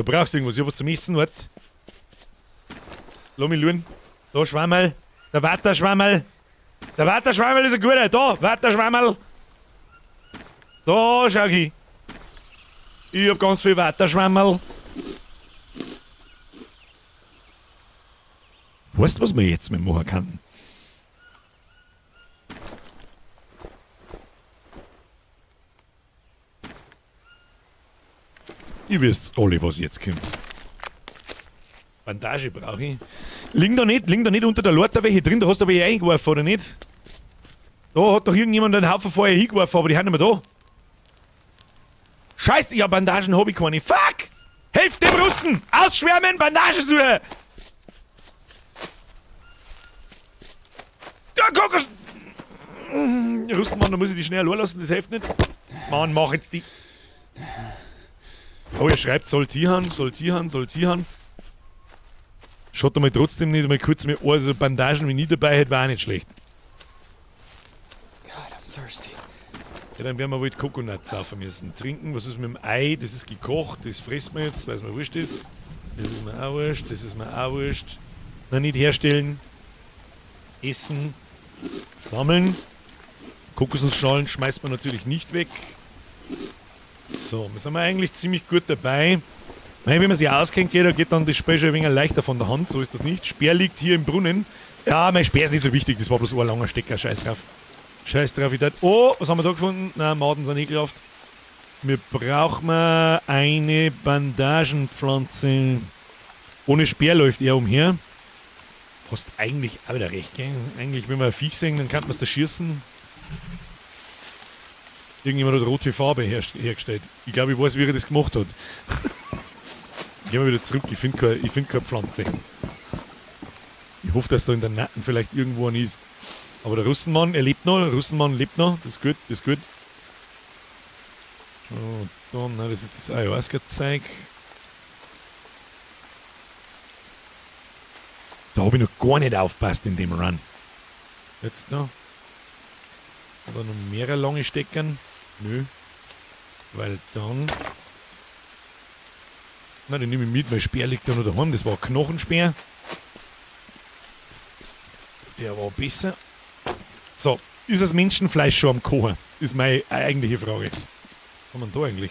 Brauchst du irgendwas? Ich hab was zum Essen, wart. Lass mich schauen. Da, Schwammerl. Der Watterschwammerl. Der Watterschwammerl ist ein guter. Da, Watterschwammerl. Da, schau ich. Ich hab ganz viel Watterschwammerl. Weißt du, was wir jetzt mit machen können? Ihr wisst alle, was jetzt kommt. Bandage brauche ich. Liegen da nicht unter der Lorte welche drin? Da hast du aber eingeworfen, oder nicht? Da hat doch irgendjemand einen Haufen vorher hingeworfen, aber die haben nicht mehr da. Scheiße, ja, Bandagen habe ich keine. Fuck! Helft dem Russen! Ausschwärmen, Bandagen suchen! Ja, guck! Russenmann, da muss ich die schnell allein lassen, das hilft nicht. Mann, mach jetzt die. Oh, er schreibt, soll Tihan. Schaut einmal trotzdem nicht einmal kurz mit also Bandagen, wenn ich dabei hätte, war auch nicht schlecht. God, I'm thirsty. Ja, dann werden wir wohl Kokonat saufen müssen. Trinken, was ist mit dem Ei? Das ist gekocht, das fressen wir jetzt, weil es mir wurscht ist. Das ist mir auch wurscht, Noch nicht herstellen. Essen. Sammeln. Kokosnussschalen schmeißt man natürlich nicht weg. So, wir sind eigentlich ziemlich gut dabei. Wenn man sich auskennt, geht dann das Speer schon ein wenig leichter von der Hand. So ist das nicht. Speer liegt hier im Brunnen. Ja, mein Speer ist nicht so wichtig. Das war bloß ein langer Stecker. Scheiß drauf. Oh, was haben wir da gefunden? Nein, Maden sind ekelhaft. Wir brauchen eine Bandagenpflanze. Ohne Speer läuft er umher. Hast eigentlich auch wieder recht, gell? Eigentlich, wenn wir ein Viech sehen, dann kann man es da schießen. Irgendjemand hat rote Farbe hergestellt. Ich glaube, ich weiß, wie er das gemacht hat. Gehen wir wieder zurück. Ich finde keine Pflanze. Ich hoffe, dass da in der Natten vielleicht irgendwo eine ist. Aber der Russenmann, er lebt noch. Das ist gut, So, dann, das ist das Ayahuasca-Zeug. Da habe ich noch gar nicht aufgepasst in dem Run. Jetzt da. Oder noch mehrere lange Steckern? Nö. Weil dann. Na, den nehme ich mit, mein Speer liegt da noch daheim. Das war ein Knochenspeer. Der war besser. So, ist das Menschenfleisch schon am Kochen? Ist meine eigentliche Frage. Was haben wir da eigentlich?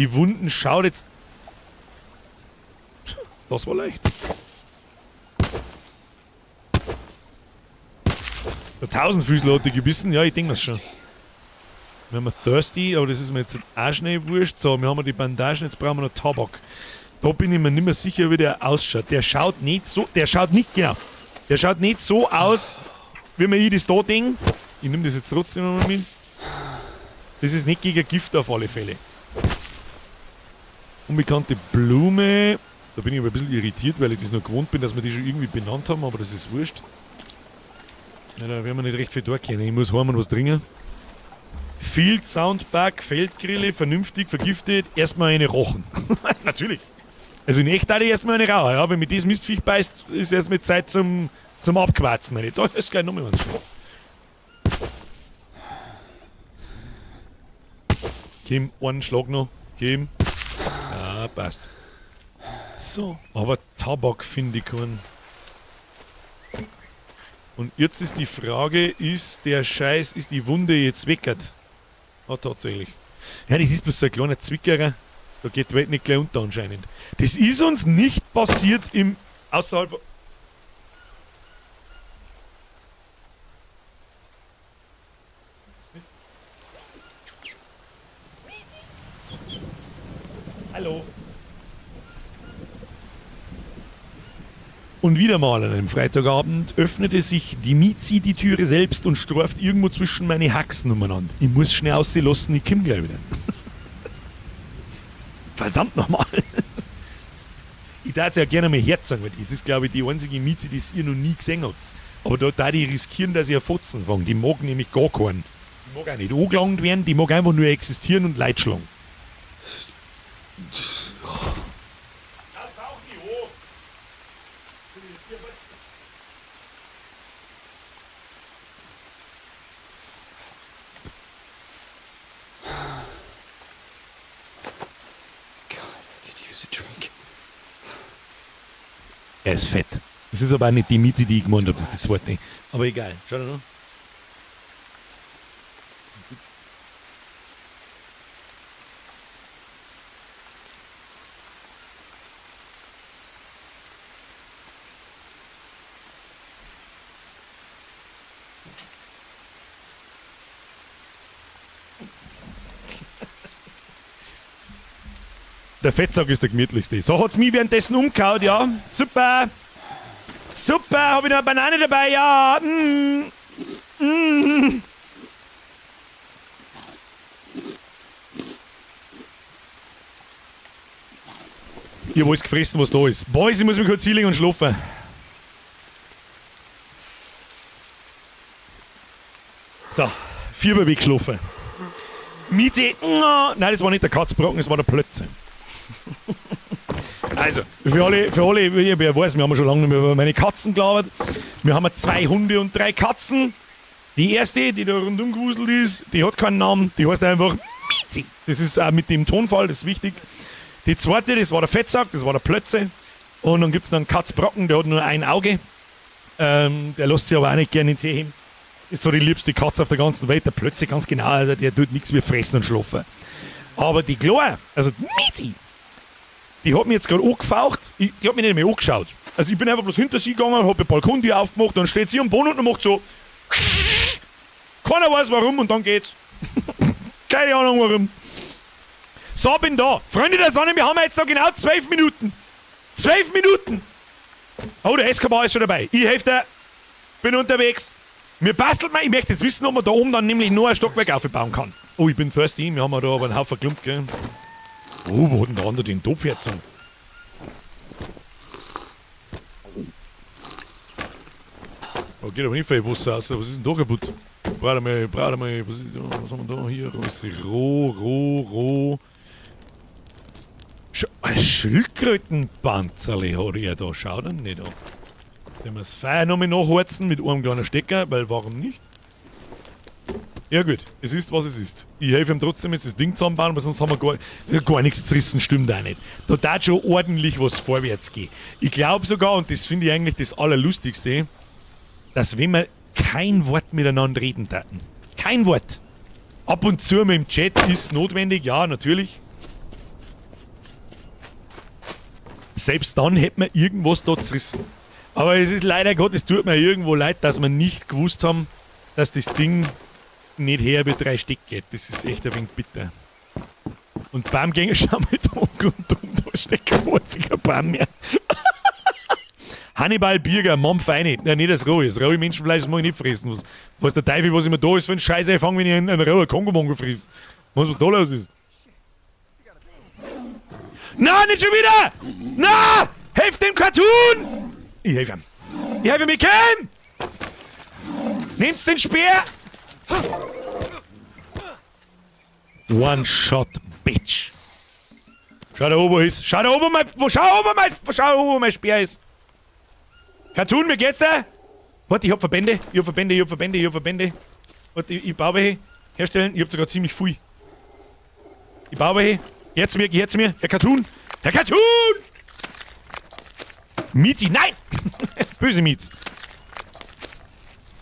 Die Wunden schaut jetzt... Das war leicht. Der Tausendfüßler hat die gebissen, ja, ich denke das schon. Wir haben Thirsty, aber das ist mir jetzt auch schnell wurscht. So, wir haben die Bandagen, jetzt brauchen wir noch Tabak. Da bin ich mir nicht mehr sicher, wie der ausschaut. Der schaut nicht so, der schaut nicht so aus, wie man ich das da denke. Ich nehme das jetzt trotzdem nochmal mit. Das ist nicht gegen Gift auf alle Fälle. Unbekannte Blume. Da bin ich aber ein bisschen irritiert, weil ich das noch gewohnt bin, dass wir die schon irgendwie benannt haben, aber das ist wurscht. Ja, da werden wir nicht recht viel durchkennen. Ich muss heim und was trinken. Field Soundpack, Feldgrille, vernünftig, vergiftet, erstmal eine rochen. Natürlich. Also in echt hatte ich erstmal eine rauer, ja. Wenn mir das Mistviech beißt, ist erst mit Zeit zum Abquarzen. Da ist gleich nochmal was. Kim, einen Schlag noch. Kim. Ja, passt. So, aber Tabak finde ich keinen. Und jetzt ist die Frage, ist die Wunde jetzt weckert? Ah, tatsächlich. Ja, das ist bloß so ein kleiner Zwickerer. Da geht die Welt nicht gleich unter anscheinend. Das ist uns nicht passiert im außerhalb... Hallo. Und wieder mal an einem Freitagabend öffnete sich die Miezi die Türe selbst und streift irgendwo zwischen meine Haxen umeinander. Ich muss schnell auslassen, ich komm gleich wieder. Verdammt nochmal. Ich darf es ja gerne mal Herz sagen, weil das ist, glaube ich, die einzige Miezi, die ihr noch nie gesehen habt. Aber da die riskieren, dass ich ein Fotzen fange. Die mag nämlich gar keinen. Die mag auch nicht angelangt werden, die mag einfach nur existieren und Leid schlagen. Er ist fett. Das ist aber auch nicht die Miezi, die ich gemeint habe, das ist die zweite. Aber egal. Schau da noch. Der Fettsack ist der gemütlichste. So hat's mich währenddessen umgehauen, ja. Super. Super, habe ich noch eine Banane dabei, ja. Ich habe alles gefressen, was da ist. Boys, ich muss mich kurz hinlegen und schlafen. So, 4 weggeschlafen. Miezi, nein, das war nicht der Katzbrocken, das war der Plötze. Also, für alle, wer weiß, wir haben schon lange nicht mehr über meine Katzen gelabert. Wir haben 2 Hunde und 3 Katzen. Die erste, die da rundum gewuselt ist, die hat keinen Namen, die heißt einfach Miezi. Das ist auch mit dem Tonfall, das ist wichtig. Die zweite, das war der Fettsack, das war der Plötze. Und dann gibt es noch einen Katzbrocken, der hat nur ein Auge. Der lässt sich aber auch nicht gerne in den Tee hin. Ist so die liebste Katze auf der ganzen Welt. Der Plötze ganz genau, also der tut nichts wie fressen und schlafen. Aber die Kleine, also die Miezi, die hat mich jetzt gerade angefaucht, die hat mich nicht mehr angeschaut. Also ich bin einfach bloß hinter sie gegangen, habe die Balkontür aufgemacht, dann steht sie am Boden und macht so. Keiner weiß warum und dann geht's. Keine Ahnung warum. So, bin da. Freunde der Sonne, wir haben jetzt noch genau 12 Minuten. 12 Minuten! Oh, der SKB ist schon dabei. Ich helfe dir. Bin unterwegs. Mir bastelt mal. Ich möchte jetzt wissen, ob man da oben dann nämlich nur ein Stockwerk aufbauen kann. Oh, ich bin thirsty. Wir haben da aber einen Haufen Klump, gell? Oh, wo hat denn der andere den Topf jetzt? Oh, geht aber nicht viel Wasser aus. Was ist denn da kaputt? Braucht mal, was haben wir da? Hier, roh. Ein Schildkrötenpanzerli hat er da. Schau dann nicht an. Wenn wir das Feuer nochmal nachheizen mit einem kleinen Stecker, weil warum nicht? Ja gut, es ist was es ist. Ich helfe ihm trotzdem jetzt das Ding zusammenbauen, weil sonst haben wir gar nichts zerrissen, stimmt auch nicht. Da darf schon ordentlich was vorwärts gehen. Ich glaube sogar, und das finde ich eigentlich das Allerlustigste, dass wenn wir kein Wort miteinander reden taten. Kein Wort. Ab und zu mit dem Chat ist notwendig, ja, natürlich. selbst dann hätte man irgendwas da zerrissen. Aber es ist leider Gottes, es tut mir irgendwo leid, dass wir nicht gewusst haben, dass das Ding nicht her wie 3 Stück geht. Das ist echt ein wenig bitter. Und Baumgänger schauen wir da rundum, da steckt kein einziger Baum mehr. Hannibal Birger, Mom Feine. Ja, nicht das rohe. Das rohe Menschenfleisch das mag ich nicht fressen. Was der Teufel, was immer da ist, für ein Scheiß einfangen, wenn ich einen rohen Kongo-Mongo friss. Was da los ist? Nein, nicht schon wieder! Na! Helft dem Cartoon! Ich helfe ihm. Ich helfe mir keinem! Nehmt den Speer! One shot, bitch! Schau da oben ist. Schau da oben mein Speer ist. Cartoon, wie geht's da? Warte, ich hab Verbände. Warte, ich baue welche. Herstellen, ich hab sogar ziemlich viel. Ich baue welche. Jetzt zu mir. Herr Cartoon! Miezi, nein! Böse Miez.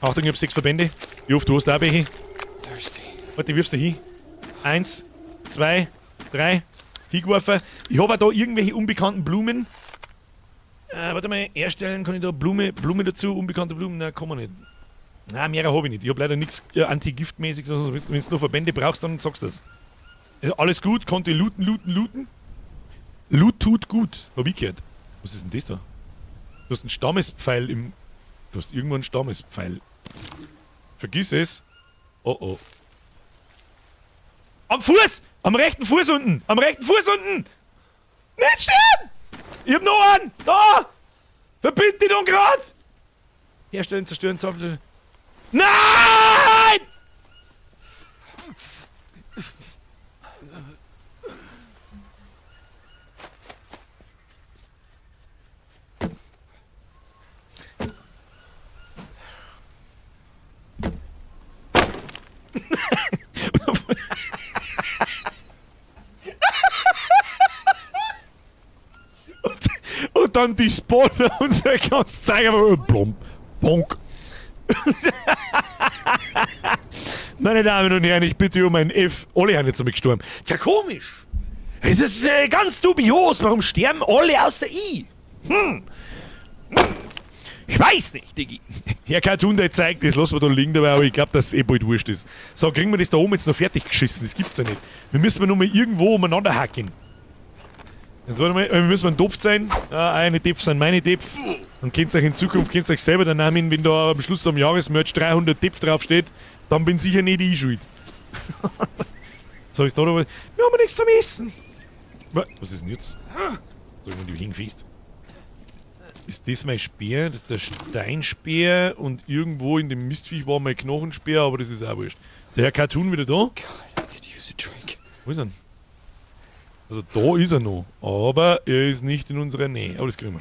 Achtung, ich hab 6 Verbände. Wie oft du hast auch welche? Thirsty. Warte, wirfst du hin? 1, 2, 3. Hingeworfen. Ich habe auch da irgendwelche unbekannten Blumen. Warte mal, herstellen kann ich da Blume dazu, unbekannte Blumen? Nein, kann man nicht. Nein, mehr habe ich nicht. Ich habe leider nichts antigiftmäßiges. Also, wenn du noch Verbände brauchst, dann sagst du das. Also alles gut, konnte looten. Loot tut gut. Hab ich gehört. Was ist denn das da? Du hast einen Stammespfeil im... Du hast irgendwo einen Stammespfeil. Vergiss es. Oh oh. Am Fuß! Am rechten Fuß unten! Nicht sterben! Ich hab noch einen! Da! Verbind die doch grad! Herstellen, zerstören, zappeln. Nein! Und dann die Spawner und so kannst zeigen, plomp, bonk. Meine Damen und Herren, ich bitte um ein F. Alle haben jetzt damit gestorben. Tja, komisch. Es ist ganz dubios. Warum sterben alle außer ich? Ich weiß nicht, Diggi. Herr Cartoon, der zeigt, das lassen wir da liegen dabei, aber ich glaube, dass es eh bald wurscht ist. So, kriegen wir das da oben jetzt noch fertig geschissen? Das gibt's ja nicht. Wir müssen noch mal irgendwo umeinander hacken. Jetzt warte mal, wir müssen ein Topf sein. Eine Topf sind meine Topf. Dann könnt ihr euch in Zukunft euch selber den Namen, wenn da am Schluss am Jahresmerch 300 Topf draufsteht, dann bin sicher nicht ich schuld. So, ist da noch was? Wir haben nichts zum Essen. Was ist denn jetzt? Sag mal, die hingefest. Ist das mein Speer? Das ist der Steinspeer und irgendwo in dem Mistviech war mein Knochenspeer, aber das ist auch wurscht. Der Herr Cartoon wieder da? God, I could use a drink. Wo ist er denn? Also da ist er noch, aber er ist nicht in unserer Nähe. Aber das kriegen wir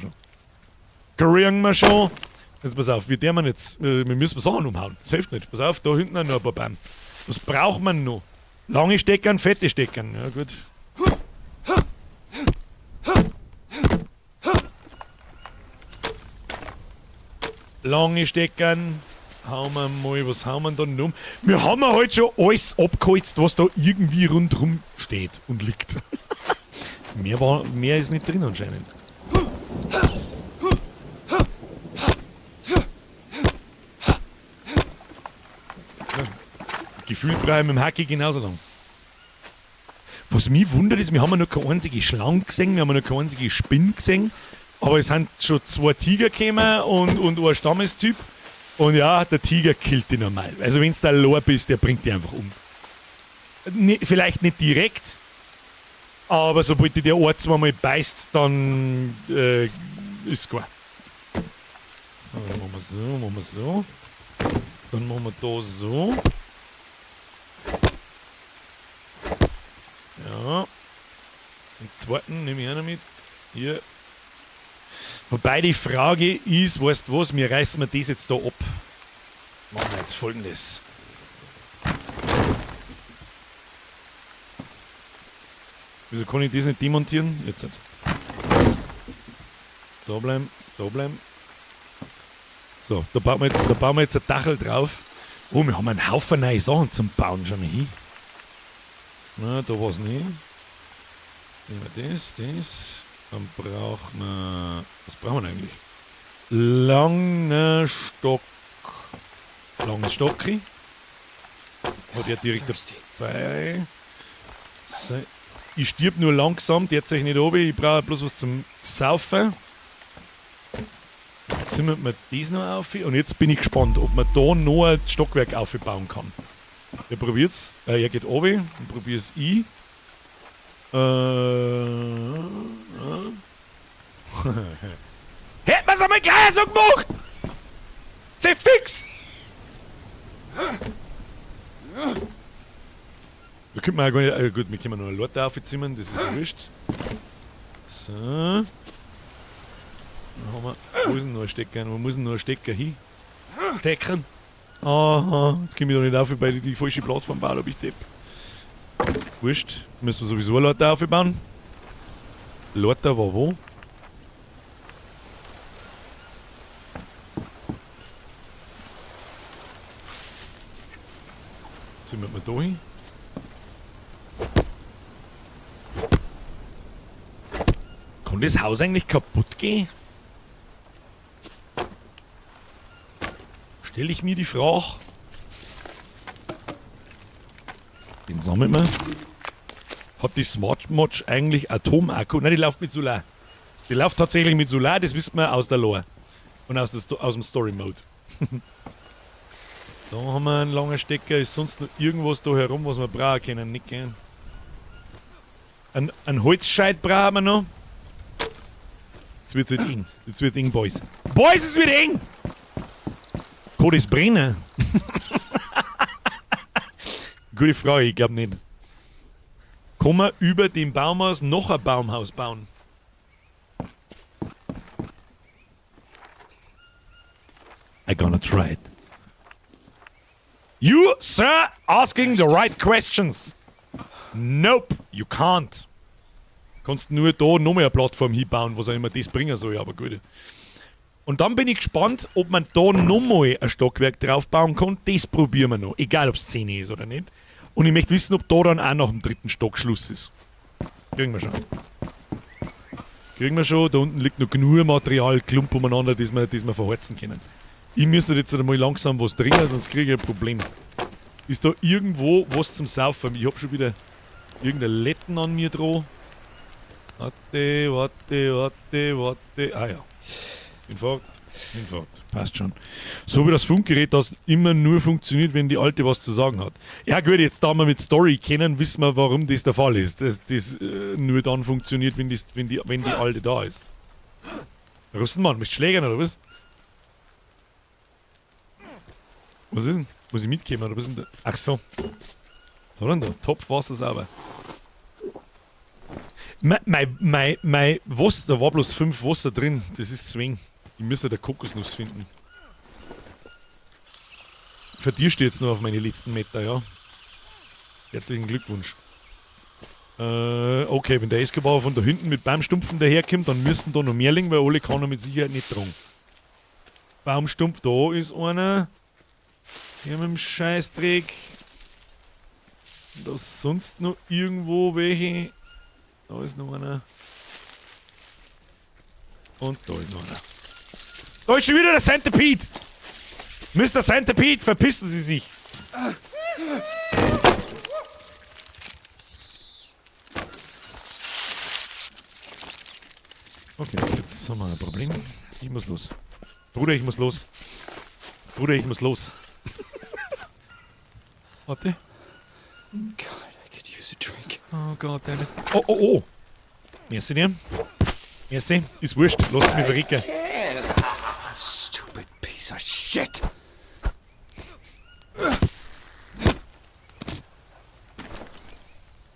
schon. Jetzt pass auf, wir müssen Sachen umhauen. Das hilft nicht. Pass auf, da hinten noch ein paar Bäume. Was braucht man noch? Lange Steckern, fette Steckern. Ja gut. Lange Steckern. Hauen wir mal, was hauen wir dann um? Wir haben ja heute schon alles abgeholzt, was da irgendwie rundherum steht und liegt. Mehr ist nicht drin anscheinend. Ja, gefühlt brauche ich mit dem Hacki genauso lang. Was mich wundert ist, wir haben ja noch keine einzige Schlange gesehen, wir haben ja noch keine einzige Spinne gesehen, aber es sind schon 2 Tiger gekommen und ein Stammestyp. Und ja, der Tiger killt die normal. Also wenn du da Lor bist, der bringt die einfach um. Vielleicht nicht direkt, aber sobald die der Ort zweimal beißt, dann ist klar. So, dann machen wir so. Dann machen wir da so. Ja. Den zweiten nehme ich auch noch mit. Hier. Wobei die Frage ist, weißt du was, wir reißen das jetzt da ab. Machen wir jetzt Folgendes. Wieso kann ich das nicht demontieren? Jetzt nicht. Da bleiben. So, da bauen wir jetzt ein Dachel drauf. Oh, wir haben einen Haufen neue Sachen zum Bauen. Schau mal hin. Na, da war es nicht. Nehmen wir das. Dann brauchen wir... Was brauchen wir eigentlich? Langer Stock. Langes Stocki. Hat er direkt Thirsty. dabei. So. Ich stirb nur langsam, der sich nicht oben. Ich brauche bloß was zum Saufen. Jetzt zimmert man das noch auf. Und jetzt bin ich gespannt, ob man da noch ein Stockwerk aufbauen kann. Er probiert's. Er geht oben und probier's ich. Hätten wir's einmal gleich so gemacht! Sei fix! Da könnte man ja gar nicht. Gut, wir können noch eine Lotte aufzimmern, das ist ja wurscht. So. Dann haben wir. Wo ist denn noch ein Stecker? Wo muss denn noch ein Stecker hin? Stecken. Aha, jetzt komme ich da nicht auf, weil ich die falsche Plattform baue, ob ich depp. Wurscht, müssen wir sowieso eine Lotte aufbauen. Lotte war wo? Zimmern wir da hin. Kann das Haus eigentlich kaputt gehen? Stelle ich mir die Frage. Den sammeln wir. Hat die Smart Match eigentlich Atomakku? Nein, die läuft mit Solar. Die läuft tatsächlich mit Solar, das wissen wir aus der Lore. Und aus dem Story Mode. Da haben wir einen langen Stecker. Ist sonst noch irgendwas da herum, was wir brauchen können? Nicht gern. Ein Holzscheit brauchen wir noch. Jetzt wird's halt eng. Jetzt wird's eng, Boys. Boys, es wird eng! Kann das brennen? Gute Frage, ich glaube nicht. Kann man über dem Baumhaus noch ein Baumhaus bauen? I gonna try it. You, sir, asking the right questions. Nope, you can't. Kannst nur da noch mehr eine Plattform hinbauen, was auch immer das bringen soll, aber gut. Und dann bin ich gespannt, ob man da nochmal ein Stockwerk draufbauen kann. Das probieren wir noch. Egal, ob es 10 ist oder nicht. Und ich möchte wissen, ob da dann auch nach dem 3. Stock Schluss ist. Kriegen wir schon. Kriegen wir schon. Da unten liegt noch genug Material, Klump umeinander, das wir verheizen können. Ich müsste jetzt einmal langsam was trinken, sonst kriege ich ein Problem. Ist da irgendwo was zum Saufen? Ich habe schon wieder irgendeine Letten an mir dran. Warte. Ah ja. Infarkt. Passt schon. So wie das Funkgerät, das immer nur funktioniert, wenn die Alte was zu sagen hat. Ja gut, jetzt da wir mit Story kennen, wissen wir, warum das der Fall ist. Das nur dann funktioniert, wenn die Alte da ist. Russenmann, bist du Schlägern oder was? Was ist denn? Muss ich mitkommen oder was ist denn da? Ach so. Was hat denn da? Topf Wasser sauber. Mein Wasser, da war bloß 5 Wasser drin. Das ist Zwing. Ich müsste der Kokosnuss finden. Für dich steht jetzt nur auf meine letzten Meter, ja. Herzlichen Glückwunsch. Okay, wenn der Escobar von da hinten mit Baumstumpfen daherkommt, dann müssen da noch mehr liegen, weil alle kann er mit Sicherheit nicht tragen. Baumstumpf, da ist einer. Hier mit dem Scheißdreck. Da ist sonst noch irgendwo welche. Da ist noch einer. Und da ist noch einer. Da ist schon wieder der Centipede! Mr. Centipede, verpissen Sie sich! Okay, jetzt haben wir ein Problem. Ich muss los. Bruder, ich muss los. Bruder, ich muss los. Warte. God, I could use a drink. Oh Gott, deine. Oh! Merci dir. Merci. Ist wurscht. Lass es mich verrecken. Stupid piece of shit.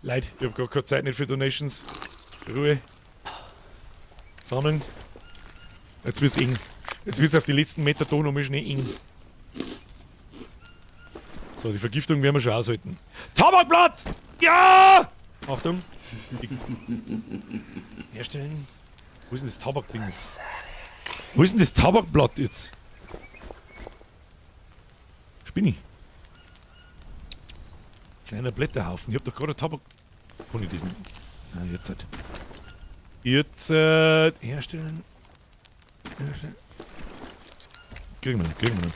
Leid, ich hab gar keine Zeit nicht für Donations. Ruhe. Sammeln. Jetzt wird's eng. Jetzt wird's auf die letzten Meter da noch mal schnell eng. So, die Vergiftung werden wir schon aushalten. Tabakblatt! Ja! Achtung. Herstellen. Wo ist denn das Tabakding jetzt? Wo ist denn das Tabakblatt jetzt? Spinni. Kleiner Blätterhaufen. Ich hab doch gerade Tabak. Kann ich diesen. Ah, jetzt halt. Jetzt, herstellen. Kriegen wir nicht.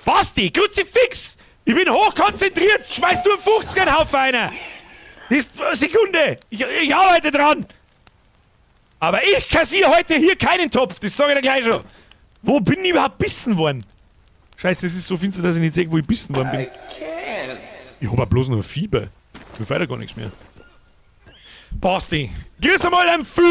Basti, Kruzifix! Ich bin hochkonzentriert! Schmeiß du einen 50er-Haufen rein! Das ist Sekunde! Ich arbeite dran! Aber ich kassiere heute hier keinen Topf, das sage ich dir gleich schon. Wo bin ich überhaupt bissen worden? Scheiße, es ist so finster, dass ich nicht sehe, wo ich bissen worden bin. Ich hab auch bloß noch ein Fieber. Mir fällt ja gar nichts mehr. Basti, grüß einmal ein Fühler!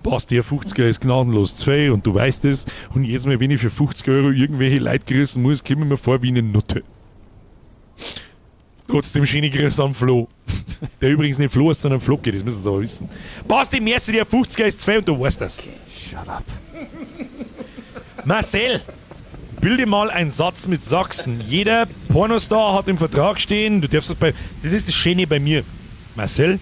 Basti, der 50er ist gnadenlos 2 und du weißt es. Und jedes Mal, wenn ich für 50 Euro irgendwelche Leute gerissen muss, komme ich mir vor wie eine Nutte. Trotzdem schöne Grüße an Flo. Der übrigens nicht Flo ist, sondern Flocke, das müssen Sie aber wissen. Basti, merci, der 50er ist 2 und du weißt das. Shut up. Marcel, bilde mal einen Satz mit Sachsen. Jeder Pornostar hat im Vertrag stehen, du darfst das bei. Das ist das Schöne bei mir. Marcel,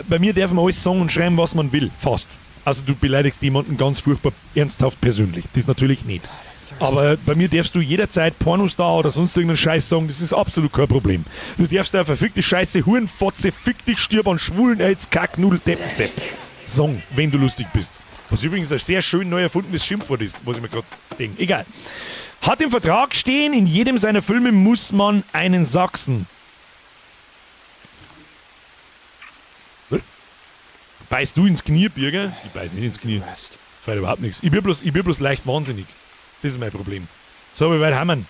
bei mir darf man alles sagen und schreiben, was man will. Fast. Also du beleidigst jemanden ganz furchtbar ernsthaft persönlich. Das natürlich nicht. Aber bei mir darfst du jederzeit Pornostar oder sonst irgendeinen Scheiß sagen, das ist absolut kein Problem. Du darfst da verfickte Scheiße, Hurenfotze, fick dich, stirb an Schwulen, jetzt Kack, Nudel, Deppenzepp sagen, wenn du lustig bist. Was übrigens ein sehr schön neu erfundenes Schimpfwort ist, was ich mir gerade denke. Egal. Hat im Vertrag stehen, in jedem seiner Filme muss man einen Sachsen. Beißt du ins Knie, Birger? Ich beiß nicht ins Knie. Fällt überhaupt nichts. Ich bin bloß leicht wahnsinnig. Das ist mein Problem. So, wie weit haben wir?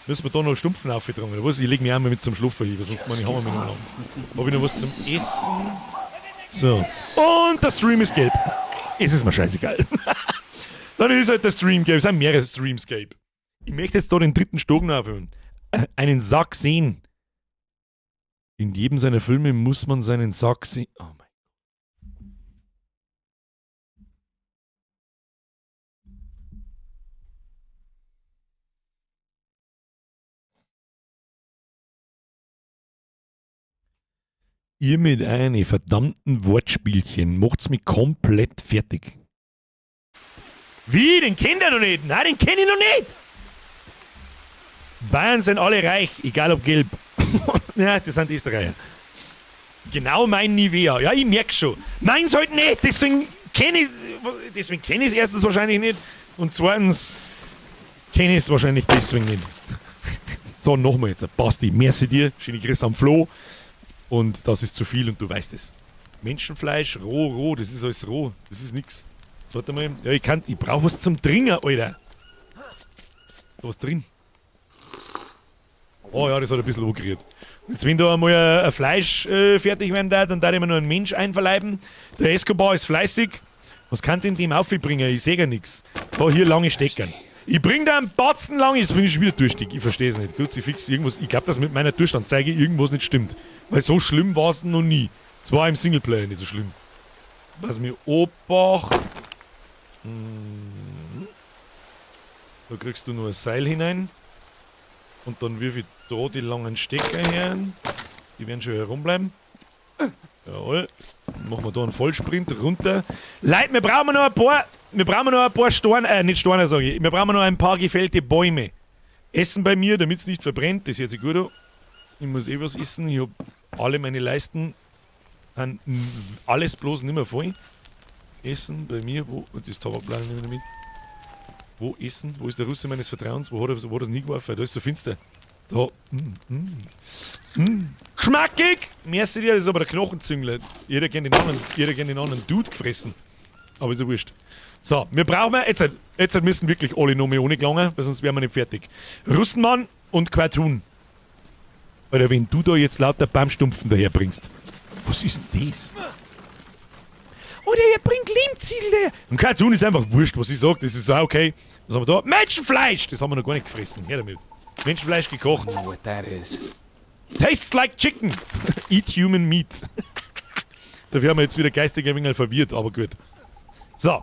Müssen wir da noch Stumpfen aufgetragen oder was? Ich leg mich einmal mit zum Schlafen hin, sonst meine ich haben wir mit noch. Hab ich noch was zum Essen? So. Und der Stream ist gelb. Es ist mir scheißegal. Dann ist halt der Stream gelb. Es sind mehrere Streams gelb. Ich möchte jetzt da den 3. Stock noch aufhören. Einen Sack sehen. In jedem seiner Filme muss man seinen Sack sehen. Oh mein. Ihr mit einem verdammten Wortspielchen macht's mich komplett fertig. Wie? Den kennt ihr noch nicht? Nein, den kenn ich noch nicht! Bayern sind alle reich, egal ob gelb. Ja, das sind Österreicher. Genau mein Nivea. Ja, ich merk's schon. Meins halt nicht, deswegen kenn ich's erstens wahrscheinlich nicht und zweitens kenn ich's wahrscheinlich deswegen nicht. So, nochmal jetzt. Basti, merci dir. Schöne Grüße am Flo. Und das ist zu viel und du weißt es. Menschenfleisch, roh, das ist alles roh. Das ist nix. Warte mal. Ja, ich brauch was zum Trinken, Alter. Da was drin. Oh ja, das hat ein bisschen angerührt. Jetzt, wenn da einmal ein Fleisch fertig werden darf, dann darf ich mir noch einen Mensch einverleiben. Der Escobar ist fleißig. Was kann denn dem aufbringen? Ich sehe ja nichts. Da hier lange Steckern. Ich bring da einen Batzen lang, jetzt bin ich schon wieder durstig. Ich verstehe es nicht. Kruzifix, irgendwas. Ich glaube, dass mit meiner Durchstandszeige irgendwas nicht stimmt. Weil so schlimm war es noch nie. Es war im Singleplayer nicht so schlimm. Was mir Obacht. Da kriegst du nur ein Seil hinein. Und dann wirf ich da die langen Stecker her. Die werden schon herumbleiben. Jawohl. Dann machen wir da einen Vollsprint runter. Leute, wir brauchen noch ein paar Storne, nicht Storne sage ich. Wir brauchen noch ein paar gefällte Bäume. Essen bei mir, damit es nicht verbrennt. Das hört sich gut an. Ich muss was essen. Ich habe alle meine Leisten. Alles bloß nicht mehr voll. Essen bei mir. Wo? Das Tabakblatt nehme ich mit. Wo essen? Wo ist der Russe meines Vertrauens? Wo hat er das nie geworfen? Da ist so finster. Da. Geschmackig! Merci dir, das ist aber der Knochenzüngler. Jeder kennt den anderen Dude gefressen. Aber ist ja wurscht. So, wir brauchen jetzt müssen wirklich alle noch mehr ohne gelangen, weil sonst wären wir nicht fertig. Russenmann und Quatun. Oder wenn du da jetzt lauter Baumstumpfen daherbringst. Was ist denn das? Oder er bringt Lehmziegel daher. Und Quatun ist einfach wurscht, was ich sage. Das ist auch okay. Was haben wir da? Menschenfleisch! Das haben wir noch gar nicht gefressen. Her damit. Menschenfleisch gekocht. I know what that is. Tastes like chicken. Eat human meat. Da werden wir jetzt wieder geistig ein wenig verwirrt, aber gut. So.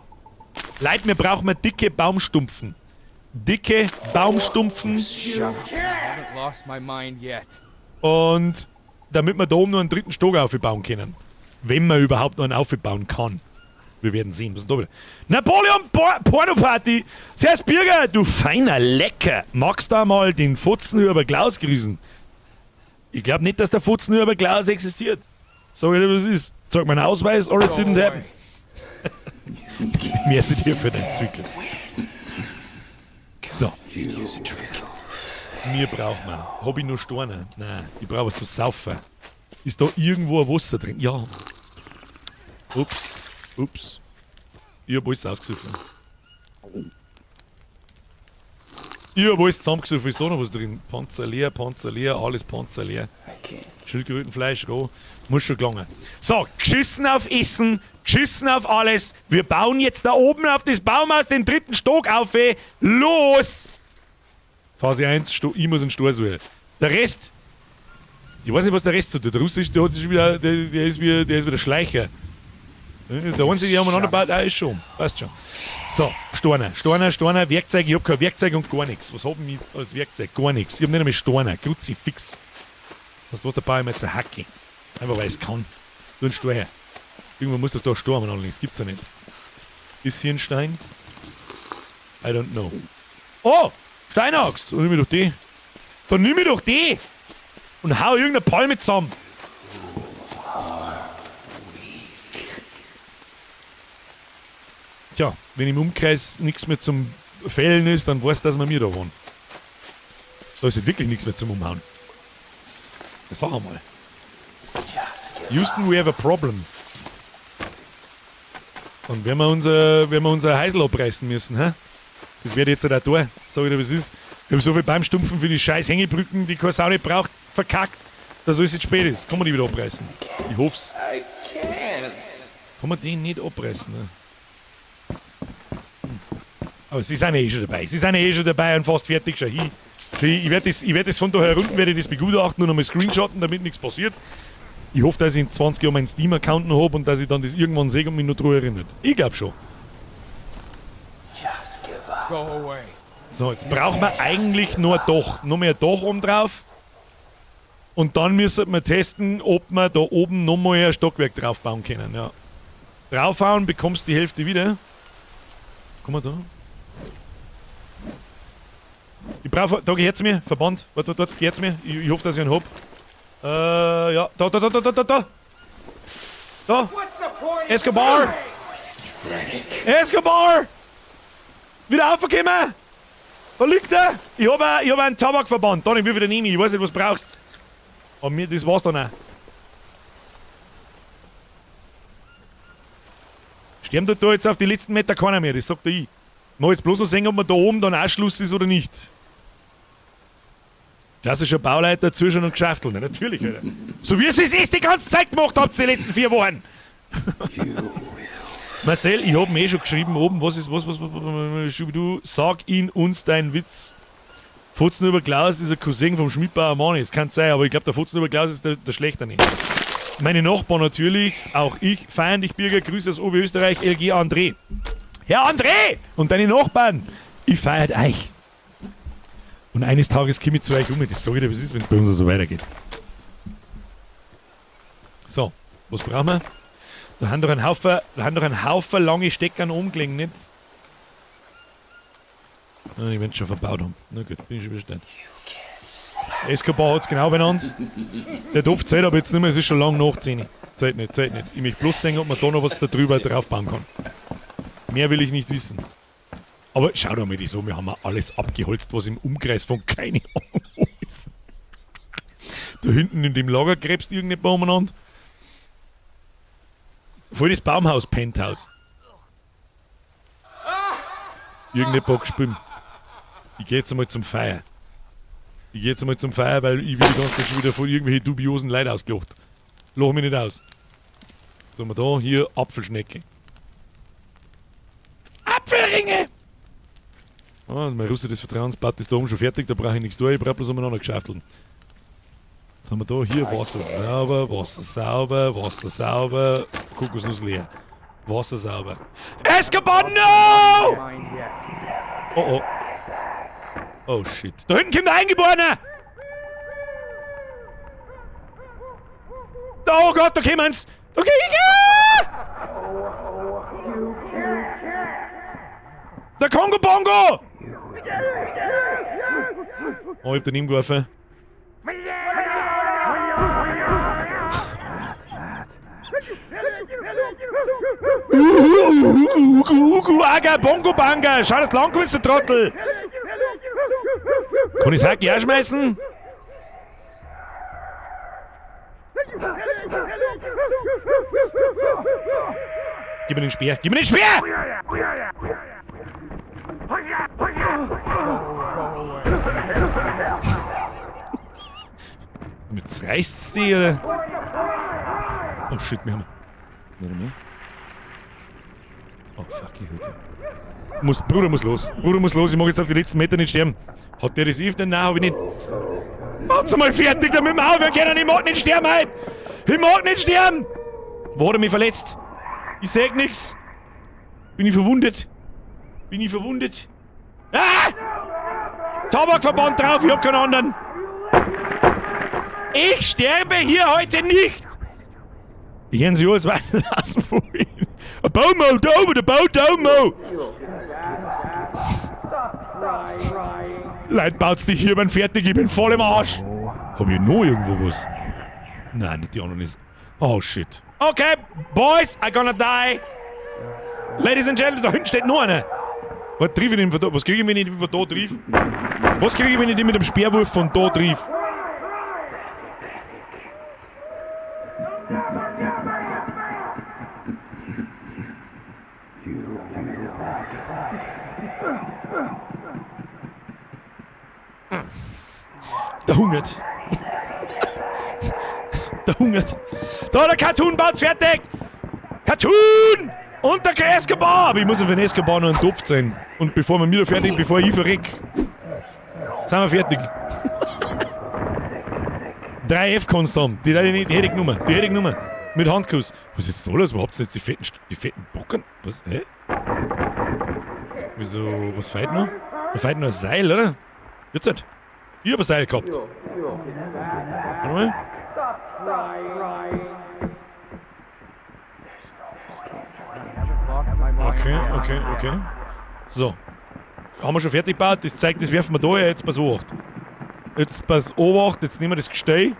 Leute, wir brauchen dicke Baumstumpfen. Dicke Baumstumpfen. Shut up. I haven't lost my mind yet. Und damit wir da oben noch einen 3. Stock aufbauen können. Wenn man überhaupt noch einen aufbauen kann. Wir werden sehen. Was ist denn da wieder? Napoleon Porno Party. Servus Birger, du feiner Lecker. Magst du mal den Fotzen über Klaus grüßen? Ich glaube nicht, dass der Futzen nur über Klaus existiert. Sag ich dir, was es ist. Zeig meinen Ausweis, or it Go didn't happen. away. Merci dir für dein Zwickel. So. Mir braucht man. Hab ich nur Steine? Nein, ich brauche was zum Saufen. Ist da irgendwo ein Wasser drin? Ja. Ups. Ich hab alles ausgesucht. Ich hab alles zusammengesucht. Ist da noch was drin? Panzer leer, alles Panzer leer. Schildkrötenfleisch, roh. Muss schon gelangen. So, geschissen auf Essen, geschissen auf alles. Wir bauen jetzt da oben auf das Baumhaus den 3. Stock auf. Los! Phase 1, ich muss einen Stor suchen. Der Rest, ich weiß nicht, was der Rest so tut. Der Russisch, der hat sich wieder, der ist wieder Schleicher. Der einzige, der umeinander baut, ist schon. Passt schon. So, Steine, Werkzeug. Ich hab kein Werkzeug und gar nichts. Was haben wir als Werkzeug? Gar nichts. Ich hab nicht einmal Steine. Kruzifix. Was dabei jetzt eine Hacke. Einfach weil ich es kann. Du ein Stor her. Irgendwann muss doch da ein Stor anlegen. Das gibt's ja nicht. Ist hier ein Stein? I don't know. Oh! Steinaxt! Dann nimm ich doch die. Dann nimm ich doch die! Und hau irgendeine Palme zusammen. Tja, wenn im Umkreis nichts mehr zum Fällen ist, dann weißt du, dass wir mir da wohnen. Da ist ja wirklich nichts mehr zum Umhauen. Sag einmal. Houston, we have a problem. Und wenn wir unser Heisel abreißen müssen, hä? Das werde ich jetzt auch da. Sag ich dir, was ist. Ich habe so viel Baumstumpfen für die scheiß Hängebrücken, die keine Sau nicht braucht, verkackt, dass alles jetzt spät ist. Kann man die wieder abreißen? Ich hoff's. Kann man den nicht abreißen, ne? Aber sie sind eh schon dabei. Und fast fertig schon. Ich werd das von da herunten, werde ich das begutachten und einmal screenshotten, damit nichts passiert. Ich hoffe, dass ich in 20 Jahren meinen Steam-Account noch habe und dass ich dann das irgendwann sehe und mich noch daran erinnert. Ich glaube schon. Go away. So, jetzt brauchen wir eigentlich nur ein Dach. Noch mehr Dach oben drauf. Und dann müssen wir testen, ob wir da oben nochmal ein Stockwerk draufbauen können. Ja. Draufhauen, bekommst die Hälfte wieder. Komm mal da. Ich brauche, da gehört zu mir, Verband. Warte, gehört zu mir. Ich hoffe, dass ich einen hab. Ja, da. Da. Escobar! Wieder aufgekommen! Da liegt er! Ich hab einen Tabakverband. Da, den will ich wieder nehmen. Ich weiß nicht, was du brauchst. Aber mir, das war's dann auch. Sterben tut da jetzt auf die letzten Meter keiner mehr, das sagt er ich. Mal jetzt bloß noch sehen, ob man da oben dann auch Schluss ist oder nicht. Klassischer Bauleiter, zuschauen und geschäfteln. Ja, natürlich, Alter. So wie es ist die ganze Zeit gemacht habt, die letzten 4 Wochen. Marcel, ich hab mir schon geschrieben oben, was, du sag uns deinen Witz. Futzen über Klaus ist ein Cousin vom Schmidbauer Mani, das kann sein, aber ich glaube, der Futzen über Klaus ist der schlechter nicht. Meine Nachbarn natürlich, auch ich, feiern dich, Birger, Grüße aus Oberösterreich, LG André. Herr André! Und deine Nachbarn, ich feiert euch. Und eines Tages komme ich zu euch um, das sage ich dir, was ist, wenn es bei uns so weitergeht. So, was brauchen wir? Da haben doch ein Haufen lange Steckern umgelegen, nicht? Ah, ich werde schon verbaut haben. Na gut, bin ich schon bestellt. Escobar hat es genau benannt. Der Topf zählt aber jetzt nicht mehr, es ist schon lang nach 10. Zählt nicht. Ich möchte bloß sehen, ob man da noch was da drüber draufbauen kann. Mehr will ich nicht wissen. Aber schau doch mal das an, wir haben alles abgeholzt, was im Umkreis von keine Ahnung wo ist. Da hinten in dem Lager gräbst irgendein Baum umeinander. Voll das Baumhaus-Penthouse. Irgendein Bock spülen. Ich geh jetzt einmal zum Feier. Weil ich will die ganze Zeit schon wieder von irgendwelche dubiosen Leute ausgelacht. Lach mich nicht aus. Was haben wir da? Hier Apfelschnecke. Apfelringe! Ah, mein Russe des Vertrauensblatt ist da oben schon fertig, da brauche ich nichts tun, ich brauche bloß umeinander geschafteln. Was haben wir da? Hier Wasser sauber, Kokosnuss leer. Wasser sauber. Escobar, no! Oh. Oh shit. Da hinten kommt der Eingeborene! Oh Gott, da kommen's! Okay, der Kongo-Bongo! Oh, ich hab den ihm geworfen. Aga, Bongo Banga! Schau, dass du lang kommst, du Trottel! Kann ich das Hacki auch schmeißen? Gib mir den Speer! Gib mir den Speer! Jetzt reißt's die, oder? Oh shit, wir haben... Warte mal. Oh fuck, ich heute. Bruder muss los. Bruder muss los, ich mag jetzt auf die letzten Meter nicht sterben. Hat der das Eve? Nein, hab ich nicht. Macht's mal fertig damit wir aufhören können, ich mag nicht sterben heute! Ich mag nicht sterben! Wo hat er mich verletzt? Ich sag nix. Bin ich verwundet? Bin ich verwundet? Ah! Tabakverband drauf, ich hab keinen anderen. Ich sterbe hier heute nicht! Die hören sich alles weiterlassen wollen. Ein Baumo, da oben, der Bau, da oben! Leute, baut's dich hier, ich bin fertig, ich bin voll im Arsch! Hab ich noch irgendwo was? Nein, nicht die anderen ist. Oh shit. Okay, boys, I gonna die! Ladies and Gentlemen, da hinten steht noch einer! Was triff ich denn von da? Was kriege ich, wenn ich von da triff? Was kriege ich, wenn ich den mit dem Speerwurf von da triff? Der hungert. Der hungert. Da, der Cartoon baut's fertig! Cartoon! Und der Escobar! Aber ich muss auf den Escobar noch einen Topf sein. Und bevor wir wieder fertig, bevor ich verreck, sind wir fertig. 3 F-Cons haben. Die hätte ich genommen. Die hätte ich genommen. Mit Handkuss. Was ist jetzt da los? Wo habt ihr jetzt die fetten Bocken? Was? Hä? Wieso? Was fehlt noch? Da fehlt noch ein Seil, oder? Jetzt nicht. Ich hab ein Seil gehabt. Warte mal. Okay. So. Haben wir schon fertig gebaut. Das zeigt, das werfen wir da. Jetzt pass auf. Jetzt pass auf. Jetzt nehmen wir das Gestell.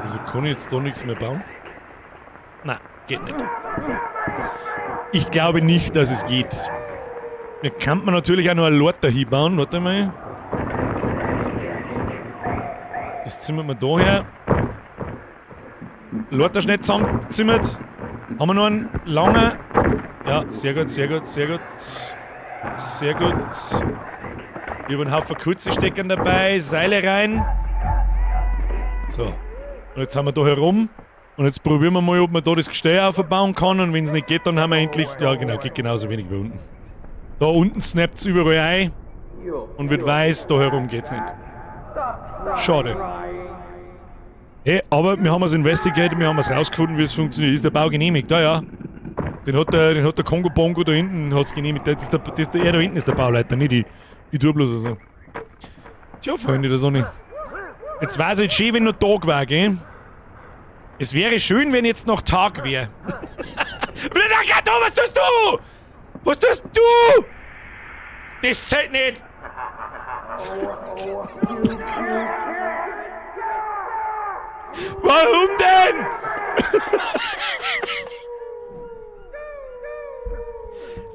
Also kann ich jetzt da nichts mehr bauen? Nein, geht nicht. Ich glaube nicht, dass es geht. Da kann man natürlich auch noch ein Lort dahin bauen. Warte mal. Das zimmern wir da her. Lort ist nicht zusammengezimmert. Haben wir noch einen langen. Ja, sehr gut. Sehr gut. Ich habe einen Haufen kurze Steckern dabei. Seile rein. So. Und jetzt haben wir da herum. Und jetzt probieren wir mal, ob man da das Gestell aufbauen kann. Und wenn es nicht geht, dann haben wir endlich. Ja, genau, geht genauso wenig wie unten. Da unten snappt es überall ein. Und wird weiß, da herum geht's nicht. Schade. Hey, aber wir haben es investigated, wir haben es rausgefunden, wie es funktioniert. Ist der Bau genehmigt? Ja. Den hat der Kongo Bongo da hinten hat's genehmigt. Er da hinten ist der Bauleiter, nicht ich tue bloß so. Tja, Freunde der Sonne. Jetzt weiß ich schön, wenn noch Tag war, gell? Es wäre schön, wenn jetzt noch Tag wäre. Was tust du? Was tust du? Das zählt nicht. Warum denn?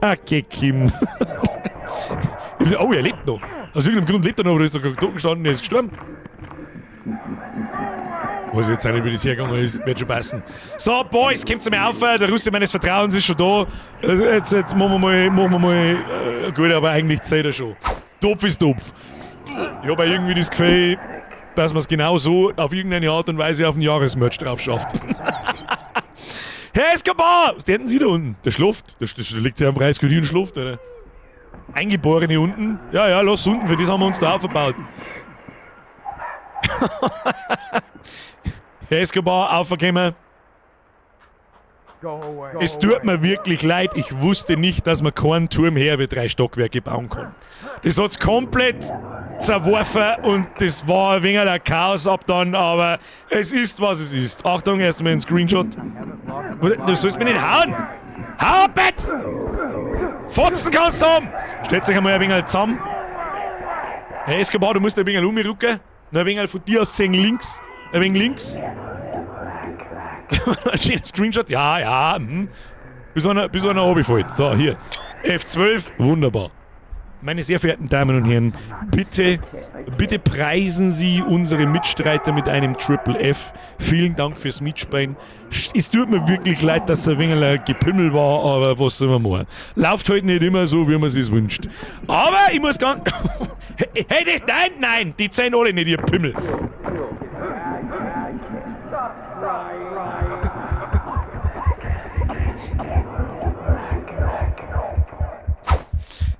Okay, Kim. Oh, er lebt noch. Aus irgendeinem Grund lebt er noch, aber er ist doch tot gestanden, er ist gestorben. Was jetzt nicht, wie das hergegangen ist, wird schon passen. So, Boys, kommt zu mir auf, der Russe meines Vertrauens ist schon da. Jetzt machen wir mal gut, aber eigentlich zählt er schon. Topf ist Topf. Ich habe irgendwie das Gefühl, dass man es genau so auf irgendeine Art und Weise auf den Jahresmerch drauf schafft. Hey, Escobar! Was hätten Sie da unten? Der schläft. Da liegt ja am Preisgürtel und schläft, oder? Eingeborene unten? Ja, lass unten, für das haben wir uns da aufgebaut. Hey, Escobar, aufgekommen. Es tut mir wirklich leid, ich wusste nicht, dass man keinen Turm her wie 3 Stockwerke bauen kann. Das hat's komplett zerworfen und das war ein wenig der Chaos ab dann, aber es ist, was es ist. Achtung, erstmal ein Screenshot. Du sollst mich nicht hauen! Hau ab jetzt! Fotzen kannst du haben! Stellt sich einmal ein wenig zusammen. Hey, Escobar, du musst ein wenig umrücken. Noch ein wenig von dir aus gesehen links. Ein wenig links. Ein schöner Screenshot. Ja. Bis einer runterfällt. So, hier. F12. Wunderbar. Meine sehr verehrten Damen und Herren, bitte preisen Sie unsere Mitstreiter mit einem Triple F. Vielen Dank fürs Mitspielen. Es tut mir wirklich leid, dass es ein wenig ein Gepimmel war, aber was soll man machen? Läuft halt nicht immer so, wie man es sich wünscht. Aber ich muss ganz... Hey, nein, die zählen alle nicht, ihr Pimmel.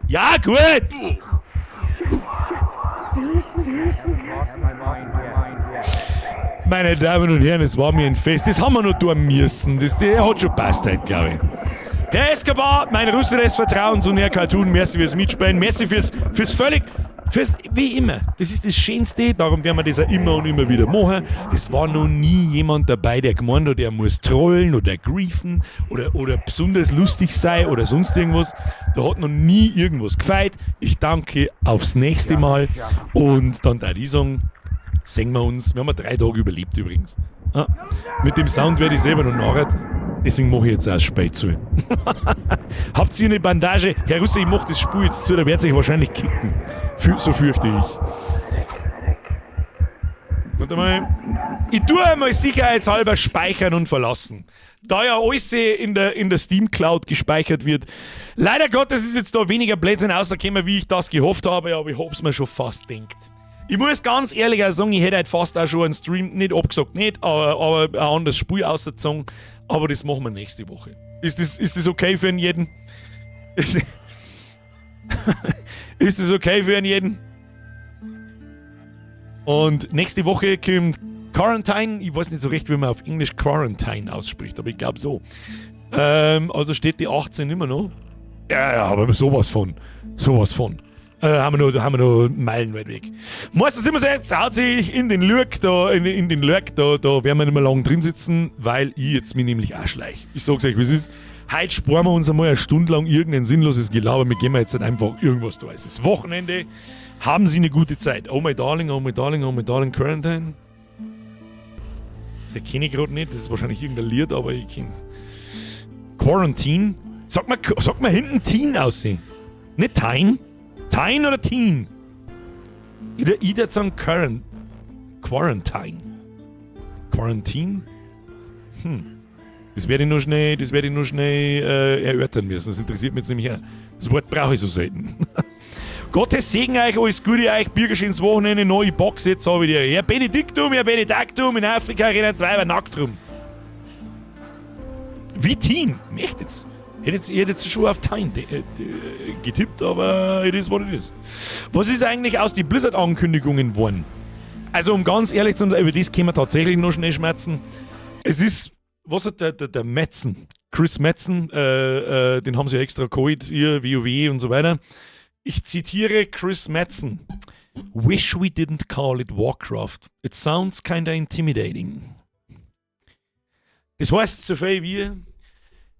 Ja, gut! Meine Damen und Herren, es war mir ein Fest. Das haben wir noch tun müssen. Der hat schon passt heute, glaube ich. Herr Escobar, mein Russe des Vertrauens und Herr Cartoon, merci fürs Mitspielen, merci fürs wie immer. Das ist das Schönste, darum werden wir das auch immer und immer wieder machen. Es war noch nie jemand dabei, der gemeint hat, er muss trollen oder griefen oder besonders lustig sein oder sonst irgendwas. Da hat noch nie irgendwas gefeit. Ich danke aufs nächste Mal und dann da ich sagen, sehen wir uns. Wir haben 3 Tage überlebt übrigens. Ja, mit dem Sound werde ich selber noch nachher. Deswegen mache ich jetzt auch das Spiel zu. Habt ihr eine Bandage? Herr Russe, ich mache das Spiel jetzt zu, da werdet ihr euch wahrscheinlich kicken. So fürchte ich. Warte mal. Ich tue einmal sicherheitshalber speichern und verlassen. Da ja alles in der Steam Cloud gespeichert wird. Leider Gottes ist jetzt da weniger Blödsinn rausgekommen, wie ich das gehofft habe, aber ich hab's mir schon fast gedacht. Ich muss ganz ehrlich auch sagen, ich hätte heute fast auch schon einen Stream, nicht abgesagt, nicht, aber ein anderes Spiel ausgezogen. Aber das machen wir nächste Woche. Ist das okay für einen jeden? Ist das okay für einen jeden? Und nächste Woche kommt Quarantine. Ich weiß nicht so recht, wie man auf Englisch Quarantine ausspricht, aber ich glaube so. Also steht die 18 immer noch. Ja, aber sowas von. Haben wir noch meilenweit weg. Meistens sind wir jetzt, haut sich in den Lurk, da werden wir nicht mehr lang drin sitzen, weil ich jetzt mich nämlich auch schleiche. Ich sag's euch, wie es ist. Heute sparen wir uns einmal eine Stunde lang irgendein sinnloses Gelaber. Wir gehen jetzt halt einfach irgendwas da. Es ist Wochenende. Haben Sie eine gute Zeit. Oh my darling, Quarantine. Das kenne ich gerade nicht. Das ist wahrscheinlich irgendein Lied, aber ich kenn's. Quarantine. Sag mal hinten Teen aussehen. Nicht Tine? Tine oder Teen? Ich würde sagen Quarantine. Quarantine? Das werde ich nur schnell erörtern müssen. Das interessiert mich jetzt nämlich auch. Das Wort brauche ich so selten. Gottes Segen euch, alles Gute euch, Bürgersch ins Wochenende, neue Box, jetzt habe ich dir. Herr Benediktum, in Afrika rennen die Weiber nackt rum. Wie Teen? Echt jetzt? Ich hätte jetzt schon auf Time getippt, aber it is what it is. Was ist eigentlich aus den Blizzard-Ankündigungen geworden? Also, um ganz ehrlich zu sein, über das können wir tatsächlich noch schnell schmerzen. Es ist, was hat der Metzen, Chris Metzen, den haben sie ja extra geholt, hier, WoW und so weiter. Ich zitiere Chris Metzen. Wish we didn't call it Warcraft. It sounds kinda intimidating. Das heißt so viel wie...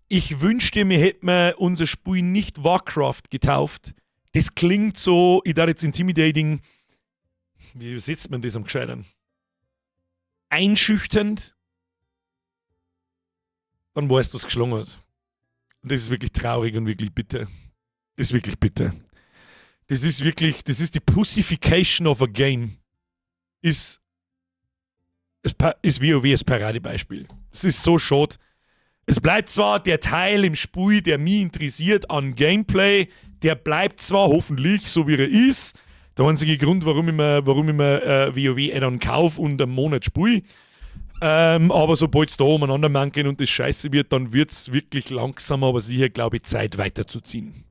Ich wünschte, wir hätten unser Spiel nicht Warcraft getauft. Das klingt so, ich dachte jetzt intimidating. Wie übersetzt man das am Gescheitern? Einschüchternd. Dann weißt du, was geschlagen hat. Und das ist wirklich traurig und wirklich bitter. Das ist wirklich bitter. Das ist die Pussification of a Game. Ist WoW das Paradebeispiel. Es ist so schade. Es bleibt zwar der Teil im Spiel, der mich interessiert an Gameplay, der bleibt zwar hoffentlich so wie er ist. Der einzige Grund, warum ich mir WoW Add-on kaufe und einen Monat spiele. Aber sobald es da umeinander mankeln und das scheiße wird, dann wird es wirklich langsam, aber sicher, glaube ich, Zeit weiterzuziehen.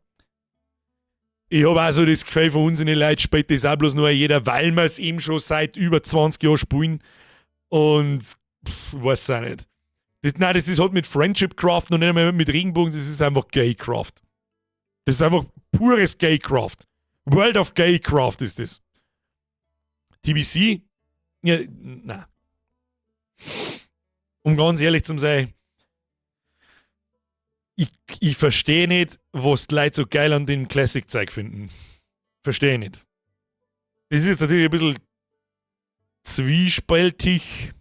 Ich habe auch so das Gefühl von uns in den Leuten, spielt das auch bloß nur jeder, weil wir es eben schon seit über 20 Jahren spielen. Und weiß auch nicht. Das ist halt mit Friendship Craft und nicht einmal mit Regenbogen, das ist einfach Gaycraft. Das ist einfach pures Gaycraft. World of Gaycraft ist das. TBC? Ja, na. Um ganz ehrlich zu sein, ich verstehe nicht, was die Leute so geil an dem Classic-Zeug finden. Verstehe nicht. Das ist jetzt natürlich ein bisschen zwiespältig.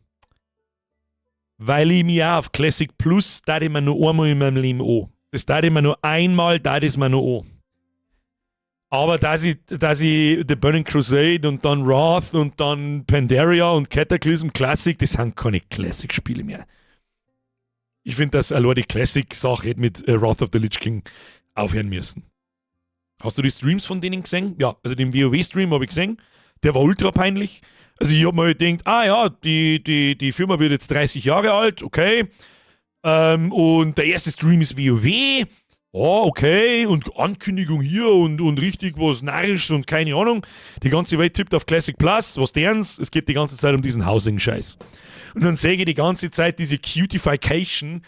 weil ich mich auch auf Classic Plus, da ich mir nur einmal in meinem Leben an. Das da ich mir nur einmal, da ist mir nur an. Aber dass ich The Burning Crusade und dann Wrath und dann Pandaria und Cataclysm Classic, das sind keine Classic-Spiele mehr. Ich finde, dass allein die Classic-Sache hätte mit Wrath of the Lich King aufhören müssen. Hast du die Streams von denen gesehen? Ja, also den WoW-Stream habe ich gesehen. Der war ultra peinlich. Also ich habe mir gedacht, die Firma wird jetzt 30 Jahre alt, okay. Und der erste Stream ist WoW. Oh, okay, und Ankündigung hier und richtig was Narrisches und keine Ahnung. Die ganze Welt tippt auf Classic Plus, was derens? Es geht die ganze Zeit um diesen Housing-Scheiß. Und dann sehe ich die ganze Zeit diese Cutification,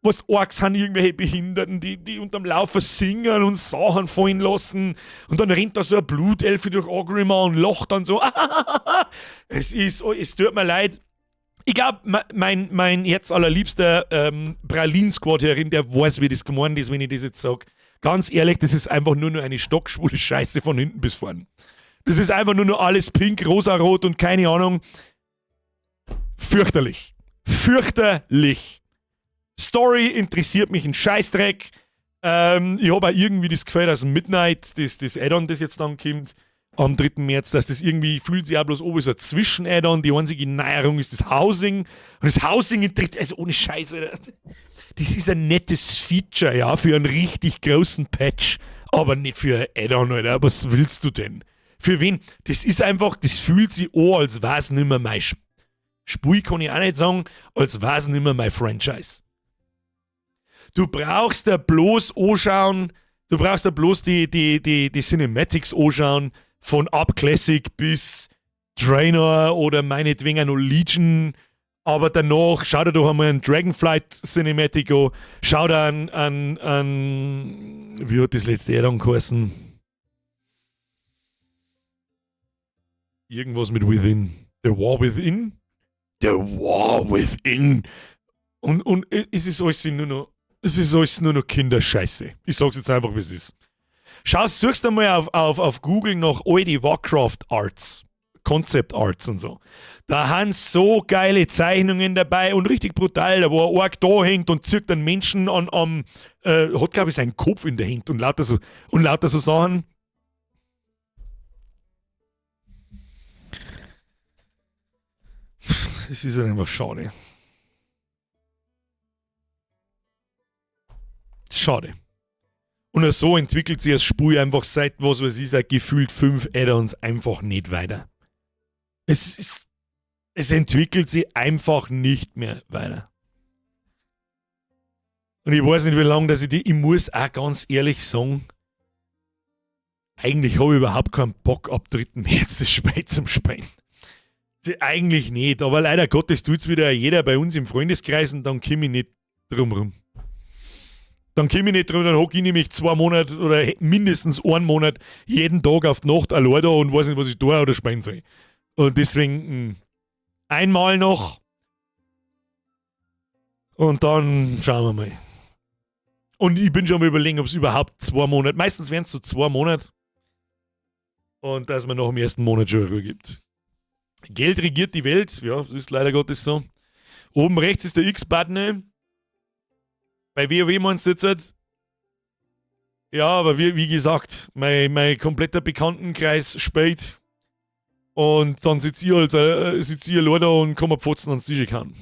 was Orks sind irgendwelche Behinderten, die unterm Laufen singen und Sachen fallen lassen. Und dann rennt da so ein Blutelfe durch Orgrimmar und lacht dann so. Es tut mir leid. Ich glaube, mein jetzt allerliebster Pralin-Squad-Herin, der weiß, wie das gemeint ist, wenn ich das jetzt sage. Ganz ehrlich, das ist einfach nur eine stockschwule Scheiße von hinten bis vorn. Das ist einfach nur alles pink, rosa-rot und keine Ahnung. Fürchterlich. Fürchterlich. Story interessiert mich ein Scheißdreck. Ich habe auch irgendwie das Gefühl, dass Midnight, das Add-on, das jetzt dann kommt, am 3. März, dass das irgendwie fühlt sich auch bloß wie so ein Zwischen-Add-on. Die einzige Neuerung ist das Housing. Und das Housing, also ohne Scheiße, das ist ein nettes Feature, ja, für einen richtig großen Patch, aber nicht für ein Add-on, Alter. Was willst du denn? Für wen? Das ist einfach, das fühlt sich an, als wäre es nicht mehr mein Spiel, kann ich auch nicht sagen, als wäre es nicht mehr mein Franchise. Du brauchst da bloß anschauen, du brauchst da bloß die Cinematics anschauen, von Up Classic bis Draenor oder meinetwegen noch Legion, aber danach schau dir doch einmal ein Dragonflight Cinematic an, schau dir an wie hat das letzte Jahr dann geheißen? Irgendwas mit Within. The War Within? The War Within. Und es ist alles nur noch Kinderscheiße. Ich sag's jetzt einfach, wie es ist. Suchst einmal auf Google nach all die Warcraft Arts, Concept Arts und so. Da haben so geile Zeichnungen dabei und richtig brutal, wo ein Ork da hängt und zirkt einen Menschen hat glaube ich seinen Kopf in der Hand und lauter so Sachen. Es ist halt einfach schade. Schade. Und so entwickelt sich das Spiel einfach seit, was weiß ich, seit gefühlt 5 Add-ons einfach nicht weiter. Es entwickelt sich einfach nicht mehr weiter. Und ich weiß nicht, wie lange, ich muss auch ganz ehrlich sagen, eigentlich habe ich überhaupt keinen Bock, ab 3. März das Spiel zum Spielen. Eigentlich nicht, aber leider Gottes tut es wieder jeder bei uns im Freundeskreis und dann komme ich nicht drum rum. Dann hocke ich nämlich 2 Monate oder mindestens 1 Monat jeden Tag auf die Nacht allein da und weiß nicht, was ich tue oder spielen soll. Und deswegen einmal noch und dann schauen wir mal. Und ich bin schon mal überlegen, ob es überhaupt 2 Monate, meistens wären es so 2 Monate und dass man nach dem ersten Monat schon Ruhe gibt. Geld regiert die Welt, ja, das ist leider Gottes so. Oben rechts ist der X-Button. Bei WoW meinst du jetzt halt? Ja, aber wie gesagt, mein kompletter Bekanntenkreis spielt und dann sitzt ihr allein da und kann man Pfotzen ans Tisch kann.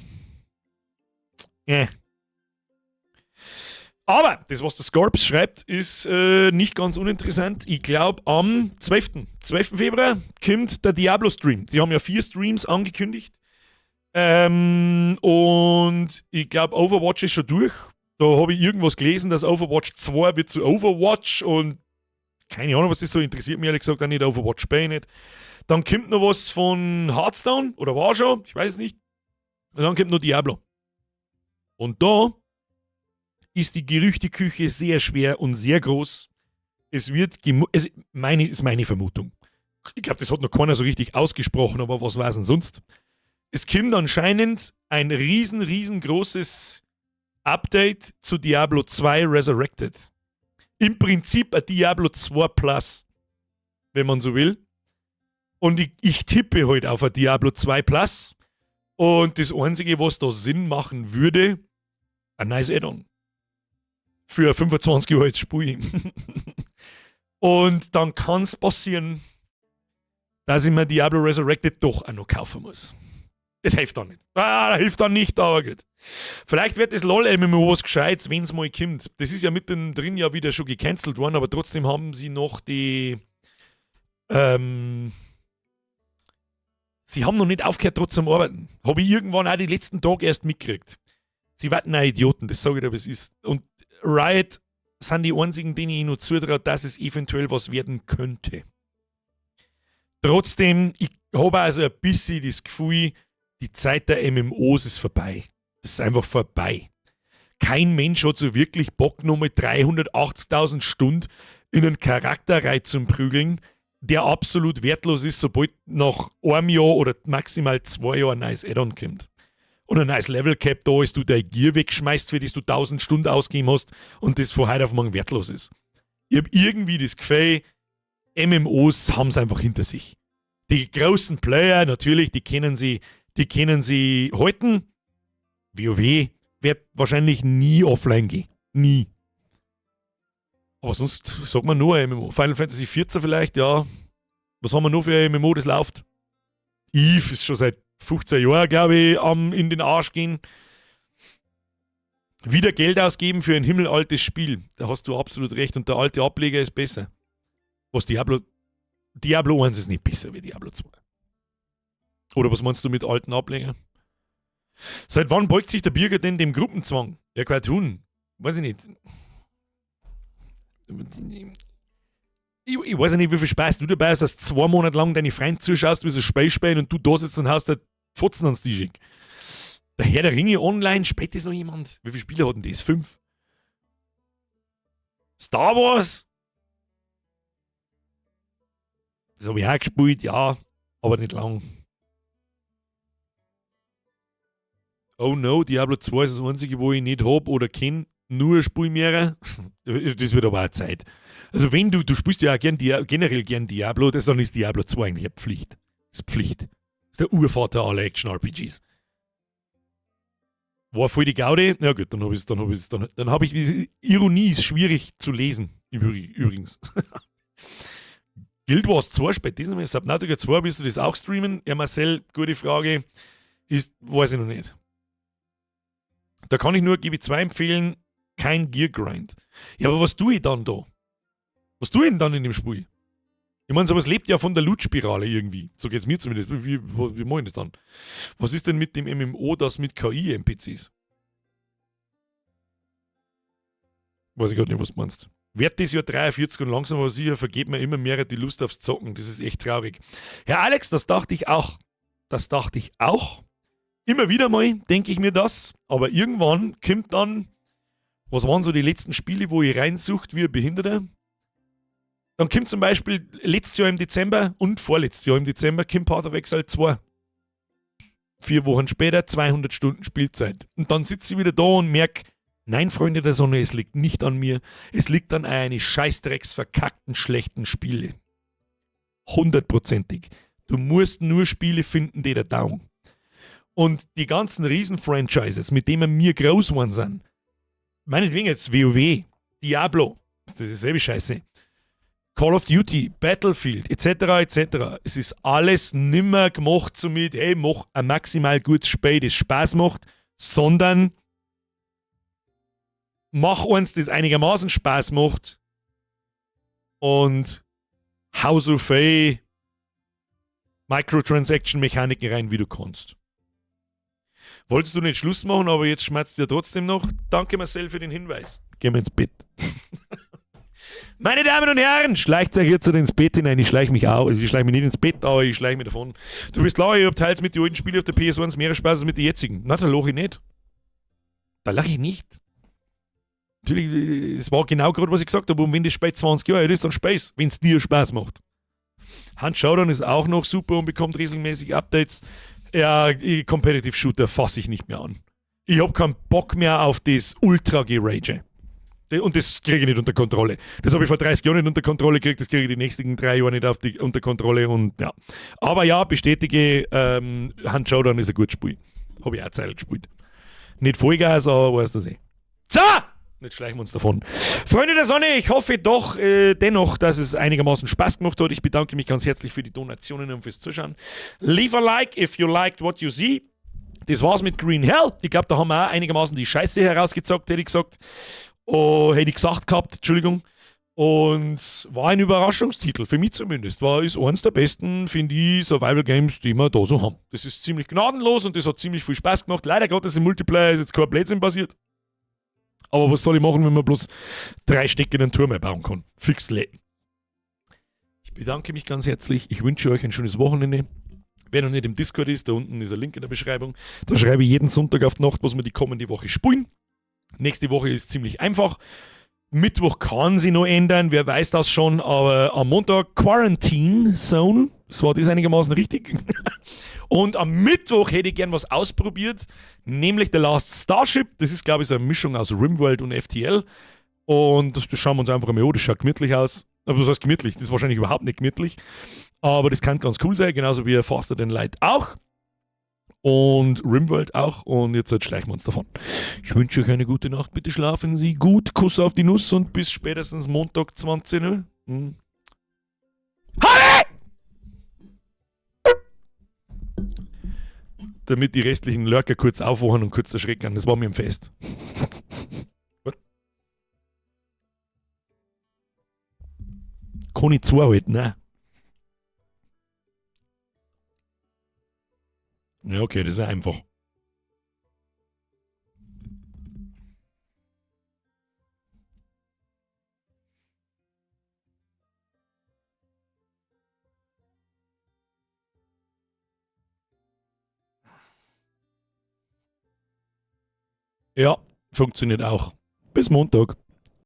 Aber das, was der Scorps schreibt, ist nicht ganz uninteressant. Ich glaube, am 12. Februar kommt der Diablo-Stream. Sie haben ja 4 Streams angekündigt. Und ich glaube, Overwatch ist schon durch. Da habe ich irgendwas gelesen, dass Overwatch 2 wird zu Overwatch und keine Ahnung, was das so interessiert mich ehrlich gesagt auch nicht. Overwatch spiele ich nicht. Dann kommt noch was von Hearthstone oder war schon, ich weiß es nicht. Und dann kommt noch Diablo. Und da ist die Gerüchteküche sehr schwer und sehr groß. Es wird ist meine Vermutung. Ich glaube, das hat noch keiner so richtig ausgesprochen, aber was weiß denn sonst? Es kommt anscheinend ein riesengroßes Update zu Diablo 2 Resurrected. Im Prinzip ein Diablo 2 Plus, wenn man so will. Und ich tippe heute auf ein Diablo 2 Plus. Und das Einzige, was da Sinn machen würde, ein nice Add-on. Für 25 Jahre jetzt Spiel. Und dann kann es passieren, dass ich mir Diablo Resurrected doch auch noch kaufen muss. Das hilft dann nicht. Hilft dann nicht, aber gut. Vielleicht wird das LOL-MMO was Gescheites, wenn es mal kommt. Das ist ja mittendrin ja wieder schon gecancelt worden, aber trotzdem haben sie noch die... sie haben noch nicht aufgehört, trotzdem arbeiten. Habe ich irgendwann auch die letzten Tage erst mitgekriegt. Sie warten auch Idioten, das sage ich dir, was ist. Und Riot sind die einzigen, denen ich noch zutraue, dass es eventuell was werden könnte. Trotzdem, ich habe also ein bisschen das Gefühl, die Zeit der MMOs ist vorbei. Das ist einfach vorbei. Kein Mensch hat so wirklich Bock, nochmal 380.000 Stunden in einen Charakter reinzuprügeln, der absolut wertlos ist, sobald nach einem Jahr oder maximal 2 Jahren ein neues Add-on kommt. Und ein neues Level Cap da ist, du deine Gear wegschmeißt, für das du 1000 Stunden ausgegeben hast und das von heute auf morgen wertlos ist. Ich habe irgendwie das Gefühl, MMOs haben es einfach hinter sich. Die großen Player, natürlich, die können sie halten. WoW wird wahrscheinlich nie offline gehen. Nie. Aber sonst sagt man nur ein MMO. Final Fantasy XIV vielleicht, ja. Was haben wir noch für ein MMO, das läuft? Eve ist schon seit 15 Jahren, glaube ich, am in den Arsch gehen. Wieder Geld ausgeben für ein himmelaltes Spiel. Da hast du absolut recht. Und der alte Ableger ist besser. Was Diablo 1 ist nicht besser wie Diablo 2. Oder was meinst du mit alten Ableger? Seit wann beugt sich der Bürger denn dem Gruppenzwang? Ja, quasi tun. Weiß ich nicht. Ich weiß nicht, wie viel Spaß du dabei hast, dass 2 Monate lang deine Freunde zuschaust, wie sie Spiel spielen und du da sitzt und hast da Fotzen ans Tisch. Der Herr der Ringe online, spielt das noch jemand? Wie viele Spiele hat denn das? 5? Star Wars? Das habe ich auch gespielt, ja, aber nicht lang. Oh no, Diablo 2 ist das einzige, wo ich nicht habe oder kenne. Nur Spiel mehr. Das wird aber auch Zeit. Also wenn du spielst ja auch generell gern Diablo, dann ist Diablo 2 eigentlich eine Pflicht. Das ist Pflicht. Das ist der Urvater aller Action-RPGs. War voll die Gaude. Ja gut, dann habe ich Ironie ist schwierig zu lesen, übrigens. Guild Wars 2 spät, das nochmal. Subnautica 2, willst du das auch streamen? Ja, Marcel, gute Frage. Weiß ich noch nicht. Da kann ich nur GB2 empfehlen, kein Gear Grind. Ja, aber was tue ich dann da? Was tue ich denn dann in dem Spiel? Ich meine, sowas lebt ja von der Loot-Spirale irgendwie. So geht es mir zumindest. Wie mache ich das dann? Was ist denn mit dem MMO, das mit KI-NPCs? Weiß ich gerade nicht, was du meinst. Wird das Jahr 43 und langsam aber sicher vergeht mir immer mehr die Lust aufs Zocken. Das ist echt traurig. Herr Alex, das dachte ich auch. Immer wieder mal denke ich mir das, aber irgendwann kommt dann, was waren so die letzten Spiele, wo ich reinsucht wie ein Behinderter? Dann kommt zum Beispiel letztes Jahr im Dezember und vorletztes Jahr im Dezember kommt Path of Exile 2. 4 Wochen später 200 Stunden Spielzeit. Und dann sitze ich wieder da und merke, nein, Freunde der Sonne, es liegt nicht an mir. Es liegt an eine scheißdrecks verkackten, schlechten Spiele. 100%ig. Du musst nur Spiele finden, die da taugen. Und die ganzen Riesen-Franchises, mit denen wir groß geworden sind, meinetwegen jetzt WoW, Diablo, das ist dieselbe Scheiße, Call of Duty, Battlefield, etc. Es ist alles nimmer gemacht so mit, hey, mach ein maximal gutes Spiel, das Spaß macht, sondern mach eins, das einigermaßen Spaß macht und hau so viel Microtransaction-Mechaniken rein, wie du kannst. Wolltest du nicht Schluss machen, aber jetzt schmerzt ja trotzdem noch. Danke Marcel für den Hinweis. Gehen wir ins Bett. Meine Damen und Herren, schleicht euch jetzt ins Bett hinein. Ich schleiche mich nicht ins Bett, aber ich schleiche mich davon. Du wirst lachen, ich habe teils mit den alten Spielen auf der PS1 mehr Spaß als mit den jetzigen. Na, da lache ich nicht. Da lache ich nicht. Natürlich, es war genau gerade, was ich gesagt habe. Und wenn das Spiel 20 Jahre alt ist, dann Spaß, wenn es dir Spaß macht. Hand Showdown ist auch noch super und bekommt regelmäßig Updates. Ja, Competitive Shooter fasse ich nicht mehr an. Ich habe keinen Bock mehr auf das Ultra-Gerage. Und das kriege ich nicht unter Kontrolle. Das habe ich vor 30 Jahren nicht unter Kontrolle gekriegt, das kriege ich die nächsten 3 Jahre nicht unter Kontrolle und ja. Aber ja, bestätige, Hand Showdown ist ein gutes Spiel. Habe ich auch Zeit gespielt. Nicht Vollgas, aber weißt du eh. So! Jetzt schleichen wir uns davon. Freunde der Sonne, ich hoffe doch dennoch, dass es einigermaßen Spaß gemacht hat. Ich bedanke mich ganz herzlich für die Donationen und fürs Zuschauen. Leave a like if you liked what you see. Das war's mit Green Hell. Ich glaube, da haben wir auch einigermaßen die Scheiße herausgezockt, hätte ich gesagt. Hätte ich gesagt gehabt, Entschuldigung. Und war ein Überraschungstitel, für mich zumindest. Ist eines der besten, finde ich, Survival Games, die wir da so haben. Das ist ziemlich gnadenlos und das hat ziemlich viel Spaß gemacht. Leider Gottes im Multiplayer ist jetzt kein Blödsinn passiert. Aber was soll ich machen, wenn man bloß 3 Stecke in einen Turm bauen kann? Fix leben. Ich bedanke mich ganz herzlich. Ich wünsche euch ein schönes Wochenende. Wer noch nicht im Discord ist, da unten ist ein Link in der Beschreibung. Da schreibe ich jeden Sonntag auf die Nacht, was wir die kommende Woche spielen. Nächste Woche ist ziemlich einfach. Mittwoch kann sich noch ändern, wer weiß das schon, aber am Montag Quarantine Zone, das war das einigermaßen richtig. Und am Mittwoch hätte ich gern was ausprobiert, nämlich The Last Starship. Das ist, glaube ich, so eine Mischung aus RimWorld und FTL. Und das schauen wir uns einfach mal an, das schaut gemütlich aus. Aber was heißt gemütlich? Das ist wahrscheinlich überhaupt nicht gemütlich. Aber das kann ganz cool sein, genauso wie Faster Than Light auch. Und RimWorld auch. Und jetzt schleichen wir uns davon. Ich wünsche euch eine gute Nacht. Bitte schlafen Sie gut. Kuss auf die Nuss und bis spätestens Montag 20 Uhr. Halle! Damit die restlichen Lurker kurz aufwachen und kurz erschrecken. Das war mir ein Fest. Kann ich 2 halten? Nein. Ja, okay, das ist einfach. Ja, funktioniert auch. Bis Montag.